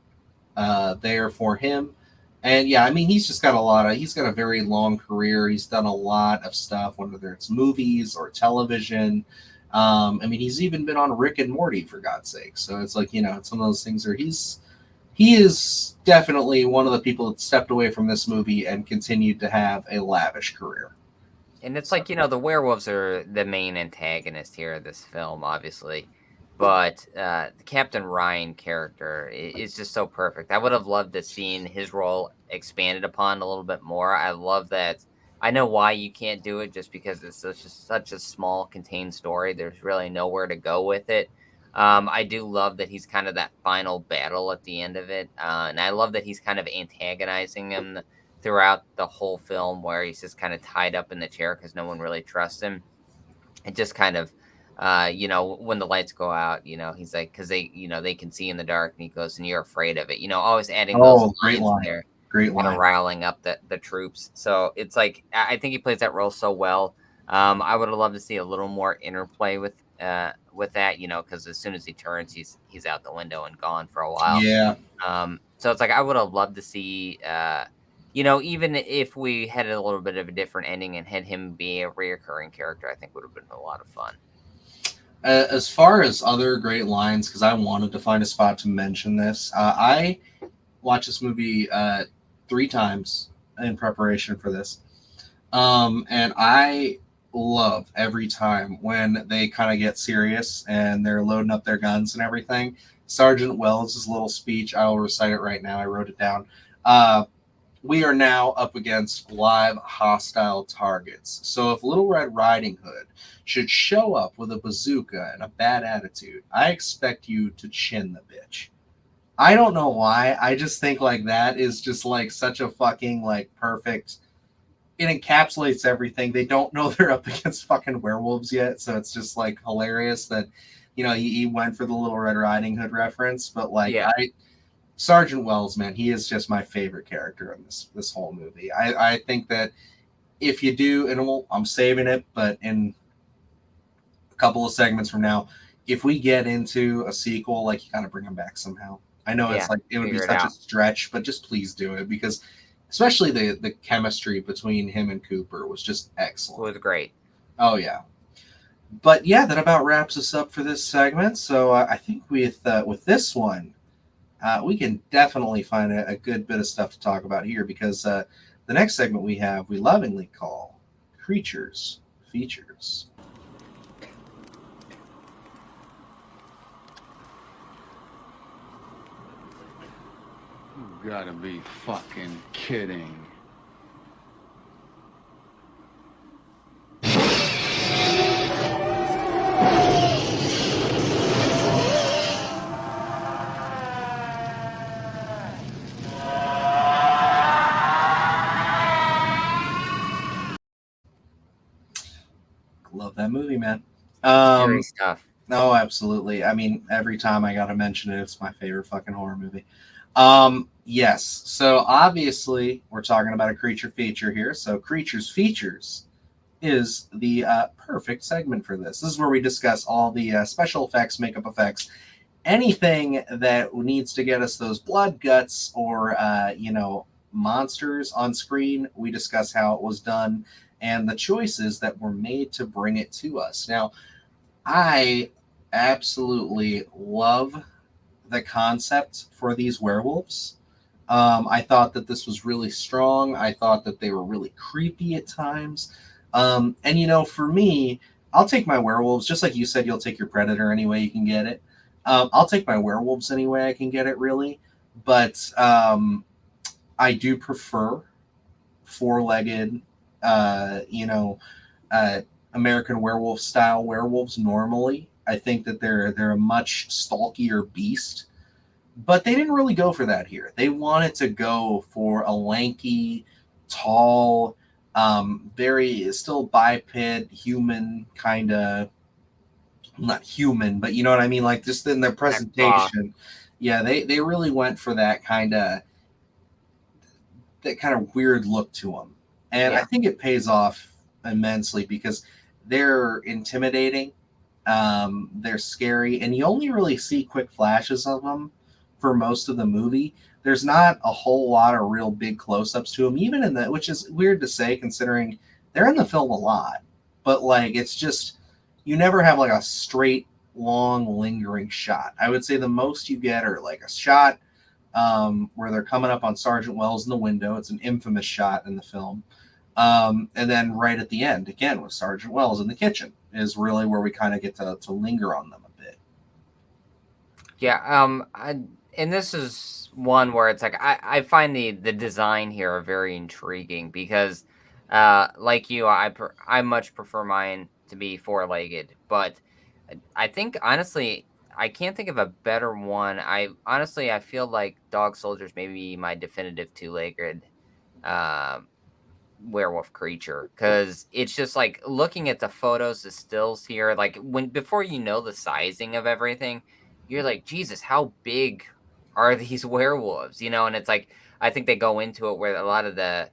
there for him. And yeah, I mean, he's got a very long career. He's done a lot of stuff, whether it's movies or television. I mean, he's even been on Rick and Morty, for God's sake. So it's like, it's one of those things where he is definitely one of the people that stepped away from this movie and continued to have a lavish career. And it's like, the werewolves are the main antagonist here of this film, obviously. But the Captain Ryan character is just so perfect. I would have loved to seen his role expanded upon a little bit more. I love that. I know why you can't do it, just because it's such a small, contained story. There's really nowhere to go with it. I do love that he's kind of that final battle at the end of it, and I love that he's kind of antagonizing him throughout the whole film, where he's just kind of tied up in the chair because no one really trusts him. It just kind of, when the lights go out, he's like, because they can see in the dark, and he goes, and you're afraid of it. Always adding those Oh, great lines in line. there, Great kind of line. riling up the troops. So it's like I think he plays that role so well. I would have loved to see a little more interplay with that, because as soon as he turns, he's out the window and gone for a while. Yeah. So it's like I would have loved to see, even if we had a little bit of a different ending and had him be a reoccurring character, I think would have been a lot of fun. As far as other great lines, because I wanted to find a spot to mention this, I watched this movie 3 times in preparation for this. And I love every time when they kind of get serious and they're loading up their guns and everything. Sergeant Wells' little speech, I will recite it right now. I wrote it down. We are now up against live hostile targets. So if Little Red Riding Hood should show up with a bazooka and a bad attitude, I expect you to chin the bitch. I don't know why. I just think like that is just like such a fucking like perfect. It encapsulates everything. They don't know they're up against fucking werewolves yet, so it's just like hilarious that he went for the Little Red Riding Hood reference. But like Yeah. Sergeant Wells, man, he is just my favorite character in this whole movie. I think that if you do, and I'm saving it, but in a couple of segments from now, if we get into a sequel, like you gotta bring him back somehow. I know it's like it would be figure it such a out. stretch, but just please do it because especially the chemistry between him and Cooper was just It excellent. was great. Oh yeah. But yeah, that about wraps us up for this segment. So I think with this one, we can definitely find a good bit of stuff to talk about here because the next segment we have we lovingly call Creatures Features. You gotta be fucking kidding. Love that movie, man. Scary stuff. No, absolutely. I mean, every time I gotta mention it, it's my favorite fucking horror movie. Yes. So obviously, we're talking about a creature feature here. So Creatures Features is the perfect segment for this. This is where we discuss all the special effects, makeup effects, anything that needs to get us those blood, guts, or monsters on screen. We discuss how it was done and the choices that were made to bring it to us. Now, I absolutely love the concept for these werewolves. I thought that this was really strong. I thought that they were really creepy at times. And for me, I'll take my werewolves, just like you said, you'll take your predator any way you can get it. I'll take my werewolves any way I can get it, really. But I do prefer four-legged, American Werewolf style werewolves normally. I think that they're a much stalkier beast, but they didn't really go for that here. They wanted to go for a lanky, tall, very still biped, human kind of, not human, but you know what I mean, like just in their presentation. Yeah, they really went for that kind of weird look to them, and I think it pays off immensely because they're intimidating, they're scary, and you only really see quick flashes of them for most of the movie. There's not a whole lot of real big close-ups to them, even in the, which is weird to say considering they're in the film a lot, but like it's just you never have like a straight long lingering shot. I would say the most you get are like a shot where they're coming up on Sergeant Wells in the window. It's an infamous shot in the film. And then right at the end, again, with Sergeant Wells in the kitchen, is really where we kind of get to linger on them a bit. Yeah, and this is one where it's like I find the design here very intriguing because, like you, I much prefer mine to be four-legged, but I think honestly I can't think of a better one. I feel like Dog Soldiers may be my definitive two-legged um, werewolf creature because it's just like looking at the photos, the stills here. Like when before you know the sizing of everything, you're like, Jesus, how big are these werewolves? And it's like I think they go into it where a lot of the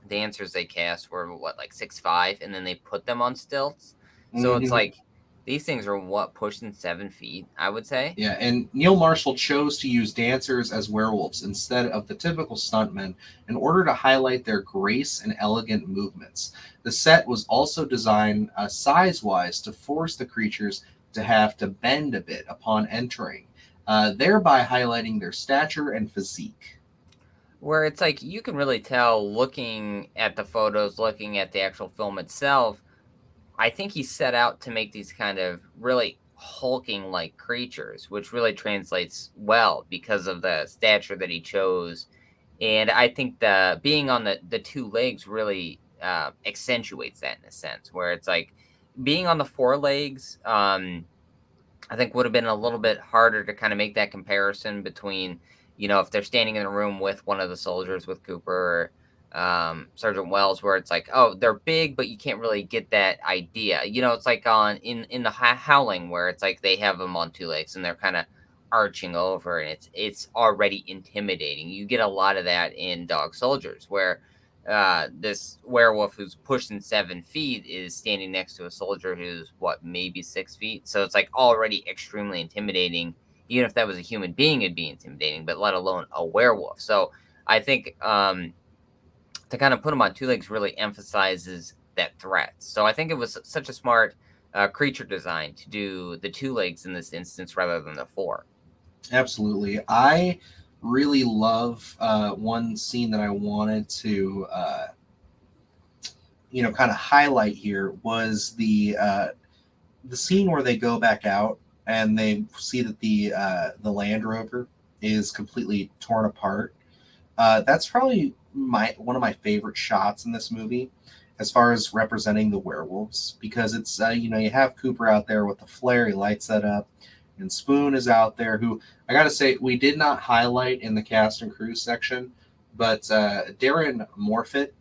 dancers they cast were what, like 6'5", and then they put them on stilts. So it's Mhm. like these things are what, pushing 7 feet, I would say. Yeah, and Neil Marshall chose to use dancers as werewolves instead of the typical stuntmen in order to highlight their grace and elegant movements. The set was also designed size wise to force the creatures to have to bend a bit upon entering, thereby highlighting their stature and physique. Where it's like you can really tell looking at the photos, looking at the actual film itself. I think he set out to make these kind of really hulking like creatures, which really translates well because of the stature that he chose. And I think the being on the two legs really accentuates that in a sense, where it's like being on the four legs. I think would have been a little bit harder to kind of make that comparison between, if they're standing in a room with one of the soldiers, with Cooper or Sergeant Wells, where it's like, oh, they're big, but you can't really get that idea. It's like on in the Howling, where it's like they have them on two legs and they're kind of arching over, and it's already intimidating. You get a lot of that in Dog Soldiers, where this werewolf who's pushing 7 feet is standing next to a soldier who's what, maybe 6 feet. So it's like already extremely intimidating. Even if that was a human being, it'd be intimidating, but let alone a werewolf. So I think to kind of put him on two legs really emphasizes that threat. So I think it was such a smart creature design to do the two legs in this instance rather than the four. Absolutely. I really love one scene that I wanted to, kind of highlight here was the scene where they go back out and they see that the Land Rover is completely torn apart. That's probably one of my favorite shots in this movie, as far as representing the werewolves, because it's you have Cooper out there with the flare, he lights that up, and Spoon is out there, who I gotta say we did not highlight in the cast and crew section, but Darren Morfitt,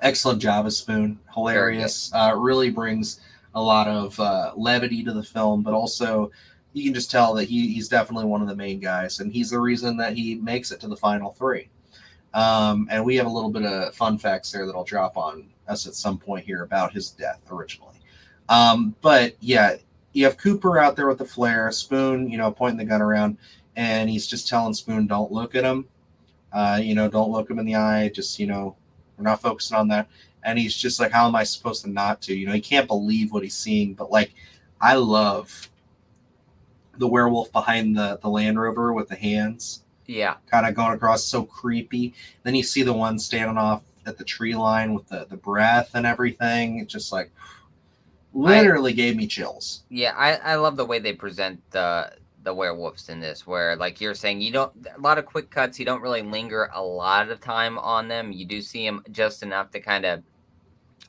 excellent job as Spoon, hilarious, really brings a lot of levity to the film, but also you can just tell that he's definitely one of the main guys, and he's the reason that he makes it to the final three. And we have a little bit of fun facts there that I'll drop on us at some point here about his death originally. But yeah, you have Cooper out there with the flare, Spoon, pointing the gun around, and he's just telling Spoon, don't look at him. Don't look him in the eye. Just, we're not focusing on that. And he's just like, how am I supposed to not to? He can't believe what he's seeing. But like, I love the werewolf behind the Land Rover with the hands. Yeah. Kind of going across, so creepy. Then you see the one standing off at the tree line with the breath and everything. It just like literally gave me chills. Yeah, I love the way they present the werewolves in this, where like you're saying, you don't, a lot of quick cuts, you don't really linger a lot of time on them. You do see them just enough to kind of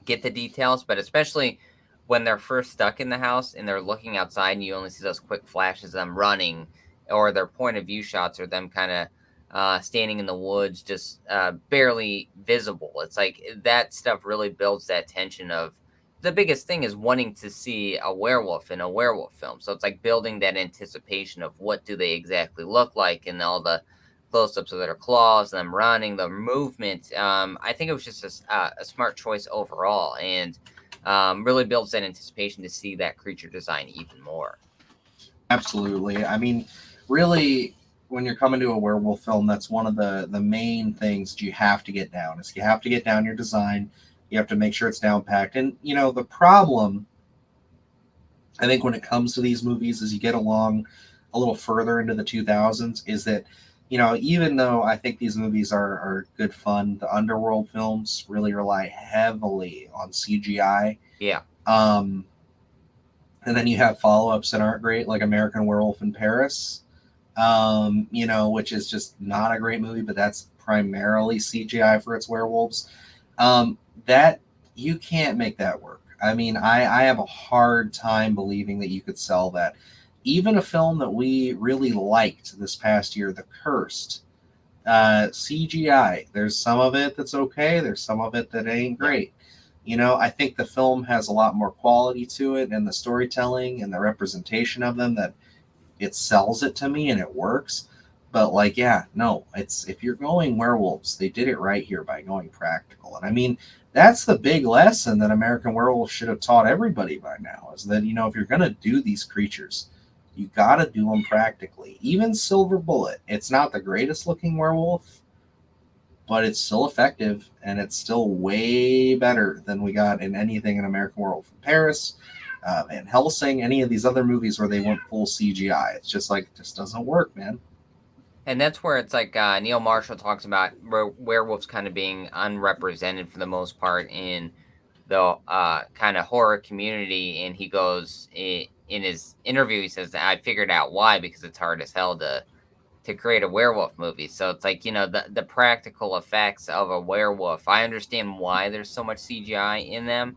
get the details, but especially when they're first stuck in the house and they're looking outside and you only see those quick flashes of them running, or their point of view shots, or them kind of standing in the woods, just barely visible. It's like that stuff really builds that tension of, the biggest thing is wanting to see a werewolf in a werewolf film. So it's like building that anticipation of what do they exactly look like, and all the close-ups of their claws, them running, the movement. I think it was just a smart choice overall, and really builds that anticipation to see that creature design even more. Absolutely. I mean, really, when you're coming to a werewolf film, that's one of the main things that you have to get down. Is you have to get down your design. You have to make sure it's down packed. And the problem, I think, when it comes to these movies, as you get along a little further into the 2000s, is that even though I think these movies are good fun, the underworld films really rely heavily on CGI. Yeah. And then you have follow-ups that aren't great, like American Werewolf in Paris, which is just not a great movie, but that's primarily CGI for its werewolves. That you can't make that work. I mean, I have a hard time believing that you could sell that. Even a film that we really liked this past year, The Cursed, CGI. There's some of it that's okay. There's some of it that ain't great. You know, I think the film has a lot more quality to it, and the storytelling and the representation of them, that it sells it to me and it works. But like, yeah, no, it's, if you're going werewolves, they did it right here by going practical. And I mean, that's the big lesson that American Werewolf should have taught everybody by now, is that, you know, if you're going to do these creatures, you got to do them practically. Even Silver Bullet, it's not the greatest looking werewolf, but it's still effective, and it's still way better than we got in anything in American Werewolf in Paris, and Hellsing, any of these other movies where they went full CGI. It's just like, it just doesn't work, man. And that's where it's like Neil Marshall talks about werewolves kind of being unrepresented for the most part in the kind of horror community. And he goes in his interview, he says that I figured out why, because it's hard as hell to create a werewolf movie. So it's like, you know, the practical effects of a werewolf. I understand why there's so much CGI in them,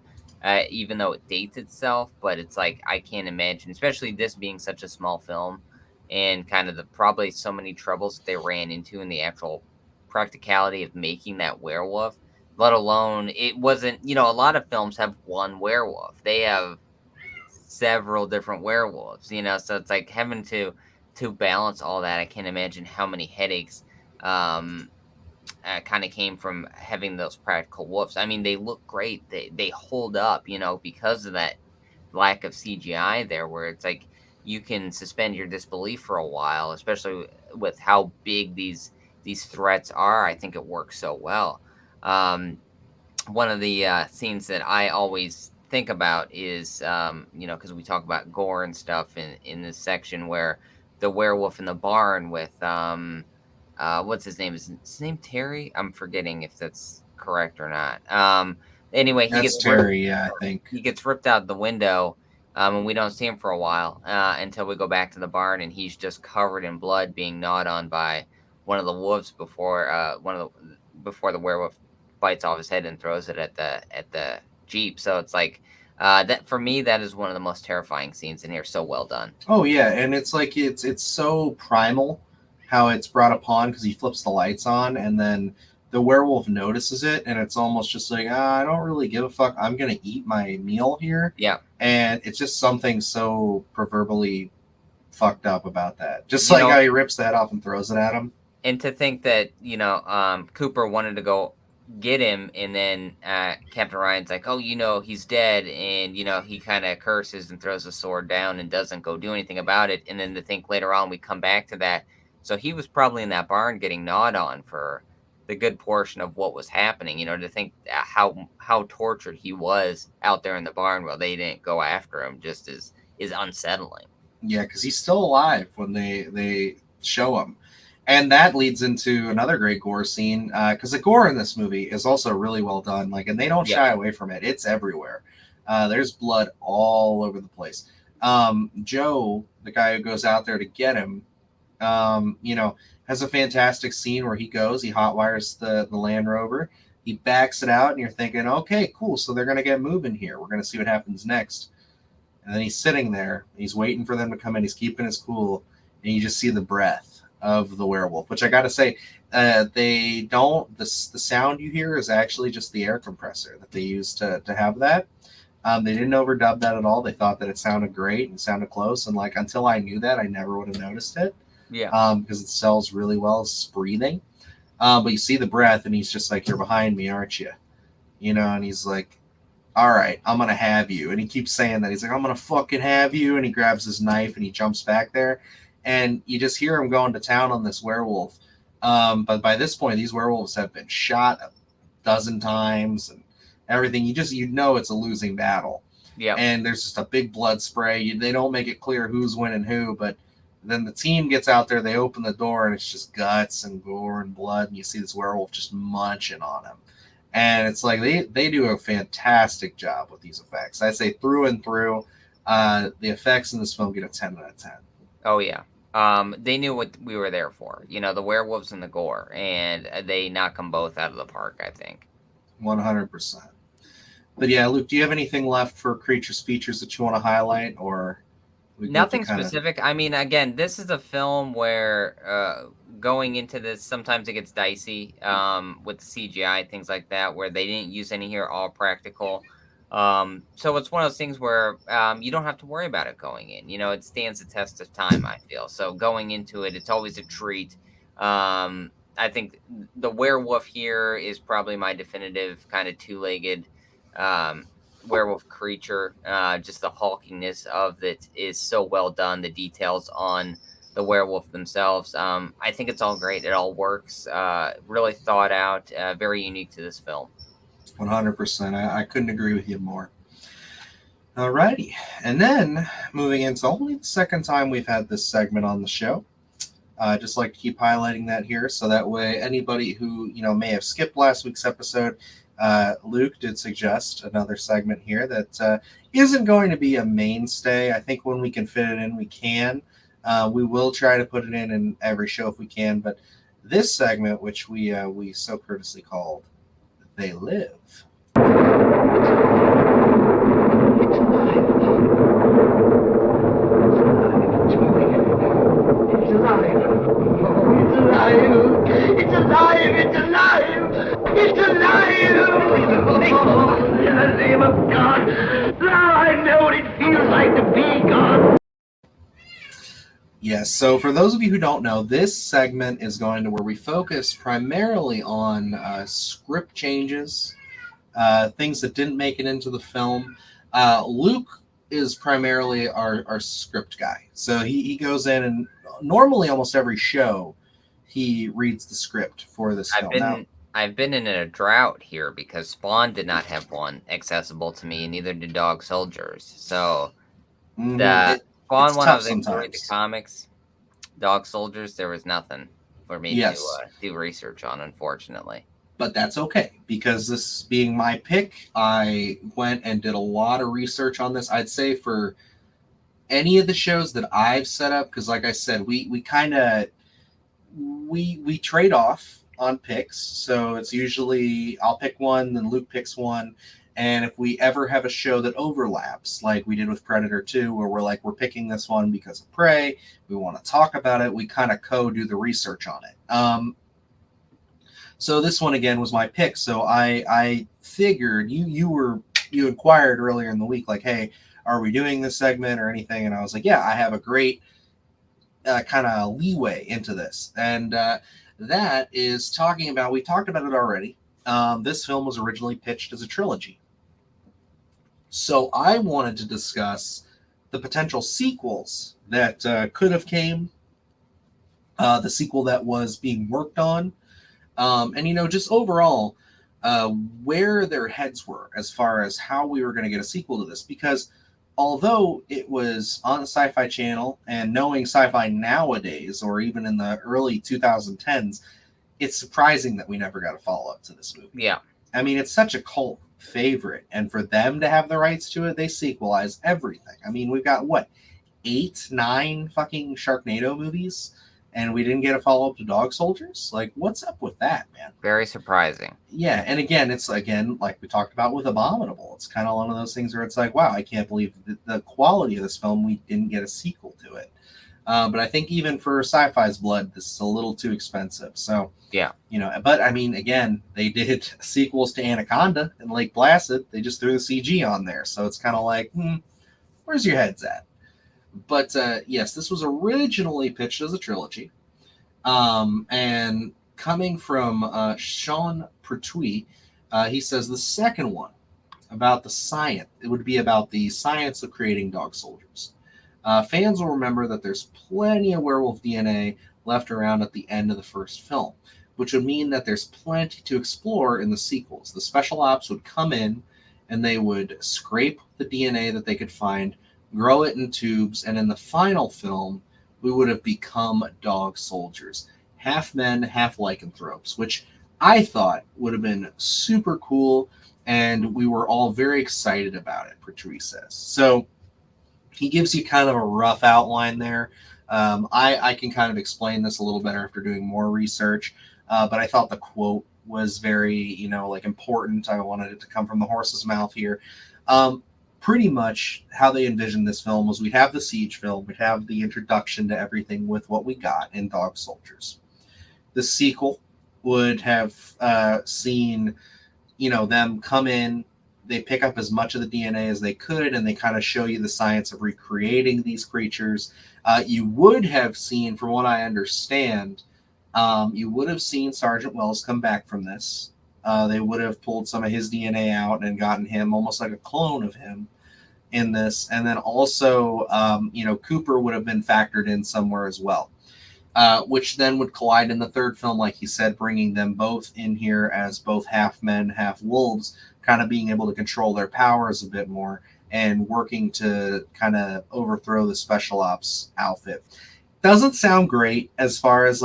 even though it dates itself. But it's like, I can't imagine, especially this being such a small film, and kind of the probably so many troubles that they ran into in the actual practicality of making that werewolf, let alone it wasn't, you know, a lot of films have one werewolf. They have several different werewolves, you know, so it's like having to balance all that. I can't imagine how many headaches kind of came from having those practical wolves. I mean, they look great. They hold up, you know, because of that lack of CGI there, where it's like you can suspend your disbelief for a while, especially with how big these threats are. I think it works so well. One of the scenes that I always think about is, you know, because we talk about gore and stuff in this section, where the werewolf in the barn with what's his name? Is his name Terry? I'm forgetting if that's correct or not. Anyway, That's Terry, yeah, I think. he gets ripped out the window, and we don't see him for a while until we go back to the barn, and he's just covered in blood, being gnawed on by one of the wolves before the werewolf bites off his head and throws it at the Jeep. So it's like that for me, that is one of the most terrifying scenes in here. So well done. Oh yeah, and it's like it's so primal how it's brought upon, because he flips the lights on and then the werewolf notices it, and it's almost just like, I don't really give a fuck. I'm gonna eat my meal here. Yeah. And it's just something so proverbially fucked up about that. Just like how he rips that off and throws it at him. And to think that, you know, Cooper wanted to go get him, and then Captain Ryan's like, oh, you know, he's dead, and, you know, he kind of curses and throws the sword down and doesn't go do anything about it. And then to think later on we come back to that. So he was probably in that barn getting gnawed on for the good portion of what was happening, you know, to think how tortured he was out there in the barn while they didn't go after him just is unsettling. Yeah, because he's still alive when they show him. And that leads into another great gore scene, because the gore in this movie is also really well done. Like, and they don't shy away from it. It's everywhere. There's blood all over the place. Joe, the guy who goes out there to get him, you know, has a fantastic scene where he hotwires the Land Rover. He backs it out, and you're thinking, okay, cool. So they're going to get moving here. We're going to see what happens next. And then he's sitting there. He's waiting for them to come in. He's keeping his cool. And you just see the breath of the werewolf, which I got to say, they don't, the sound you hear is actually just the air compressor that they used to have that. They didn't overdub that at all. They thought that it sounded great and sounded close. And like, until I knew that, I never would have noticed it. Yeah. Because it sells really well as breathing. But you see the breath, and he's just like, you're behind me, aren't you? You know, and he's like, all right, I'm going to have you. And he keeps saying that. He's like, I'm going to fucking have you. And he grabs his knife and he jumps back there. And you just hear him going to town on this werewolf. But by this point, these werewolves have been shot a dozen times and everything. You know it's a losing battle. Yeah. And there's just a big blood spray. They don't make it clear who's winning who, but then the team gets out there, they open the door, and it's just guts and gore and blood, and you see this werewolf just munching on him. And it's like they do a fantastic job with these effects. I say through and through, the effects in this film get a 10 out of 10. Oh, yeah. They knew what we were there for, you know, the werewolves and the gore, and they knock them both out of the park, I think. 100%. But yeah, Luke, do you have anything left for creatures features that you want to highlight, or Nothing specific. I mean, again, this is a film where going into this, sometimes it gets dicey with the CGI, things like that, where they didn't use any here, all practical. So it's one of those things where you don't have to worry about it going in. You know, it stands the test of time, I feel. So going into it, it's always a treat. I think the werewolf here is probably my definitive kind of two-legged werewolf creature. Just the hulkiness of it is so well done. The details on the werewolf themselves. I think it's all great. It all works. Really thought out. Very unique to this film. 100%. I couldn't agree with you more. Alrighty. And then moving into only the second time we've had this segment on the show. Just like to keep highlighting that here, so that way anybody who may have skipped last week's episode, Luke did suggest another segment here that isn't going to be a mainstay. I think when we can fit it in, we can. We will try to put it in every show if we can. But this segment, which we so courteously called "They Live." It's alive! It's alive! It's alive! In the name of God! Now I know what it feels like to be God! Yes, so for those of you who don't know, this segment is going to where we focus primarily on script changes, things that didn't make it into the film. Luke is primarily our script guy. So he goes in and normally almost every show he reads the script for this film. I've been in a drought here because Spawn did not have one accessible to me, and neither did Dog Soldiers. So the Spawn one, I was able to read the comics. Dog Soldiers, there was nothing for me to do research on, unfortunately. But that's okay, because this being my pick, I went and did a lot of research on this. I'd say for any of the shows that I've set up, because like I said, we kind of we trade off on picks. So it's usually I'll pick one, then Luke picks one. And if we ever have a show that overlaps, like we did with Predator 2, where we're picking this one because of Prey, we want to talk about it, we kind of do the research on it. So this one again was my pick. So I figured you inquired earlier in the week, like, hey, are we doing this segment or anything? And I was like, yeah, I have a great kind of leeway into this. And that is talking about, we talked about it already. This film was originally pitched as a trilogy. So I wanted to discuss the potential sequels that could have came, the sequel that was being worked on, and just overall where their heads were as far as how we were going to get a sequel to this. Because although it was on the Sci-Fi Channel, and knowing sci-fi nowadays, or even in the early 2010s, it's surprising that we never got a follow-up to this movie. Yeah. I mean, it's such a cult favorite, and for them to have the rights to it, they sequelize everything. I mean, we've got, 8, 9 fucking Sharknado movies, and we didn't get a follow-up to Dog Soldiers? Like, what's up with that, man? Very surprising. Yeah, and again, it's, like we talked about with Abominable, it's kind of one of those things where it's like, wow, I can't believe the quality of this film, we didn't get a sequel to it. But I think even for Sci-Fi's blood, this is a little too expensive. So, yeah. But I mean, again, they did sequels to Anaconda and Lake Placid. They just threw the CG on there. So it's kind of like, where's your heads at? But yes, this was originally pitched as a trilogy. And coming from Sean Pertwee, he says the second one about the science, it would be about the science of creating dog soldiers. Fans will remember that there's plenty of werewolf DNA left around at the end of the first film, which would mean that there's plenty to explore in the sequels. The special ops would come in and they would scrape the DNA that they could find, grow it in tubes, and in the final film, we would have become dog soldiers. Half men, half lycanthropes, which I thought would have been super cool, and we were all very excited about it, Pertwee says. So he gives you kind of a rough outline there. I can kind of explain this a little better after doing more research, but I thought the quote was very, like important. I wanted it to come from the horse's mouth here. Pretty much how they envisioned this film was we'd have the siege film, we'd have the introduction to everything with what we got in Dog Soldiers. The sequel would have seen, them come in, they pick up as much of the DNA as they could, and they kind of show you the science of recreating these creatures. You would have seen, from what I understand, you would have seen Sergeant Wells come back from this. They would have pulled some of his DNA out and gotten him almost like a clone of him in this. And then also, Cooper would have been factored in somewhere as well, which then would collide in the third film, like he said, bringing them both in here as both half men, half wolves, kind of being able to control their powers a bit more and working to kind of overthrow the special ops outfit. Doesn't sound great as far as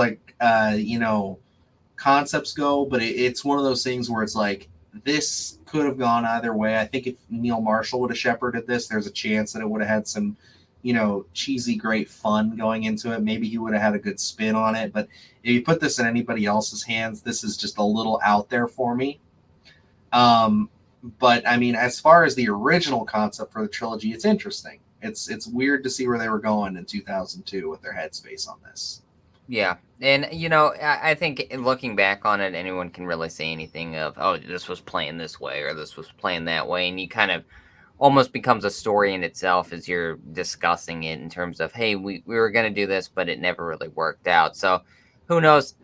concepts go, but it's one of those things where it's like, this could have gone either way. I think if Neil Marshall would have shepherded this, there's a chance that it would have had some, cheesy, great fun going into it. Maybe he would have had a good spin on it. But if you put this in anybody else's hands, this is just a little out there for me. But I mean, as far as the original concept for the trilogy, it's interesting. It's weird to see where they were going in 2002 with their headspace on this. Yeah. And, I think looking back on it, anyone can really say anything of, oh, this was playing this way or this was playing that way. And you kind of almost becomes a story in itself as you're discussing it in terms of, hey, we were going to do this, but it never really worked out. So who knows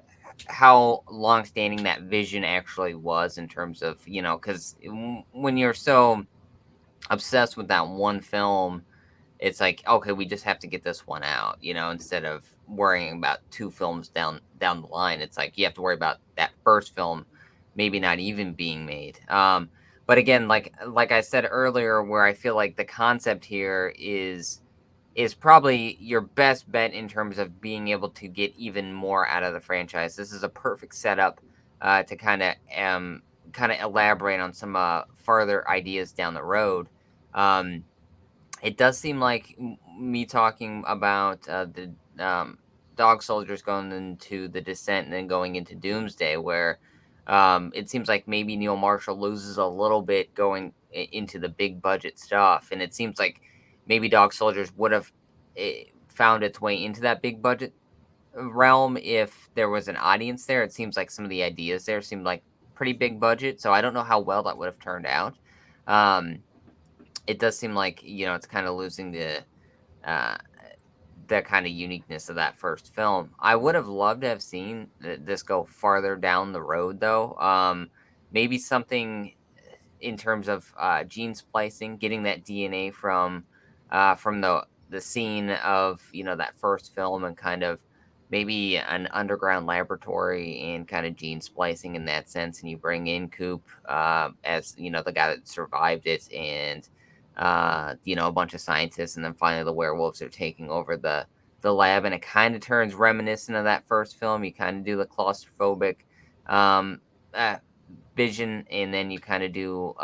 how long-standing that vision actually was in terms of, because when you're so obsessed with that one film, it's like, okay, we just have to get this one out, instead of worrying about two films down the line. It's like you have to worry about that first film maybe not even being made. But again, like I said earlier, where I feel like the concept here is probably your best bet in terms of being able to get even more out of the franchise. This is a perfect setup to kind of elaborate on some further ideas down the road. It does seem like me talking about the Dog Soldiers going into the Descent and then going into Doomsday, where it seems like maybe Neil Marshall loses a little bit going into the big budget stuff. And it seems like maybe Dog Soldiers would have found its way into that big budget realm if there was an audience there. It seems like some of the ideas there seemed like pretty big budget. So I don't know how well that would have turned out. It does seem like, it's kind of losing the kind of uniqueness of that first film. I would have loved to have seen this go farther down the road, though. Maybe something in terms of gene splicing, getting that DNA from the scene of, that first film, and kind of maybe an underground laboratory and kind of gene splicing in that sense. And you bring in Coop as, the guy that survived it, and a bunch of scientists, and then finally the werewolves are taking over the lab, and it kind of turns reminiscent of that first film. You kind of do the claustrophobic vision, and then you kind of do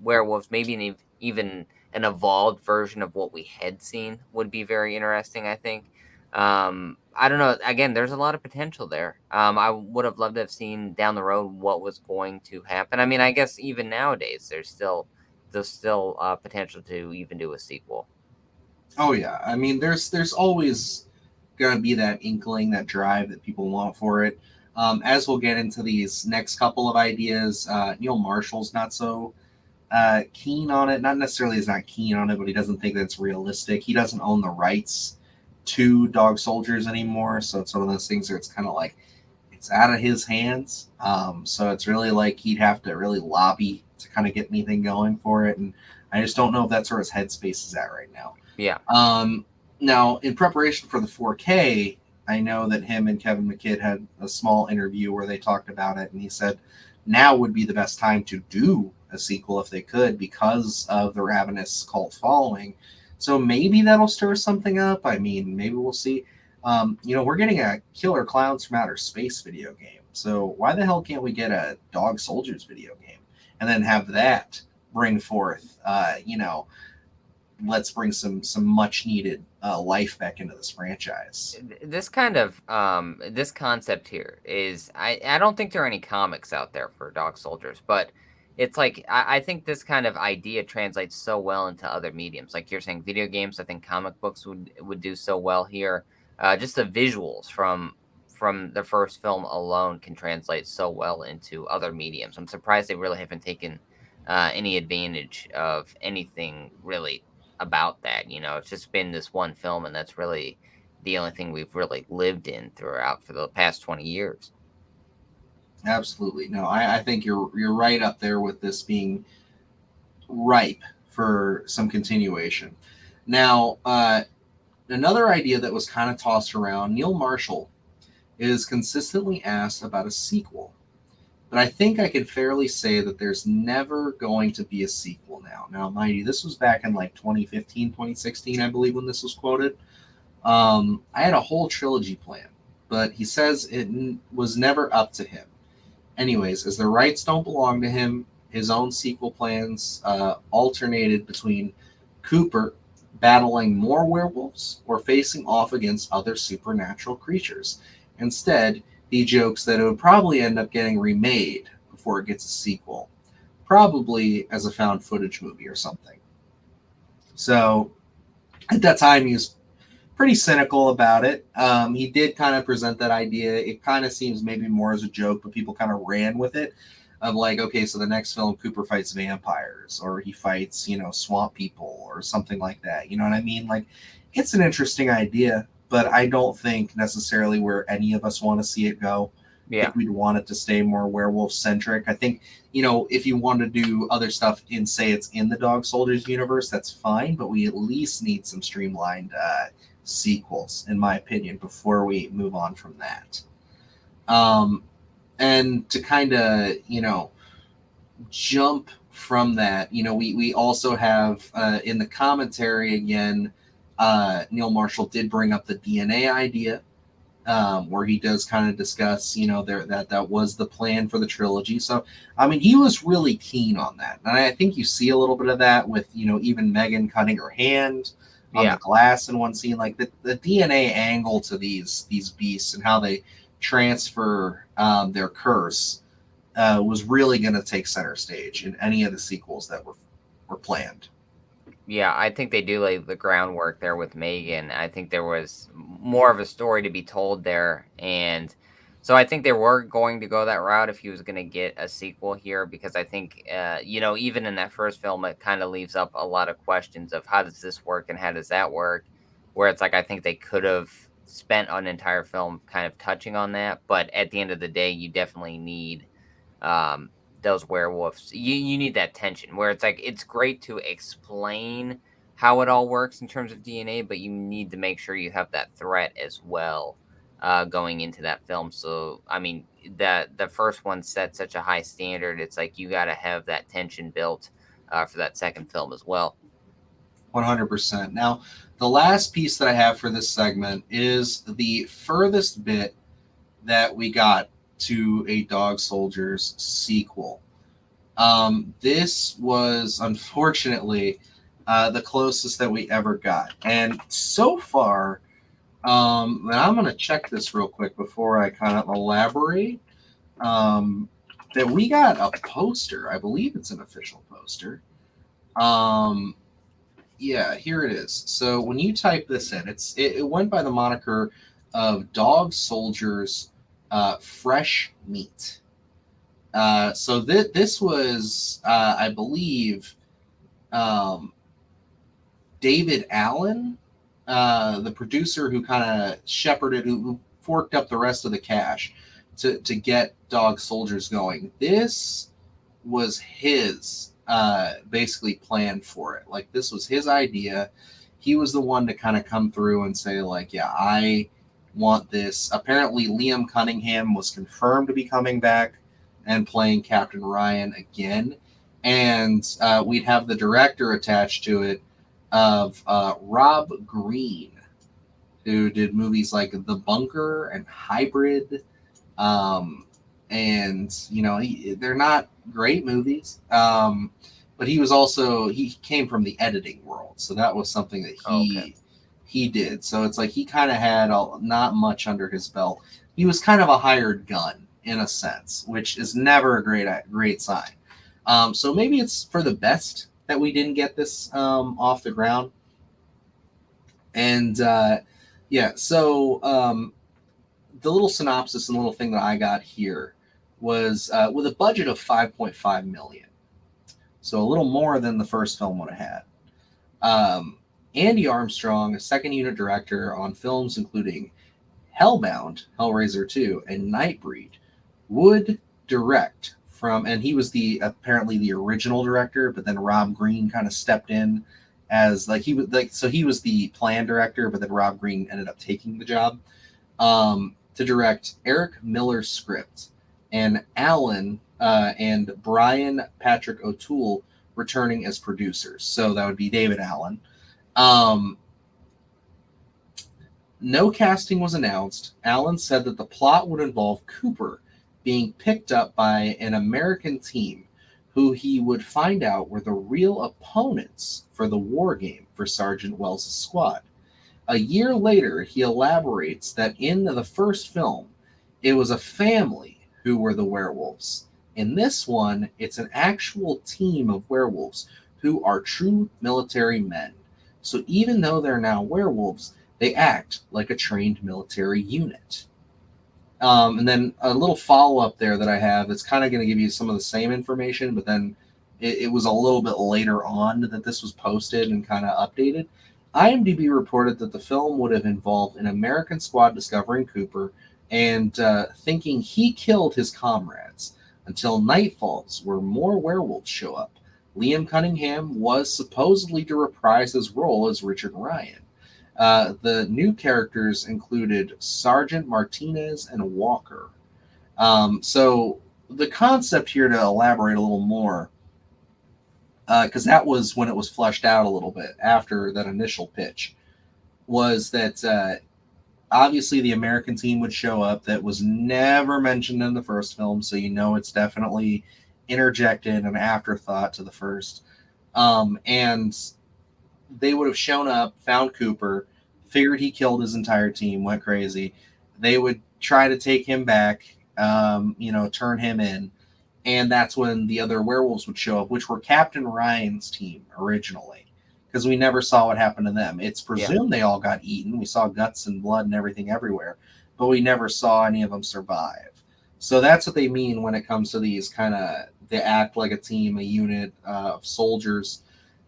werewolves, maybe even an evolved version of what we had seen would be very interesting, I think. I don't know. Again, there's a lot of potential there. I would have loved to have seen down the road what was going to happen. I mean, I guess even nowadays there's still potential to even do a sequel. Oh yeah, I mean, there's always gonna be that inkling, that drive that people want for it. As we'll get into these next couple of ideas, Neil Marshall's not so keen on it. Not necessarily he's not keen on it, but he doesn't think that it's realistic. He doesn't own the rights to Dog Soldiers anymore, so it's one of those things where it's kind of like it's out of his hands. So it's really like he'd have to really lobby to kind of get anything going for it, and I just don't know if that's where his headspace is at right now. Yeah. Now, in preparation for the 4K, I know that him and Kevin McKidd had a small interview where they talked about it, and he said now would be the best time to do a sequel if they could, because of the ravenous cult following. So maybe that'll stir something up. I mean, maybe we'll see. We're getting a Killer Clowns from Outer Space video game, so why the hell can't we get a Dog Soldiers video game and then have that bring forth, let's bring some much needed life back into this franchise. This kind of this concept here is I don't think there are any comics out there for dog soldiers, but it's like I think this kind of idea translates so well into other mediums. Like you're saying, video games. I think comic books would do so well here. Just the visuals from the first film alone can translate so well into other mediums. I'm surprised they really haven't taken any advantage of anything really about that. You know, it's just been this one film, and that's really the only thing we've really lived in throughout for the past 20 years. Absolutely. No, I think you're right up there with this being ripe for some continuation. Now, another idea that was kind of tossed around, Neil Marshall is consistently asked about a sequel. But I think I could fairly say that there's never going to be a sequel now. Now, mind you, this was back in like 2015, 2016, I believe, when this was quoted. I had a whole trilogy planned, but he says it was never up to him. Anyways, as the rights don't belong to him, his own sequel plans alternated between Cooper battling more werewolves or facing off against other supernatural creatures. Instead, he jokes that it would probably end up getting remade before it gets a sequel, probably as a found footage movie or something. So at that time, he was pretty cynical about it. He did kind of present that idea. It kind of seems maybe more as a joke, but people kind of ran with it of like, okay, so the next film, Cooper fights vampires, or he fights, swamp people or something like that. You know what I mean? Like, it's an interesting idea, but I don't think necessarily where any of us want to see it go. Yeah. I think we'd want it to stay more werewolf centric. I think, if you want to do other stuff and say it's in the Dog Soldiers universe, that's fine, but we at least need some streamlined sequels, in my opinion, before we move on from that. And to kind of, jump from that, we also have in the commentary again, Neil Marshall did bring up the DNA idea, where he does kind of discuss, that was the plan for the trilogy. So, I mean, he was really keen on that. And I think you see a little bit of that with, even Megan cutting her hand on the glass in one scene. Like the DNA angle to these beasts and how they transfer their curse was really going to take center stage in any of the sequels that were planned. Yeah, I think they do lay the groundwork there with Megan. I think there was more of a story to be told there. And so I think they were going to go that route if he was going to get a sequel here, because I think, even in that first film, it kind of leaves up a lot of questions of how does this work and how does that work? Where it's like, I think they could have spent an entire film kind of touching on that. But at the end of the day, you definitely need those werewolves. You need that tension where it's like, it's great to explain how it all works in terms of DNA, but you need to make sure you have that threat as well going into that film. So, I mean, the first one set such a high standard. It's like you got to have that tension built for that second film as well. 100%. Now, the last piece that I have for this segment is the furthest bit that we got to a Dog Soldiers sequel. This was unfortunately the closest that we ever got. And so far, and I'm going to check this real quick before I kind of elaborate, that we got a poster. I believe it's an official poster. Yeah, here it is. So when you type this in, it went by the moniker of Dog Soldiers Fresh Meat. So this was, I believe, David Allen, the producer who kind of shepherded, who forked up the rest of the cash to get Dog Soldiers going. This was his basically plan for it. Like, this was his idea. He was the one to kind of come through and say, like, yeah, I want this. Apparently Liam Cunningham was confirmed to be coming back and playing Captain Ryan again, and we'd have the director attached to it of Rob Green, who did movies like The Bunker and Hybrid, and they're not great movies, but he came from the editing world, so that was something that he did. So it's like he kind of had not much under his belt. He was kind of a hired gun in a sense, which is never a great sign. So maybe it's for the best that we didn't get this off the ground. And so the little synopsis and little thing that I got here was with a budget of $5.5 million, so a little more than the first film would have had. Andy Armstrong, a second unit director on films including Hellbound, Hellraiser 2, and Nightbreed, would direct and he was apparently the original director, but then Rob Green kind of stepped in as he was the plan director, but then Rob Green ended up taking the job to direct Eric Miller's script, and Alan and Brian Patrick O'Toole returning as producers. So that would be David Allen. No casting was announced. Allen said that the plot would involve Cooper being picked up by an American team who he would find out were the real opponents for the war game for Sergeant Wells' squad. A year later, he elaborates that in the first film, it was a family who were the werewolves. In this one, it's an actual team of werewolves who are true military men. So even though they're now werewolves, they act like a trained military unit. And then a little follow-up there that I have, it's kind of going to give you some of the same information, but then it was a little bit later on that this was posted and kind of updated. IMDb reported that the film would have involved an American squad discovering Cooper and thinking he killed his comrades until night falls, where more werewolves show up. Liam Cunningham was supposedly to reprise his role as Richard Ryan. The new characters included Sergeant Martinez and Walker. So the concept here, to elaborate a little more, because that was when it was fleshed out a little bit after that initial pitch, was that obviously the American team would show up that was never mentioned in the first film, so it's definitely interjected, an afterthought to the first. And they would have shown up, found Cooper, figured he killed his entire team, went crazy. They would try to take him back, turn him in. And that's when the other werewolves would show up, which were Captain Ryan's team originally, because we never saw what happened to them. It's presumed they all got eaten. We saw guts and blood and everything everywhere, but we never saw any of them survive. So that's what they mean when it comes to these they act like a team, a unit of soldiers.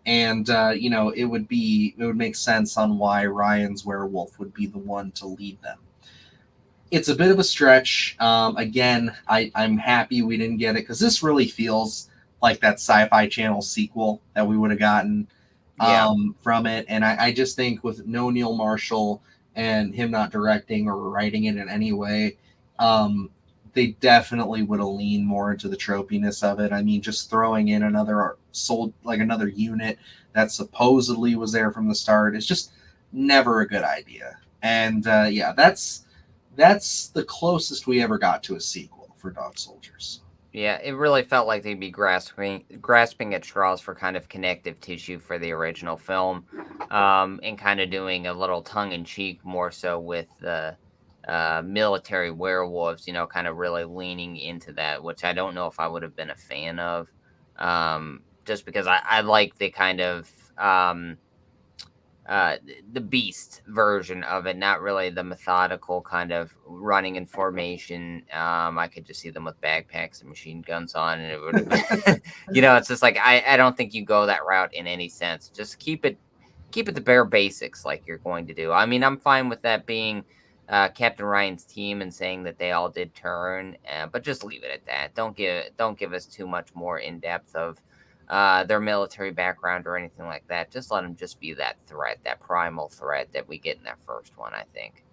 And, it would make sense on why Ryan's werewolf would be the one to lead them. It's a bit of a stretch. Again, I'm happy we didn't get it, because this really feels like that Sci-Fi Channel sequel that we would have gotten from it. And I just think with no Neil Marshall and him not directing or writing it in any way, they definitely would have leaned more into the tropiness of it. I mean, just throwing in another unit that supposedly was there from the start is just never a good idea. And that's the closest we ever got to a sequel for Dog Soldiers. Yeah, it really felt like they'd be grasping at straws for kind of connective tissue for the original film, and kind of doing a little tongue-in-cheek more so with the military werewolves, kind of really leaning into that, which I don't know if I would have been a fan of, just because I like the kind of the beast version of it, not really the methodical kind of running in formation. I could just see them with backpacks and machine guns on, and it would have been, it's just like, I don't think you go that route in any sense. Just keep it the bare basics like you're going to do. I mean, I'm fine with that being Captain Ryan's team and saying that they all did turn, but just leave it at that. Don't give us too much more in depth of their military background or anything like that. Just let them just be that threat, that primal threat that we get in that first one, I think.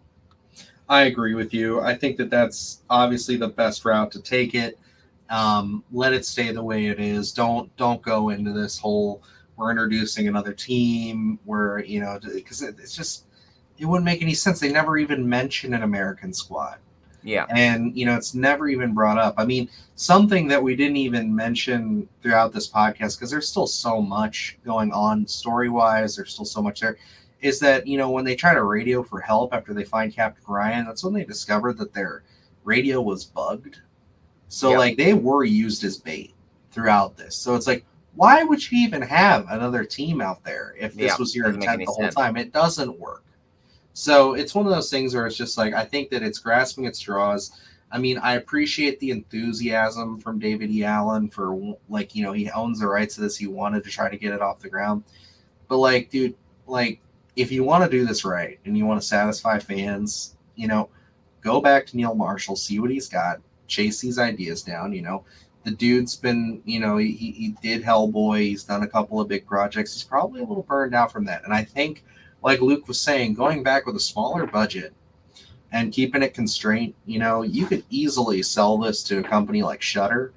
I agree with you. I think that that's obviously the best route to take it. Let it stay the way it is. Don't go into this whole, we're introducing another team, because it's just, it wouldn't make any sense. They never even mention an American squad. Yeah. And, it's never even brought up. I mean, something that we didn't even mention throughout this podcast, because there's still so much going on story-wise, there's still so much there, is that, when they try to radio for help after they find Captain Ryan, that's when they discovered that their radio was bugged. So, like, they were used as bait throughout this. So it's like, why would you even have another team out there if this was your intent the whole time? It doesn't work. So it's one of those things where it's just like, I think that it's grasping at straws. I mean, I appreciate the enthusiasm from David E. Allen for, like, he owns the rights to this. He wanted to try to get it off the ground. But, like, dude, like, if you want to do this right and you want to satisfy fans, go back to Neil Marshall, see what he's got, chase these ideas down. The dude's been, he did Hellboy. He's done a couple of big projects. He's probably a little burned out from that. And I think, like Luke was saying, going back with a smaller budget and keeping it constrained, you could easily sell this to a company like Shudder.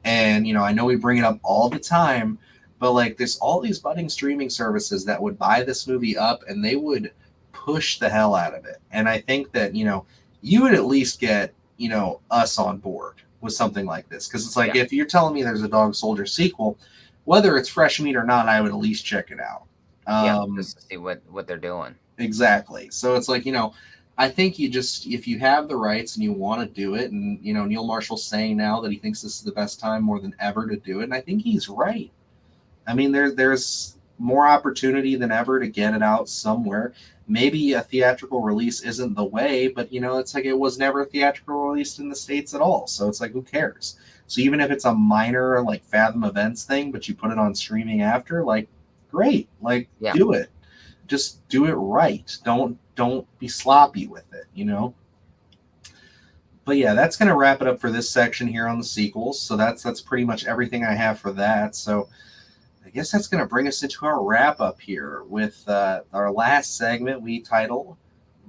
And, I know we bring it up all the time, but, like, there's all these budding streaming services that would buy this movie up and they would push the hell out of it. And I think that, you would at least get, us on board with something like this. Because it's like, if you're telling me there's a Dog Soldier sequel, whether it's fresh meat or not, I would at least check it out. Just to see what they're doing. Exactly. So it's like, I think if you have the rights and you want to do it, and, Neil Marshall's saying now that he thinks this is the best time more than ever to do it, and I think he's right. I mean, there's more opportunity than ever to get it out somewhere. Maybe a theatrical release isn't the way, but, it's like it was never theatrical released in the States at all. So it's like, who cares? So even if it's a minor, like, Fathom Events thing, but you put it on streaming after, like, great. Like, do it. Just do it right. Don't be sloppy with it, But yeah, that's going to wrap it up for this section here on the sequels. So that's pretty much everything I have for that. So I guess that's going to bring us into our wrap up here with our last segment we titled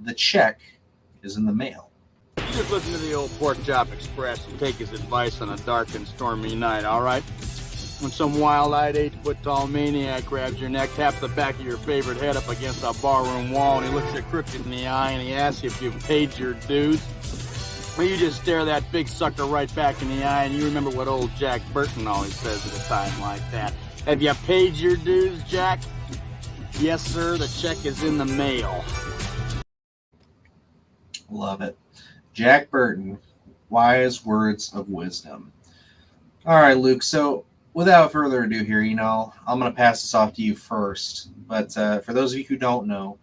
"The Check is in the Mail." Just listen to the old Pork Chop Express and take his advice on a dark and stormy night, all right? When some wild-eyed 8-foot-tall maniac grabs your neck, taps the back of your favorite head up against a barroom wall, and he looks you crooked in the eye, and he asks you if you've paid your dues, well, you just stare that big sucker right back in the eye, and you remember what old Jack Burton always says at a time like that. Have you paid your dues, Jack? Yes, sir, the check is in the mail. Love it. Jack Burton, wise words of wisdom. All right, Luke, so without further ado here, I'm going to pass this off to you first. But for those of you who don't know,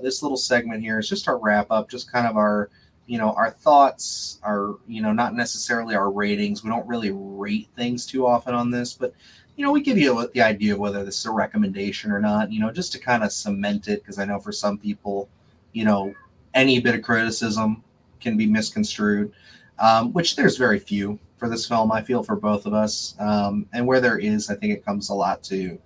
this little segment here is just our wrap up, just kind of our, our thoughts, our, not necessarily our ratings. We don't really rate things too often on this, but, we give you the idea of whether this is a recommendation or not, just to kind of cement it. Because I know for some people, any bit of criticism can be misconstrued, which there's very few for this film, I feel, for both of us. And where there is, I think it comes a lot to,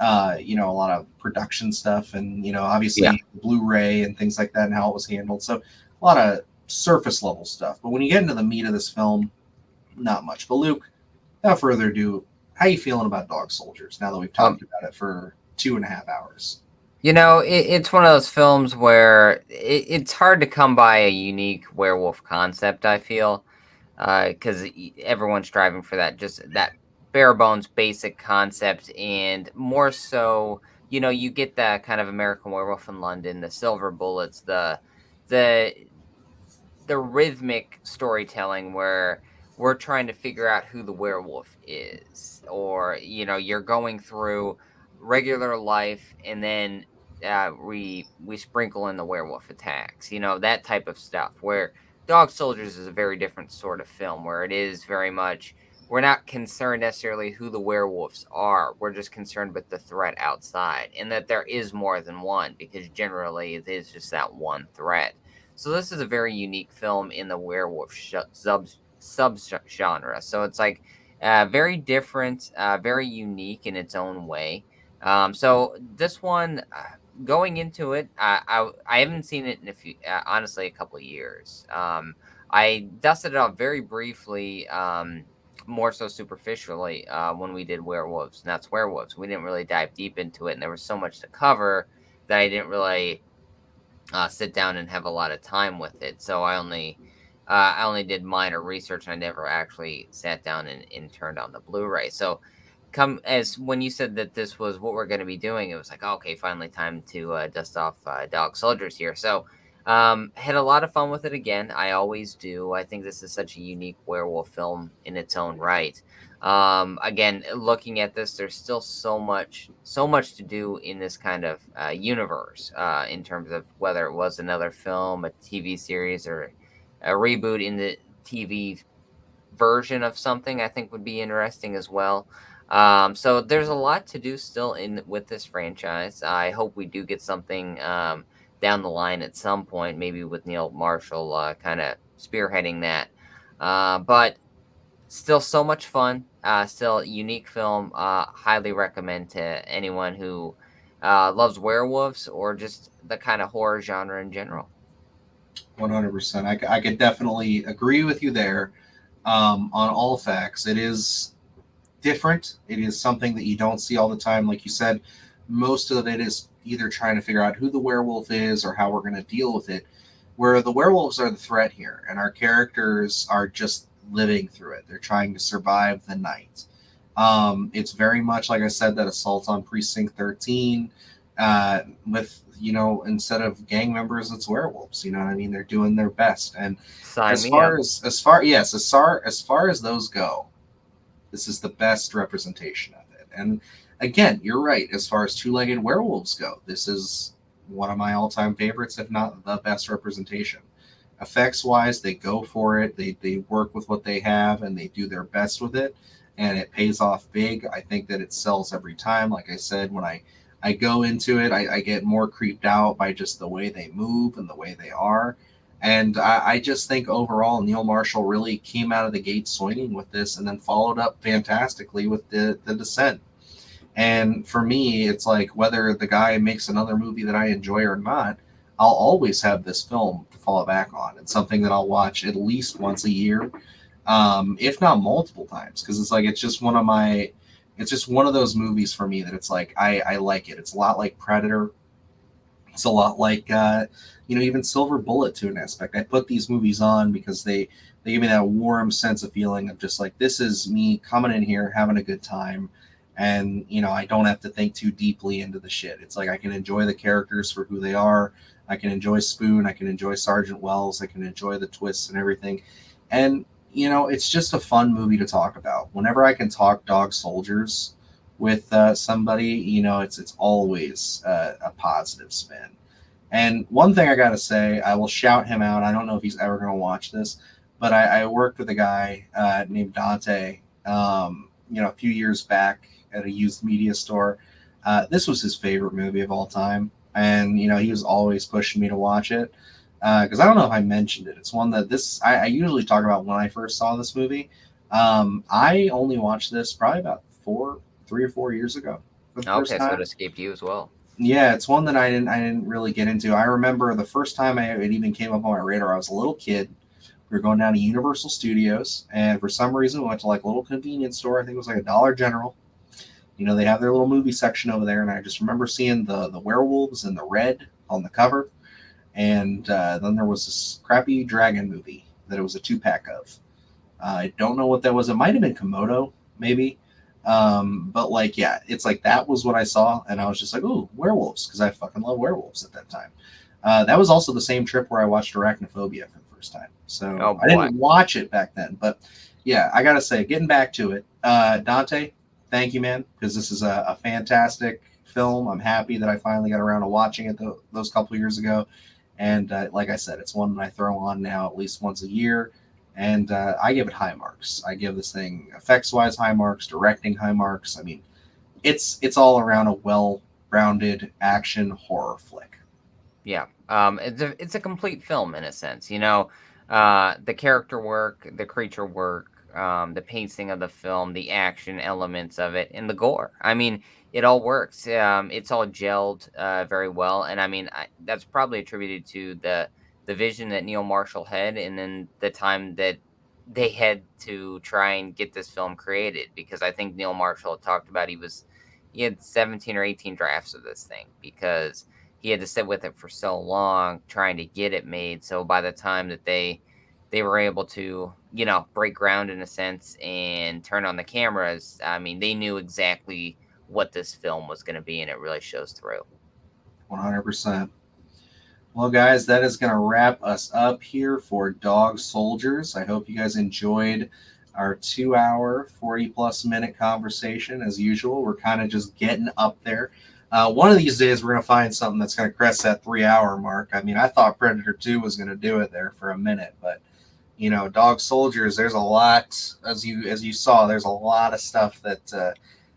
a lot of production stuff and, obviously Blu-ray and things like that and how it was handled. So a lot of surface level stuff. But when you get into the meat of this film, not much. But Luke, without further ado, how are you feeling about Dog Soldiers now that we've talked about it for 2.5 hours? It's one of those films where it's hard to come by a unique werewolf concept, I feel. Because everyone's striving for that, just that bare bones basic concept, and more so, you get that kind of American Werewolf in London, the silver bullets, the rhythmic storytelling where we're trying to figure out who the werewolf is, or you're going through regular life and then we sprinkle in the werewolf attacks, that type of stuff, where Dog Soldiers is a very different sort of film, where it is very much, we're not concerned necessarily who the werewolves are. We're just concerned with the threat outside, and that there is more than one, because generally it is just that one threat. So this is a very unique film in the werewolf sub-genre. So it's like very different, very unique in its own way. So this one, going into it, I haven't seen it in honestly a couple of years. I dusted it off very briefly, more so superficially, when we did Werewolves, and that's Werewolves. We didn't really dive deep into it, and there was so much to cover that I didn't really sit down and have a lot of time with it. So I only I only did minor research. I never actually sat down and turned on the Blu-ray. So, come as when you said that this was what we're going to be doing, it was like, okay, finally time to dust off Dog Soldiers here. So, had a lot of fun with it again. I always do. I think this is such a unique werewolf film in its own right. Again, looking at this, there's still so much to do in this kind of universe, in terms of whether it was another film, a TV series, or a reboot in the TV version of something. I think would be interesting as well. So there's a lot to do still in with this franchise. I hope we do get something down the line at some point, maybe with Neil Marshall kind of spearheading that. But still so much fun. Still a unique film. Highly recommend to anyone who loves werewolves or just the kind of horror genre in general. 100%. I could definitely agree with you there on all facts. It is different. It is something that you don't see all the time. Like you said, most of it is either trying to figure out who the werewolf is or how we're going to deal with it, where the werewolves are the threat here, and our characters are just living through it. They're trying to survive the night. It's very much, like I said, that assault on Precinct 13 with, instead of gang members, it's werewolves. You know what I mean? They're doing their best. And Sign as me far up. as far as those go, this is the best representation of it. And again, you're right. As far as two-legged werewolves go, this is one of my all-time favorites, if not the best representation. Effects-wise, they go for it. They work with what they have, and they do their best with it, and it pays off big. I think that it sells every time. Like I said, when I go into it, I get more creeped out by just the way they move and the way they are. And I just think overall, Neil Marshall really came out of the gate swinging with this, and then followed up fantastically with the Descent. And for me, it's like whether the guy makes another movie that I enjoy or not, I'll always have this film to fall back on. It's something that I'll watch at least once a year, if not multiple times, because it's just one of those movies for me that it's like I like it. It's a lot like Predator. It's a lot like even Silver Bullet to an aspect. I put these movies on because they give me that warm sense of feeling of just like, this is me coming in here having a good time, and I don't have to think too deeply into the shit. It's like I can enjoy the characters for who they are. I can enjoy Spoon. I can enjoy Sergeant Wells. I can enjoy the twists and everything. And it's just a fun movie to talk about. Whenever I can talk Dog Soldiers with somebody, it's always a positive spin. And one thing I gotta say, I will shout him out. I don't know if he's ever gonna watch this, but I worked with a guy named Dante, a few years back at a used media store. This was his favorite movie of all time, and he was always pushing me to watch it. Because I don't know if I mentioned it. It's one that I usually talk about when I first saw this movie. I only watched this probably about 3 or 4 years ago. Okay, so it escaped you as well. Yeah, it's one that I didn't really get into. I remember the first time it even came up on my radar, I was a little kid. We were going down to Universal Studios, and for some reason we went to like a little convenience store. I think it was like a Dollar General. They have their little movie section over there, and I just remember seeing the werewolves in the red on the cover. And then there was this crappy dragon movie that it was a 2-pack of. I don't know what that was. It might have been Komodo, maybe. But like, yeah, it's like that was what I saw, and I was just like, ooh, werewolves, because I fucking love werewolves at that time. That was also the same trip where I watched Arachnophobia for the first time. So I didn't watch it back then, but yeah, I gotta say, getting back to it, Dante, thank you, man, because this is a fantastic film. I'm happy that I finally got around to watching it those couple years ago. And like I said, it's one that I throw on now at least once a year. And I give it high marks. I give this thing effects-wise high marks, directing high marks. I mean, it's all around a well-rounded action horror flick. Yeah, it's a complete film in a sense. The character work, the creature work, the pacing of the film, the action elements of it, and the gore. I mean, it all works. It's all gelled very well, and I mean, that's probably attributed to the vision that Neil Marshall had, and then the time that they had to try and get this film created. Because I think Neil Marshall talked about he had 17 or 18 drafts of this thing, because he had to sit with it for so long trying to get it made. So by the time that they they were able to, break ground in a sense and turn on the cameras, I mean, they knew exactly what this film was going to be, and it really shows through. 100%. Well, guys, that is going to wrap us up here for Dog Soldiers. I hope you guys enjoyed our 2-hour, 40-plus minute conversation. As usual, we're kind of just getting up there. One of these days, we're going to find something that's going to crest that 3-hour mark. I mean, I thought Predator 2 was going to do it there for a minute, but Dog Soldiers, there's a lot, as you saw, there's a lot of stuff that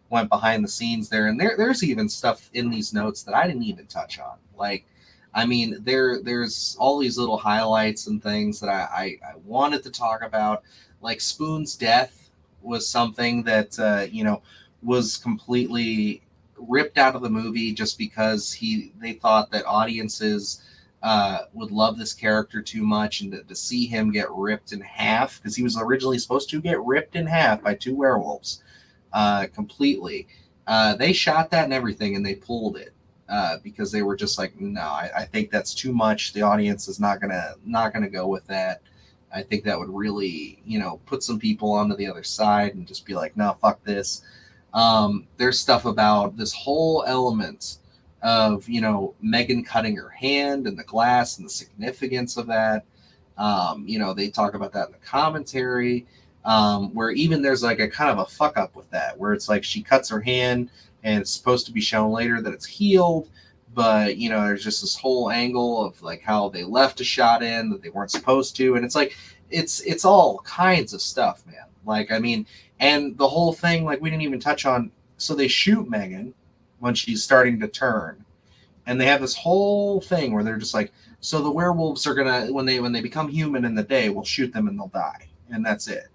went behind the scenes there, and there's even stuff in these notes that I didn't even touch on. Like, I mean, there's all these little highlights and things that I wanted to talk about. Like Spoon's death was something that was completely ripped out of the movie just because they thought that audiences would love this character too much, and to see him get ripped in half, because he was originally supposed to get ripped in half by 2 werewolves completely. They shot that and everything, and they pulled it because they were just like, no, I think that's too much. The audience is not gonna go with that. I think that would really, put some people onto the other side and just be like, no, fuck this. There's stuff about this whole element of, Megan cutting her hand and the glass and the significance of that. They talk about that in the commentary, where even there's like a kind of a fuck up with that, where it's like she cuts her hand and it's supposed to be shown later that it's healed. But, there's just this whole angle of like how they left a shot in that they weren't supposed to. And it's like, it's all kinds of stuff, man. Like, I mean, and the whole thing, like we didn't even touch on. So they shoot Megan when she's starting to turn, and they have this whole thing where they're just like, so the werewolves are going to, when they become human in the day, we'll shoot them and they'll die. And that's it.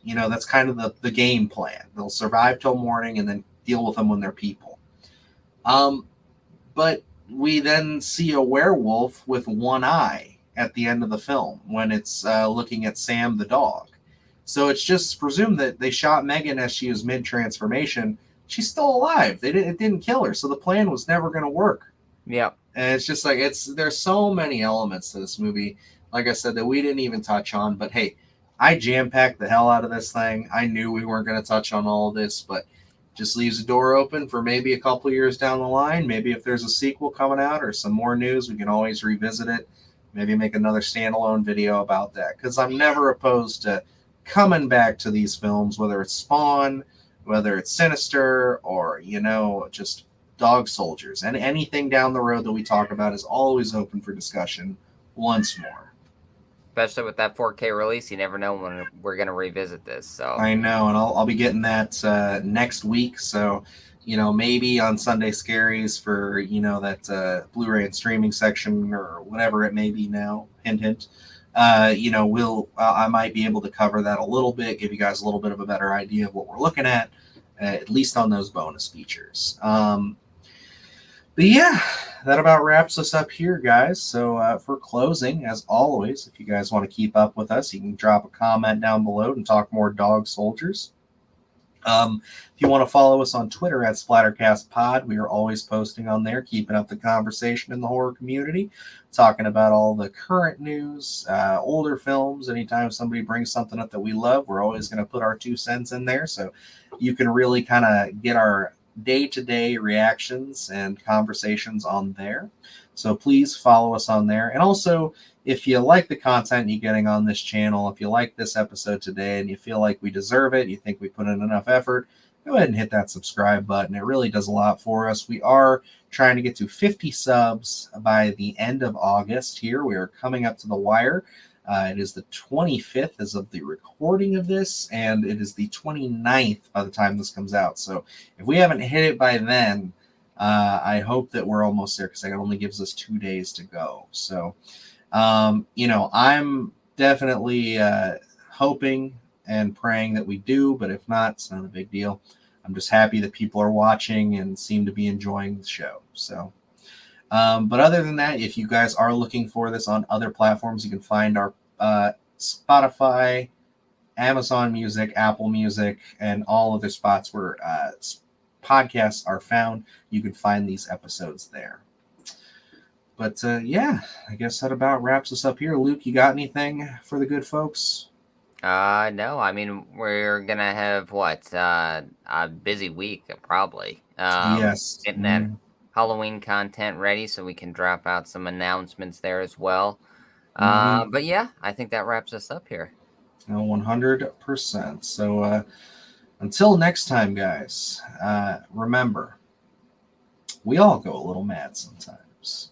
That's kind of the game plan. They'll survive till morning and then deal with them when they're people. But we then see a werewolf with one eye at the end of the film when it's looking at Sam the dog. So it's just presumed that they shot Megan as she was mid-transformation. She's still alive. It didn't kill her, so the plan was never going to work. Yeah. And it's just like, there's so many elements to this movie, like I said, that we didn't even touch on. But hey, I jam-packed the hell out of this thing. I knew we weren't going to touch on all of this, but just leaves the door open for maybe a couple years down the line. Maybe if there's a sequel coming out or some more news, we can always revisit it. Maybe make another standalone video about that, because I'm never opposed to coming back to these films, whether it's Spawn, whether it's Sinister, or, just Dog Soldiers. And anything down the road that we talk about is always open for discussion once more. Especially with that 4K release, you never know when we're going to revisit this. So I know, and I'll be getting that next week. So, maybe on Sunday Scaries for, that Blu-ray and streaming section or whatever it may be now, hint, hint. I might be able to cover that a little bit, give you guys a little bit of a better idea of what we're looking at least on those bonus features. But yeah, that about wraps us up here, guys. So for closing, as always, if you guys want to keep up with us, you can drop a comment down below and talk more Dog Soldiers. If you want to follow us on Twitter at SplatterCast Pod, we are always posting on there, keeping up the conversation in the horror community, talking about all the current news, older films. Anytime somebody brings something up that we love, we're always going to put our 2 cents in there, so you can really kind of get our day-to-day reactions and conversations on there. So please follow us on there. And also, if you like the content you're getting on this channel, if you like this episode today and you feel like we deserve it, you think we put in enough effort, go ahead and hit that subscribe button. It really does a lot for us. We are trying to get to 50 subs by the end of August here. We are coming up to the wire. It is the 25th as of the recording of this, and it is the 29th by the time this comes out. So if we haven't hit it by then, I hope that we're almost there, because that only gives us 2 days to go. So, I'm definitely hoping and praying that we do, but if not, it's not a big deal. I'm just happy that people are watching and seem to be enjoying the show. So, but other than that, if you guys are looking for this on other platforms, you can find our Spotify, Amazon Music, Apple Music, and all other spots where podcasts are found. You can find these episodes there. But yeah, I guess that about wraps us up here. Luke, you got anything for the good folks? No, I mean, we're gonna have what, a busy week, probably. Yes. Getting that Halloween content ready so we can drop out some announcements there as well. But yeah, I think that wraps us up here. 100%. So until next time, guys, remember, we all go a little mad sometimes.